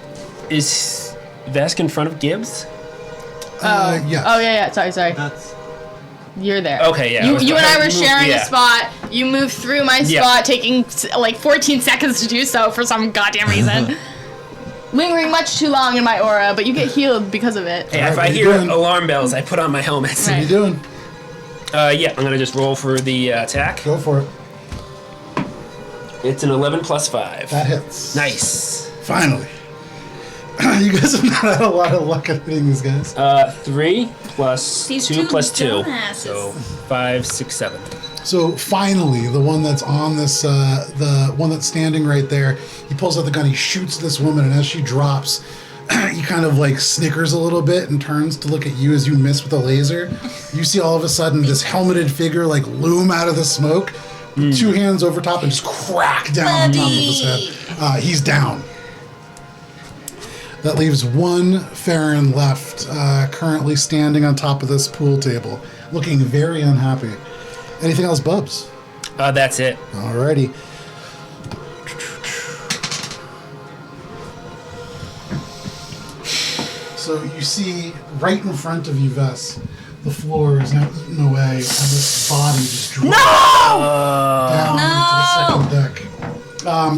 Vesk in front of Gibbs? Yeah. Oh yeah. Sorry. That's You're there. Okay, yeah, I was You and I gonna were move- sharing yeah. a spot. You moved through my Yeah. spot, taking like 14 seconds to do so for some goddamn reason. Lingering much too long in my aura, but you get healed because of it. Hey, Alright, if what I are you hear doing? alarm bells, I put on my helmet. What are you doing? Yeah, I'm gonna just roll for the attack. Go for it. It's an 11 plus 5. That hits. Nice. Finally. You guys have not had a lot of luck at hitting these guys. 3 plus These 2 two plus 2. dumbasses. So 5, 6, 7. So finally, the one that's on this, the one that's standing right there, he pulls out the gun, he shoots this woman, and as she drops, he kind of like snickers a little bit and turns to look at you as you miss with a laser. You see all of a sudden this helmeted figure like loom out of the smoke, 2 hands over top, and just crack down on top of his head. He's down. That leaves one Farron left, currently standing on top of this pool table, looking very unhappy. Anything else, Bubs? That's it. Alrighty. So you see right in front of you, Vess, the floor is now eaten away, and this body just drops down into the second deck.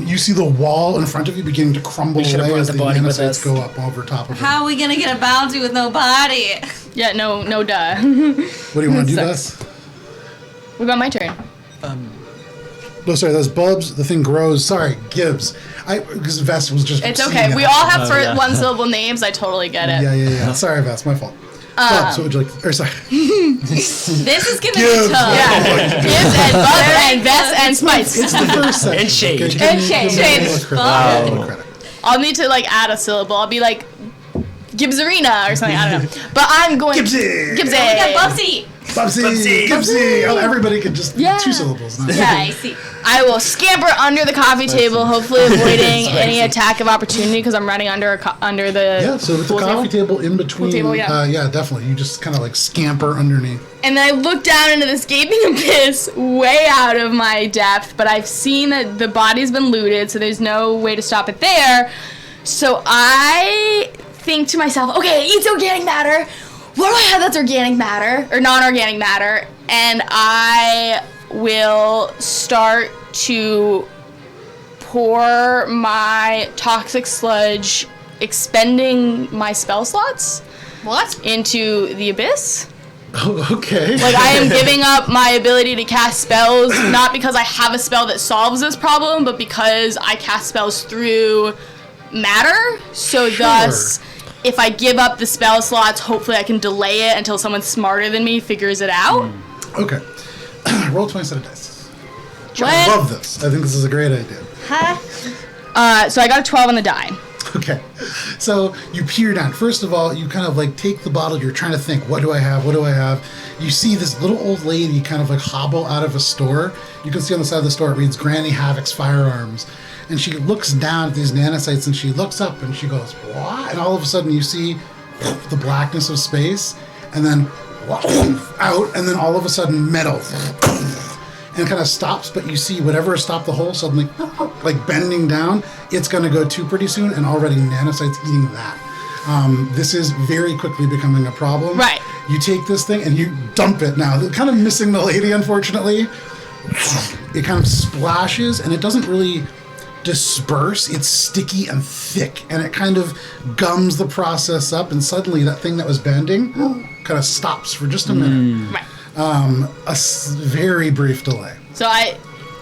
You see the wall in front of you beginning to crumble We should have away brought as the the body with nanocytes us. go up over top of it. How are we gonna get a bounty with no body? Yeah, no, duh. What do you want to do, Sucks. Vess? What about my turn? No, sorry, that's Bubs. The thing grows. Sorry, Gibbs. Because Vess was just. It's seeing okay. that. We all have Oh, yeah. one-syllable names. I totally get it. Yeah. Sorry, Vess. My fault. Bubs, what would you like? Or sorry. This is gonna Gibbs. be tough. Yeah. Gibbs and Buzz and Vess and Spice. It's the first section. And Shade. Okay, give And me- Shade. give me a little Shade. credit. Wow. A little credit. I'll need to like add a syllable. I'll be like Gibbs Arena or something. I don't know. But I'm going. Gibbsy. Gibbsy. We got Bubsy. Bubsy. Gibbsy. Oh, everybody could just Yeah. 2 syllables. Not Yeah. I see. I will scamper under the coffee table, hopefully avoiding any attack of opportunity because I'm running under under the Yeah, so with the pool coffee table in between. table, yeah. Yeah, definitely. You just kind of like scamper underneath. And then I look down into this gaping abyss way out of my depth, but I've seen that the body's been looted, so there's no way to stop it there. So I think to myself, okay, it eats organic matter. What do I have that's organic matter or non-organic matter? And I will start to pour my toxic sludge, expending my spell slots What? into the abyss. Oh, okay. Like I am giving up my ability to cast spells, not because I have a spell that solves this problem, but because I cast spells through matter. So thus, if I give up the spell slots, hopefully I can delay it until someone smarter than me figures it out. Okay. Roll 20 set of dice. I What? love this. I think this is a great idea. Huh? So I got a 12 on the die. Okay. So you peer down. First of all, you kind of like take the bottle. You're trying to think, what do I have? What do I have? You see this little old lady kind of like hobble out of a store. You can see on the side of the store it reads Granny Havoc's Firearms. And she looks down at these nanocytes and she looks up and she goes, what? And all of a sudden you see the blackness of space and then out and then all of a sudden metal. And it kind of stops, but you see whatever stopped the hole suddenly, like bending down, it's going to go too pretty soon, and already nanocytes eating that. This is very quickly becoming a problem. Right. You take this thing and you dump it now. They're kind of missing the lady, unfortunately. It kind of splashes, and it doesn't really disperse. It's sticky and thick, and it kind of gums the process up, and suddenly that thing that was bending kind of stops for just a minute. Right. Very brief delay. So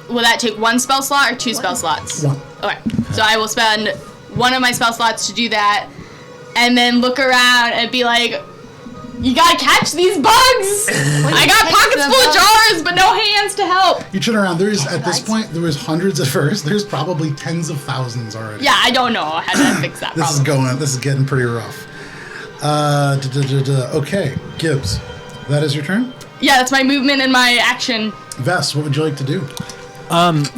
will that take one spell slot or 2 spell slots? One. Okay. So I will spend one of my spell slots to do that, and then look around and be like, you gotta catch these bugs! I got pockets full of jars, but no hands to help. You turn around, at this point, there was hundreds at first. There's probably tens of thousands already. Yeah, I don't know how to fix that problem. This is getting pretty rough. Okay, Gibbs, that is your turn. Yeah, that's my movement and my action. Vess, what would you like to do?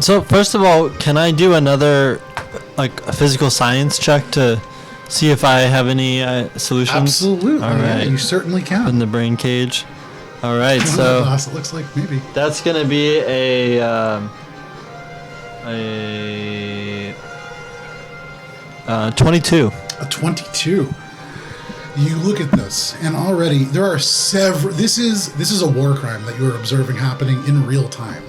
So first of all, can I do another, like a physical science check to see if I have any solutions? Absolutely. All Yeah, right. you certainly In can. the brain cage. All right. One of the So boss, it looks like maybe. that's gonna be a 22. A 22. You look at this, and already there are several. This is a war crime that you are observing happening in real time.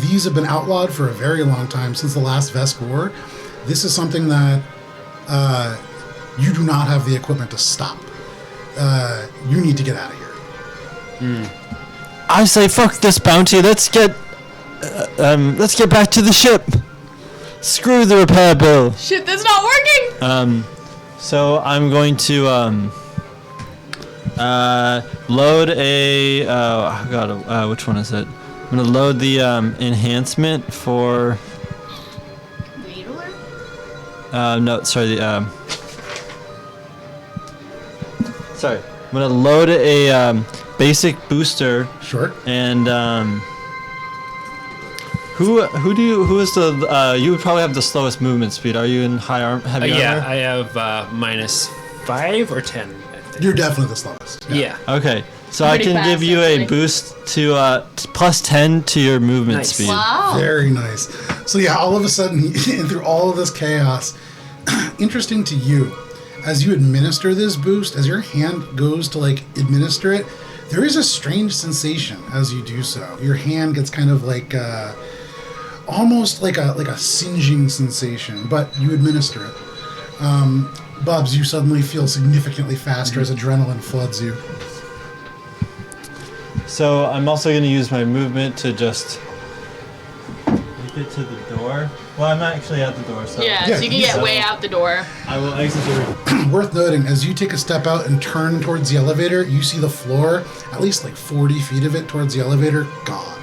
These have been outlawed for a very long time, since the last Vesk War. This is something that you do not have the equipment to stop. You need to get out of here. I say fuck this bounty. Let's get back to the ship. Screw the repair bill. Shit, that's not working. So I'm going to load a which one is it? I'm gonna load the enhancement for Needler? no, sorry, the sorry. I'm gonna load a basic booster Sure. and who is the you would probably have the slowest movement speed. Are you in heavy Yeah, armor? I have -5 or 10. I think. You're definitely the slowest. Yeah. Okay, so I Pretty can give fast, you a actually. boost to +10 to your movement Nice. speed. Wow. Very nice. So yeah, all of a sudden, through all of this chaos, interesting to you, as you administer this boost, as your hand goes to like administer it, there is a strange sensation as you do so. Your hand gets kind of like almost like a singeing sensation, but you administer it. Bubs, you suddenly feel significantly faster as adrenaline floods you. So I'm also going to use my movement to just make it to the door. Well, I'm not actually at the door, so Yeah, Yeah, so you can you get saw way it. out the door. I will exit the room. Worth noting, as you take a step out and turn towards the elevator, you see the floor, at least like 40 feet of it towards the elevator, gone.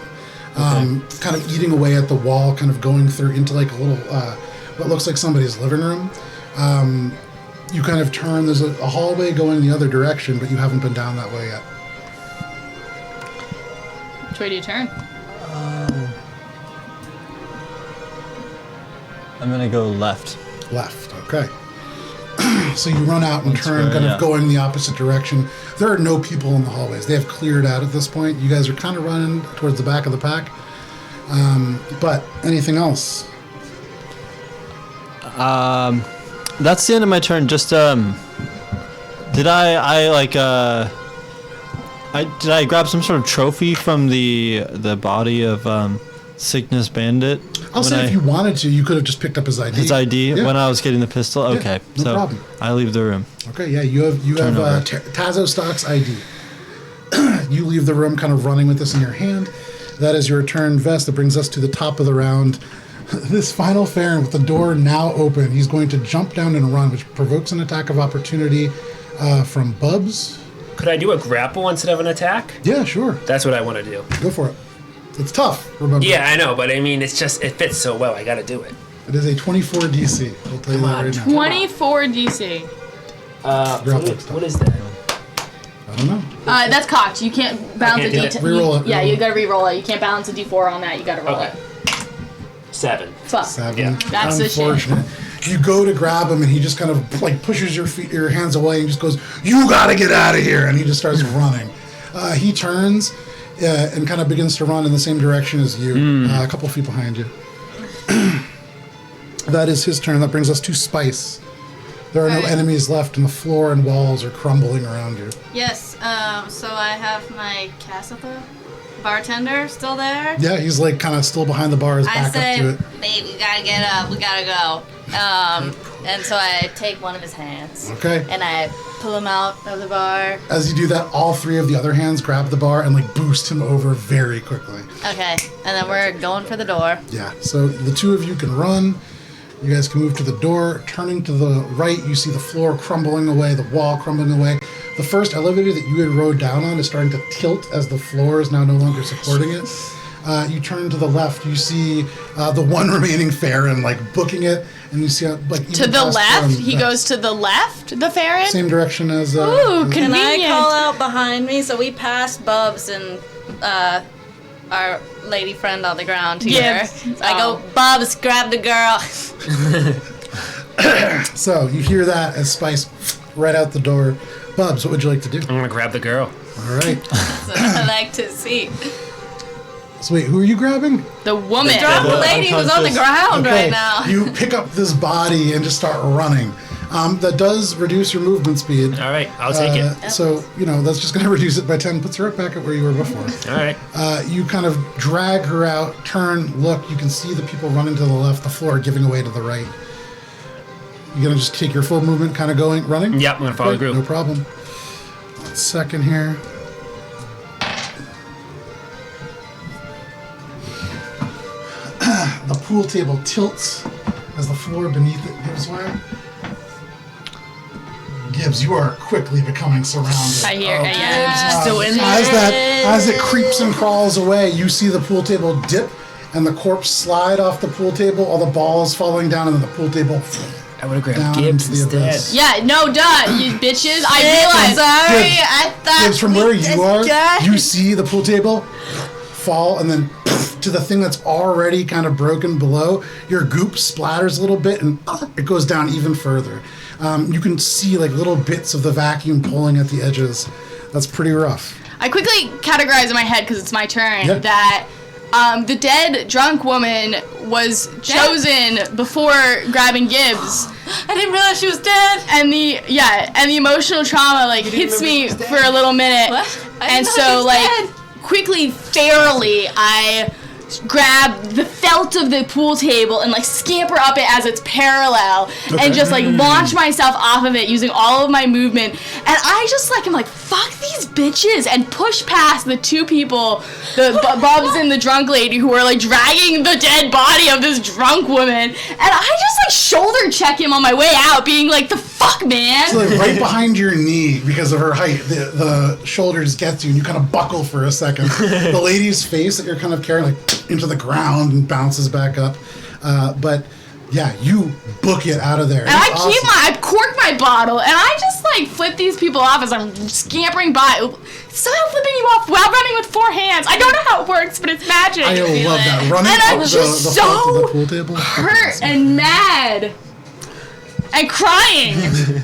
Kind of eating away at the wall, kind of going through into like a little, what looks like somebody's living room. You kind of turn, there's a hallway going the other direction, but you haven't been down that way yet. Which way do you turn? I'm going to go left. Left, okay. So you run out and That's turn, fair, kind yeah. of going the opposite direction. There are no people in the hallways. They have cleared out at this point. You guys are kind of running towards the back of the pack. But anything else? That's the end of my turn. Just did I grab some sort of trophy from the body of Sickness Bandit? I'll when say if you wanted to, you could have just picked up his ID. his ID Yeah. when I was getting the pistol. Okay, no so problem. I leave the room. Okay, yeah, you have Turn over. Tazo Stock's ID. You leave the room kind of running with this in your hand. That is your turn, Vest. That brings us to the top of the round. This final Farron with the door now open. He's going to jump down and run, which provokes an attack of opportunity from Bubs. Could I do a grapple instead of an attack? Yeah, sure. That's what I want to do. Go for it. It's tough, remember. Yeah, I know, but I mean, it fits so well. I got to do it. It is a 24 DC. I'll tell you that right now. 24 DC. What is that? I don't know. That's cocked. You can't balance can't do a it. D10. Reroll it, Yeah, reroll you it. gotta re-roll it. You can't balance a D4 on that. You gotta roll Okay. it. 7. Fuck. 7. Yeah. That's the shit. Unfortunate. You go to grab him, and he just kind of like pushes your hands away, and just goes, "You gotta get out of here!" And he just starts running. He turns and kind of begins to run in the same direction as you, a couple feet behind you. That is his turn. That brings us to Spice. There are no Alright. enemies left, and the floor and walls are crumbling around you. Yes, so I have my Casatha bartender still there. Yeah, he's like kind of still behind the bar, his I back up to say, it. babe, we gotta get up, we gotta go. And so I take one of his hands Okay. and I pull him out of the bar. As you do that, all three of the other hands grab the bar and like boost him over very quickly. Okay, and then we're going for the door. Yeah, so the two of you can run. You guys can move to the door. Turning to the right, you see the floor crumbling away, the wall crumbling away. The first elevator that you had rode down on is starting to tilt as the floor is now no longer supporting it. You turn to the left, you see the one remaining Farron like booking it, and you see like even To the past left? from He that goes to the left, the Farron? same direction as. Ooh, as- Can I Convenient. call out behind me? So we passed Bubs and our lady friend on the ground here. Gibbs. So I go, Bubs, grab the girl. So you hear that as Spice right out the door. Bubs, what would you like to do? I'm going to grab the girl. All right. That's what I like to see. So wait, who are you grabbing? The woman. Drop the lady who's on the unconscious. ground right now. You pick up this body and just start running. That does reduce your movement speed. All right, I'll take it. So, that's just going to reduce it by 10. Puts her right back at where you were before. All right. You kind of drag her out, turn, look. You can see the people running to the left, the floor giving away to the right. You're going to just take your full movement, kind of running? Yep, I'm going to follow the Great, group. No problem. 1 second here. The pool table tilts as the floor beneath it gives way. Gibbs, you are quickly becoming surrounded. I hear, Okay. yeah, still in there. As it creeps and crawls away, you see the pool table dip and the corpse slide off the pool table, all the balls falling down, and then the pool table I would have grabbed down Gibbs into the instead. abyss. Yeah, no, duh, you bitches. I realize. Sorry, Gibbs, I thought. Gibbs, from where you are, died. you see the pool table fall, and then to the thing that's already kind of broken below, your goop splatters a little bit, and it goes down even further. You can see like little bits of the vacuum pulling at the edges. That's pretty rough. I quickly categorize in my head because it's my turn Yeah. that the dead drunk woman was chosen before grabbing Gibbs, I didn't realize she was dead. and the emotional trauma like hits me for a little minute, What? I and didn't know she so was like dead. quickly, fairly, I grab the felt of the pool table and like scamper up it as it's parallel and just like launch myself off of it using all of my movement, and I just like am like fuck these bitches and push past the two people, the Bubs and the drunk lady, who are like dragging the dead body of this drunk woman, and I just like shoulder check him on my way out being like the fuck man. So like right behind your knee, because of her height, the shoulders gets you, and you kind of buckle for a second. The lady's face that you're kind of carrying like into the ground and bounces back up. But yeah, you book it out of there. And I cork my bottle, and I just like flip these people off as I'm scampering by. Somehow flipping you off while running with 4 hands. I don't know how it works, but it's magic. I love that. Running And up I'm the just front of so the pool table. hurt and mad and crying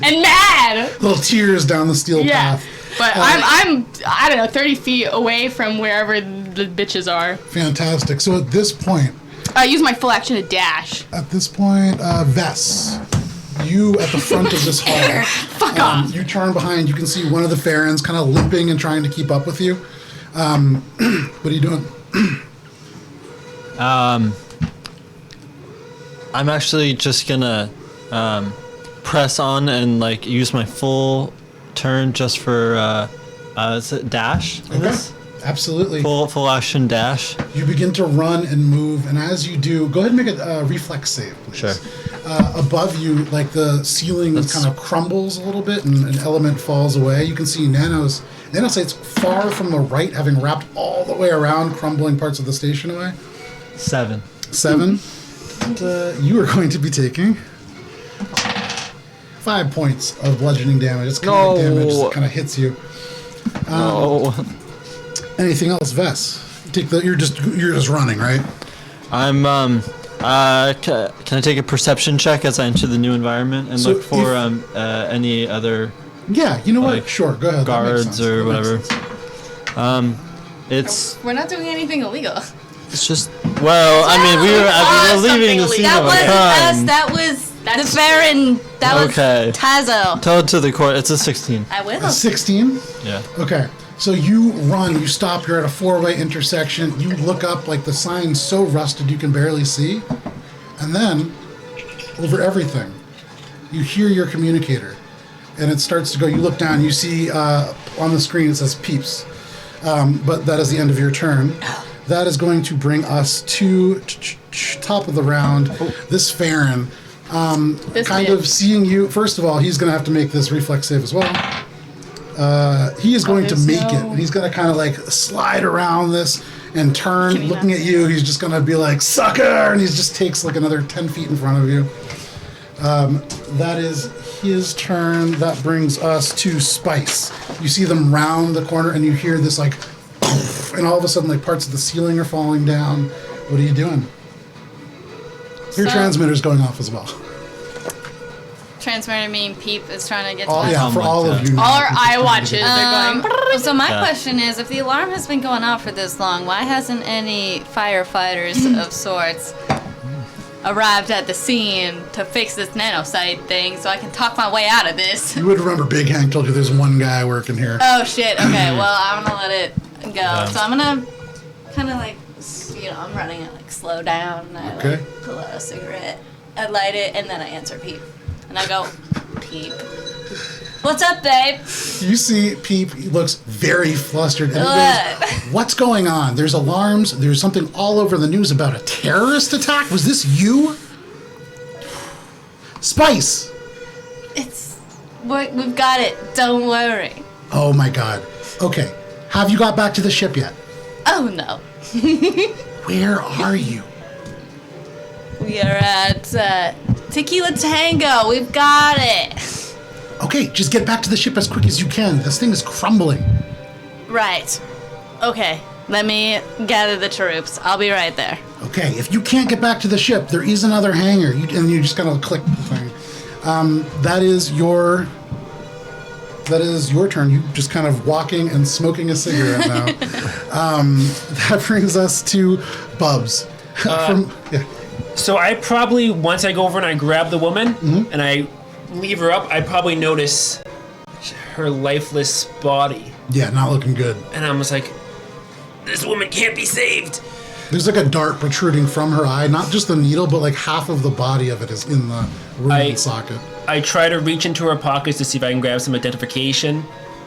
and mad. Little tears down the steel Yeah, path. but I don't know, 30 feet away from wherever the bitches are. Fantastic. So at this point, I use my full action to dash. Vess, you at the front of this hall. Fuck off. You turn behind. You can see one of the Farrens kind of limping and trying to keep up with you. What are you doing? I'm actually just gonna press on and like use my full turn just for is it dash? in this? Absolutely. Full action dash. You begin to run and move, and as you do, go ahead and make a reflex save, please. Sure. Above you, like the ceiling kind of crumbles a little bit, and an element falls away. You can see nanosites far from the right, having wrapped all the way around, crumbling parts of the station away. 7. 7. And, you are going to be taking 5 points of bludgeoning damage. It's kind of damage that kind of hits you. No. Anything else, Vess? You're just running, right? I'm can I take a perception check as I enter the new environment and So look for any other Yeah, you know what? Like Sure, go ahead. That makes guards sense. or That makes whatever? sense. It's We're not doing anything illegal. it's just I mean we were leaving the scene That of a wasn't us. crime. That was the Baron. That Okay. was Tazo. Tell it to the court. It's a 16. I will. A 16? Yeah. Okay. So you run, you stop, you're at a 4-way intersection, you look up, like the sign's so rusted you can barely see, and then, over everything, you hear your communicator, and it starts to go, you look down, you see on the screen it says peeps, but that is the end of your turn. That is going to bring us to top of the round. This Farron, of seeing you, first of all, he's going to have to make this reflex save as well. He is going to make it. He's going to kind of like slide around this and turn, looking at you. He's just going to be like, sucker! And he just takes like another 10 feet in front of you. That is his turn. That brings us to Spice. You see them round the corner and you hear this like, and all of a sudden like parts of the ceiling are falling down. What are you doing? Your transmitter's going off as well. Transmitter mean Peep is trying to get to Oh us. yeah, for all of you. All our eye watches, they're going. So my Yeah. question is, if the alarm has been going off for this long, why hasn't any firefighters of sorts arrived at the scene to fix this nanosite thing so I can talk my way out of this? You would remember Big Hank told you there's one guy working here. Oh shit, okay, well I'm gonna let it go. So I'm gonna kinda like, I'm running it like slow down. And I Okay. like pull out a cigarette, I light it, and then I answer Peep. And I go, Peep. What's up, babe? You see Peep looks very flustered. And he goes, what's going on? There's alarms. There's something all over the news about a terrorist attack. Was this you? Spice! We've got it. Don't worry. Oh my god. Okay. Have you got back to the ship yet? Oh, no. Where are you? We are at Tequila Tango. We've got it. Okay, just get back to the ship as quick as you can. This thing is crumbling. Right. Okay. Let me gather the troops. I'll be right there. Okay, if you can't get back to the ship, there is another hangar. And you just kind of click the thing. That is your turn. You just kind of walking and smoking a cigarette now. That brings us to Bubs. So I probably, once I go over and I grab the woman and I leave her up, I probably notice her lifeless body. Yeah, not looking good. And I'm just like, this woman can't be saved. There's like a dart protruding from her eye, not just the needle, but like half of the body of it is in the room socket. I try to reach into her pockets to see if I can grab some identification.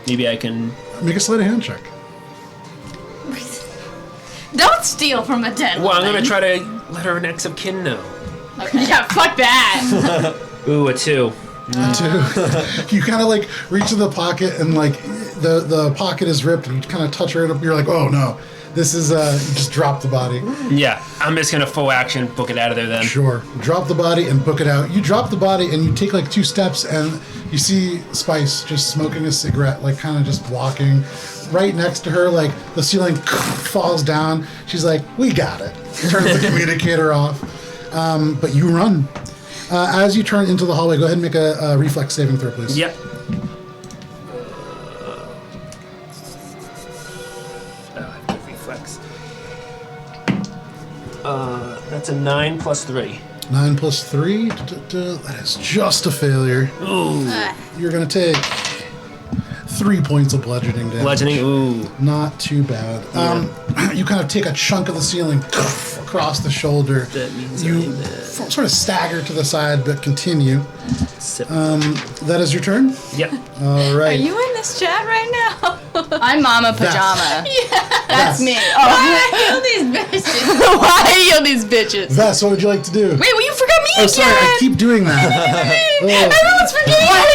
Maybe I can... Make a sleight of hand check. Don't steal from a dead woman. I'm going to try to let her next of kin know. Okay. Yeah, fuck that. Ooh, a 2. You kind of like reach in the pocket and like the pocket is ripped and you kind of touch her and you're like, oh no. This is, you just drop the body. Yeah, I'm just gonna full action book it out of there then. Sure. Drop the body and book it out. You drop the body and you take like 2 steps and you see Spice just smoking a cigarette, like kind of just walking. Right next to her, like the ceiling falls down. She's like, we got it. Turns the communicator off. But you run. As you turn into the hallway, go ahead and make a reflex saving throw, please. Yep. That's a 9 plus 3. 9 plus 3. That is just a failure. Ooh. You're going to take 3 points of bludgeoning damage. Bludgeoning, ooh. Not too bad. You kind of take a chunk of the ceiling across the shoulder. That means you sort of stagger to the side, but continue. That is your turn? Yep. All right. Are you in this chat right now? I'm Mama Pajama. That's me. Why Oh. heal these bitches? Why heal these bitches? Vess, what would you like to do? Wait, well, you forgot me Oh, again. sorry, I keep doing that. Everyone's forgetting my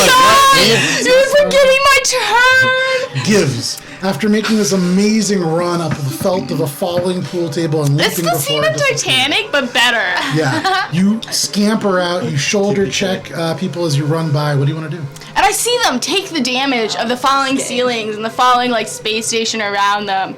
turn. You're forgetting my turn. Gives. After making this amazing run up the felt of a falling pool table and This leaping was before scene it of disappeared. Titanic, but better. Yeah. You scamper out, you shoulder check people as you run by. What do you want to do? And I see them take the damage of the falling ceilings and the falling like space station around them.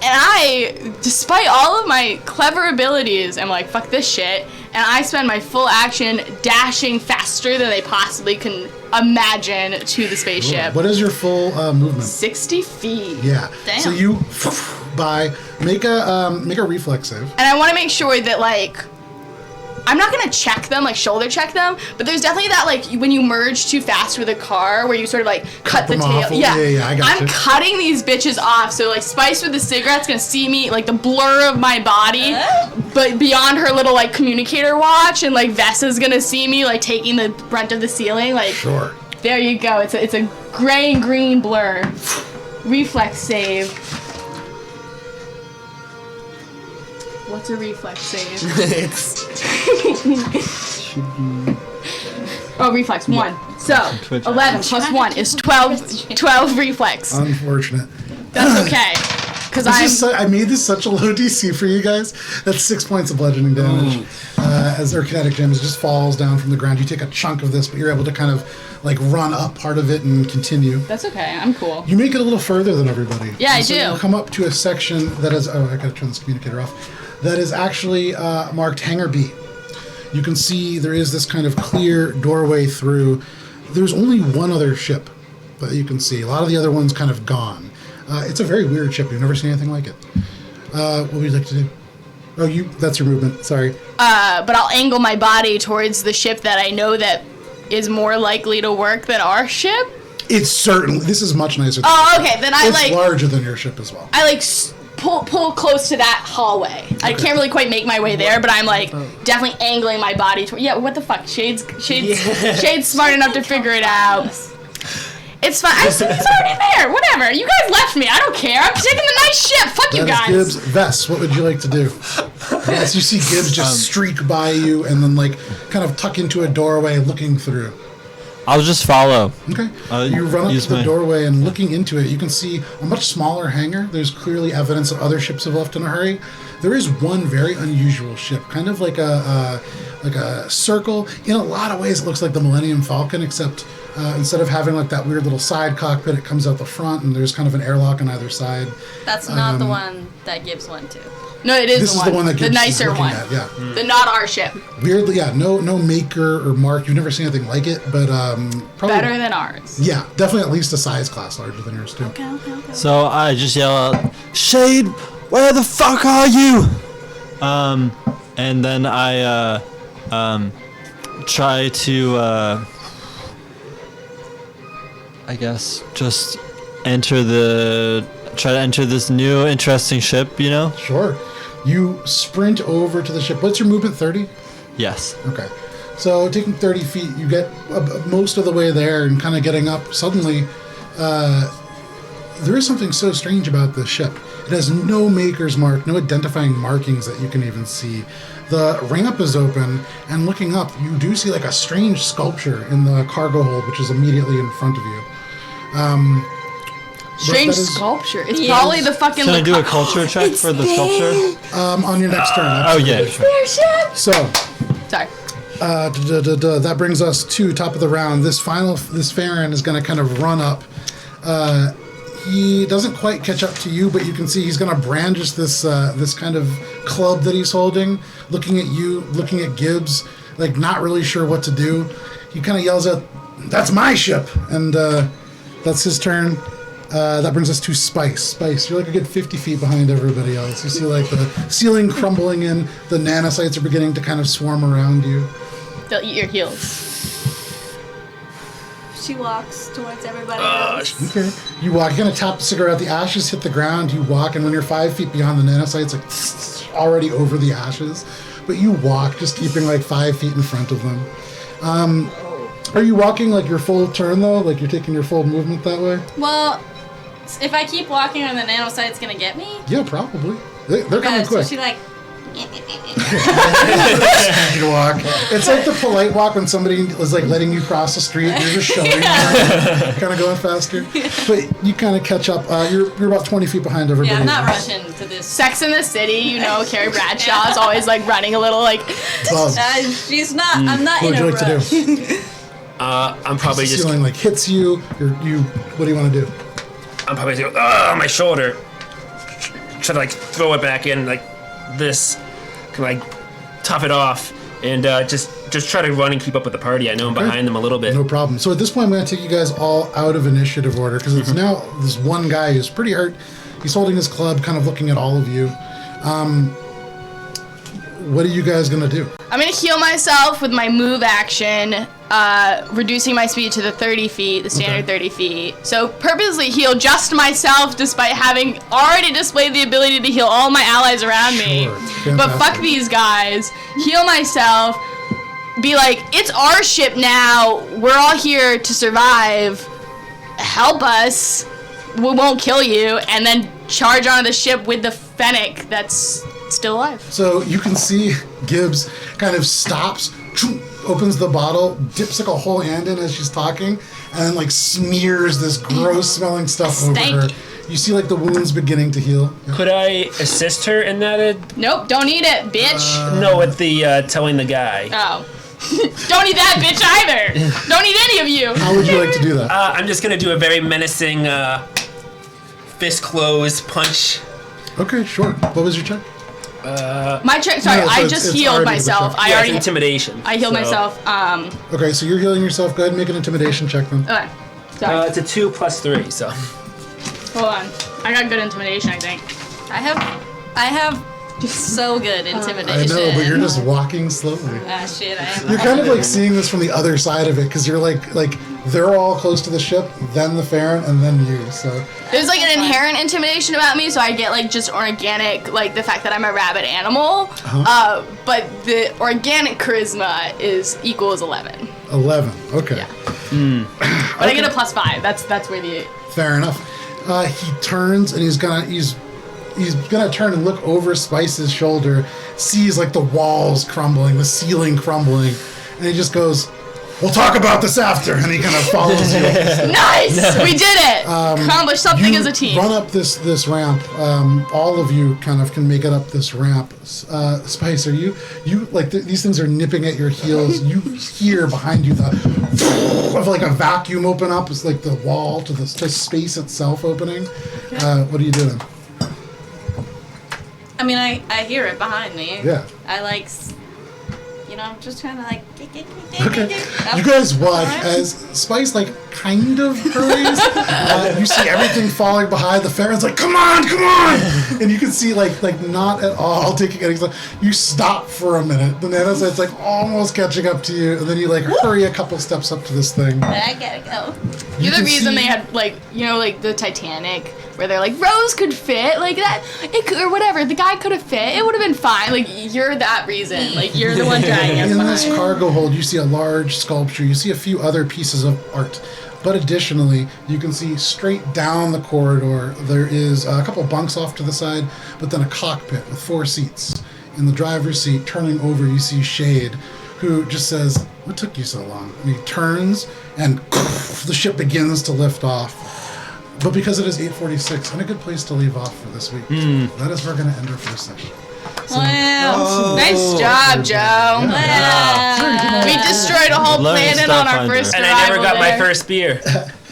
And I, despite all of my clever abilities, am like, fuck this shit. And I spend my full action dashing faster than they possibly can imagine to the spaceship. What is your full movement? 60 feet. Yeah. Damn. So you make a reflex save. And I want to make sure that, like, I'm not going to check them, like, shoulder check them, but there's definitely that, like, when you merge too fast with a car where you sort of, like, cut the them tail. off. Yeah, I got I'm you. cutting these bitches off. So, like, Spice with the cigarette's going to see me, like, the blur of my body, but beyond her little, like, communicator watch, and, like, Vessa's going to see me, like, taking the brunt of the ceiling. Like, Sure. there you go. It's a gray and green blur. Reflex save. What's a reflex save? Oh, reflex, 1. So, 11 plus 1 is 12 reflex. Unfortunate. That's okay. Because I made this such a low DC for you guys. That's 6 points of bludgeoning damage. As their kinetic damage just falls down from the ground. You take a chunk of this, but you're able to kind of like run up part of it and continue. That's okay. I'm cool. You make it a little further than everybody. Yeah, I so do. You come up to a section that is, I gotta turn this communicator off, that is actually marked Hangar B. You can see there is this kind of clear doorway through. There's only one other ship that you can see. A lot of the other ones kind of gone. It's a very weird ship. You've never seen anything like it. What would you like to do? Oh, that's your movement. Sorry. But I'll angle my body towards the ship that I know that is more likely to work than our ship. It's certainly, this is much nicer than Oh, your ship. okay. Then I It's larger than your ship as well. I pull close to that hallway. I can't really quite make my way there, but I'm like definitely angling my body toward. Yeah, what the fuck? Shade's smart enough to figure it out. It's fine. He's already there. Whatever. You guys left me. I don't care. I'm taking the nice ship. Fuck you guys. Gibbs. Vess, what would you like to do? As you see Gibbs just streak by you and then like kind of tuck into a doorway looking through. I'll just follow. Okay. You run up to the doorway and looking into it, you can see a much smaller hangar. There's clearly evidence that other ships have left in a hurry. There is one very unusual ship, kind of like a circle. In a lot of ways, it looks like the Millennium Falcon, except instead of having like that weird little side cockpit, it comes out the front, and there's kind of an airlock on either side. That's not the one that Gibbs went to. No, it is this the is one. The one that Gibbs the nicer is one. at, yeah. The not our ship. Weirdly, yeah, no maker or mark. You've never seen anything like it, but probably Better than ours. Yeah, definitely at least a size class larger than yours too. Okay. So I just yell out, Shade, where the fuck are you? And then I try to I guess just try to enter this new interesting ship, you know? Sure. You sprint over to the ship. What's your movement? 30? Yes. Okay. So taking 30 feet, you get most of the way there and kind of getting up. Suddenly, there is something so strange about this ship. It has no maker's mark, no identifying markings that you can even see. The ramp is open, and looking up, you do see like a strange sculpture in the cargo hold, which is immediately in front of you. Strange sculpture. It's probably the fucking. Can I do a culture check for the sculpture? On your next turn. Oh yeah. Their ship. So. Sorry. That brings us to top of the round. This Farron is going to kind of run up. He doesn't quite catch up to you, but you can see he's going to brandish this kind of club that he's holding, looking at you, looking at Gibbs, like not really sure what to do. He kind of yells out, "That's my ship!" And that's his turn. That brings us to Spice. Spice, you're like a good 50 feet behind everybody else. You see like the ceiling crumbling in, the nanocytes are beginning to kind of swarm around you. They'll eat your heels. She walks towards everybody else. Okay. You walk, you're going to tap the cigarette, the ashes hit the ground, you walk, and when you're 5 feet beyond the nanocytes, like already over the ashes, but you walk, just keeping like 5 feet in front of them. Are you walking like your full turn though? Like you're taking your full movement that way? Well, if I keep walking, are the nanocytes gonna get me? Yeah, probably. They're coming quick. So she like. You walk. It's like the polite walk when somebody is like letting you cross the street. You're just showing kind of going faster. But you kind of catch up. You're about 20 feet behind everybody. Yeah, I'm not rushing to this. Sex in the City, you know, Carrie Bradshaw is always like running a little like. She's not. I'm not What in would a you like rush. to do? I'm probably The just. ceiling like hits you. What do you want to do? I'm probably just go, my shoulder. Try to like throw it back in like this, can like tough it off, and just try to run and keep up with the party. I know I'm behind them a little bit. No problem. So at this point, I'm going to take you guys all out of initiative order because it's now this one guy who's pretty hurt. He's holding his club, kind of looking at all of you. What are you guys going to do? I'm gonna heal myself with my move action, reducing my speed to the 30 feet, the standard 30 feet. So purposely heal just myself despite having already displayed the ability to heal all my allies around me. Fantastic. But fuck these guys. Heal myself, be like, it's our ship now, we're all here to survive, help us, we won't kill you, and then charge onto the ship with the Fennec that's still alive. So you can see Gibbs kind of stops, opens the bottle, dips like a whole hand in as she's talking, and then like smears this gross smelling stuff over her. You see like the wounds beginning to heal. Yeah. Could I assist her in that? Nope, don't eat it, bitch. No, with the telling the guy. Oh. Don't eat that bitch either. Don't eat any of you. How would you like to do that? I'm just gonna do a very menacing fist closed punch. Okay, sure. What was your check? My check. Sorry, No, so I it's just healed already the myself. check. I Yeah, already. it's intimidation. I healed so, myself. Okay, so you're healing yourself. Go ahead and make an intimidation check then. Okay. Sorry. It's a 2 + 3, so. Hold on. I got good intimidation, I think. I have So good I intimidation. know, but you're just walking slowly. Ah, shit, I am. You're kind of like seeing this from the other side of it because you're like they're all close to the ship, then the Farron, and then you. So There's like an inherent intimidation about me, so I get like just organic, like the fact that I'm a rabid animal. But the organic charisma is equals 11. 11. Okay. Yeah. But I get a +5. That's where the Fair enough. He turns and he's gonna turn and look over Spice's shoulder, sees like the walls crumbling, the ceiling crumbling, and he just goes, "We'll talk about this after." And he kind of follows you. Nice! We did it! Accomplished something as a team. Run up this ramp. All of you kind of can make it up this ramp. Spice, are you like these things are nipping at your heels? You hear behind you the of like a vacuum open up. It's like the wall to the space itself opening. What are you doing? I mean, I hear it behind me. Yeah. I like, I'm just trying to like. Okay. You guys watch as Spice like kind of hurries. You see everything falling behind. The Farron's like, "Come on, come on!" And you can see like not at all taking any. You stop for a minute. The Nanocyte's like almost catching up to you, and then you like hurry a couple steps up to this thing. I gotta go. You're the can reason see- they had like like the Titanic where they're like Rose could fit like that or whatever. The guy could have fit. It would have been fine. Like you're that reason. Like you're the one dragging us In this behind. cargo hold, you see a large sculpture. You see a few other pieces of art. But additionally, you can see straight down the corridor, there is a couple bunks off to the side, but then a cockpit with 4 seats. In the driver's seat, turning over, you see Shade, who just says, "What took you so long?" And he turns, and the ship begins to lift off. But because it is 8:46, and a good place to leave off for this week, that is where we're going to end our first session. Wow. Nice job, Joe. Wow. We destroyed a whole Learning planet on our Starfinder. first And arrival I never got my there. first beer.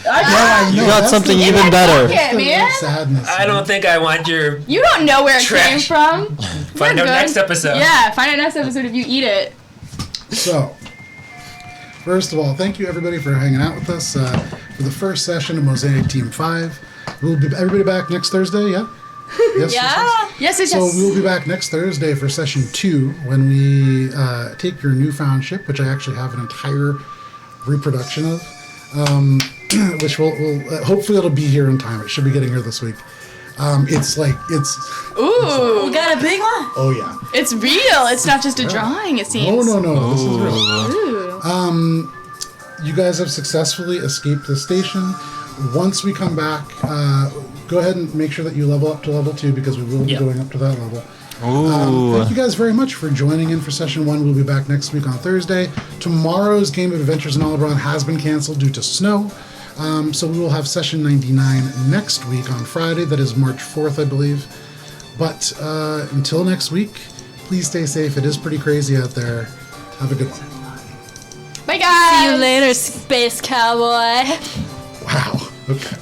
Yeah, You got something even better. Yeah, man. Sadness. I don't think I want your. You don't know where it came Trash. from. Find We're out good. next episode. Yeah, find out next episode if you eat it. So, first of all, thank you everybody for hanging out with us for the first session of Mosaic Team 5. We'll be everybody back next Thursday, yeah? Yes, Yeah. Yes. So we'll be back next Thursday for session 2 when we take your newfound ship, which I actually have an entire reproduction of, which we'll hopefully it'll be here in time. It should be getting here this week. It's Ooh, We got a big one. oh yeah. it's real. It's not just a drawing. It seems. No, this is real. Ooh. You guys have successfully escaped the station. Once we come back, go ahead and make sure that you level up to level 2 because we will be Yep. going up to that level. Ooh. Thank you guys very much for joining in for session 1. We'll be back next week on Thursday. Tomorrow's Game of Adventures in Alabron has been canceled due to snow. So we will have session 99 next week on Friday. That is March 4th, I believe. But until next week, please stay safe. It is pretty crazy out there. Have a good one. Bye, guys. See you later, space cowboy. Wow. Okay.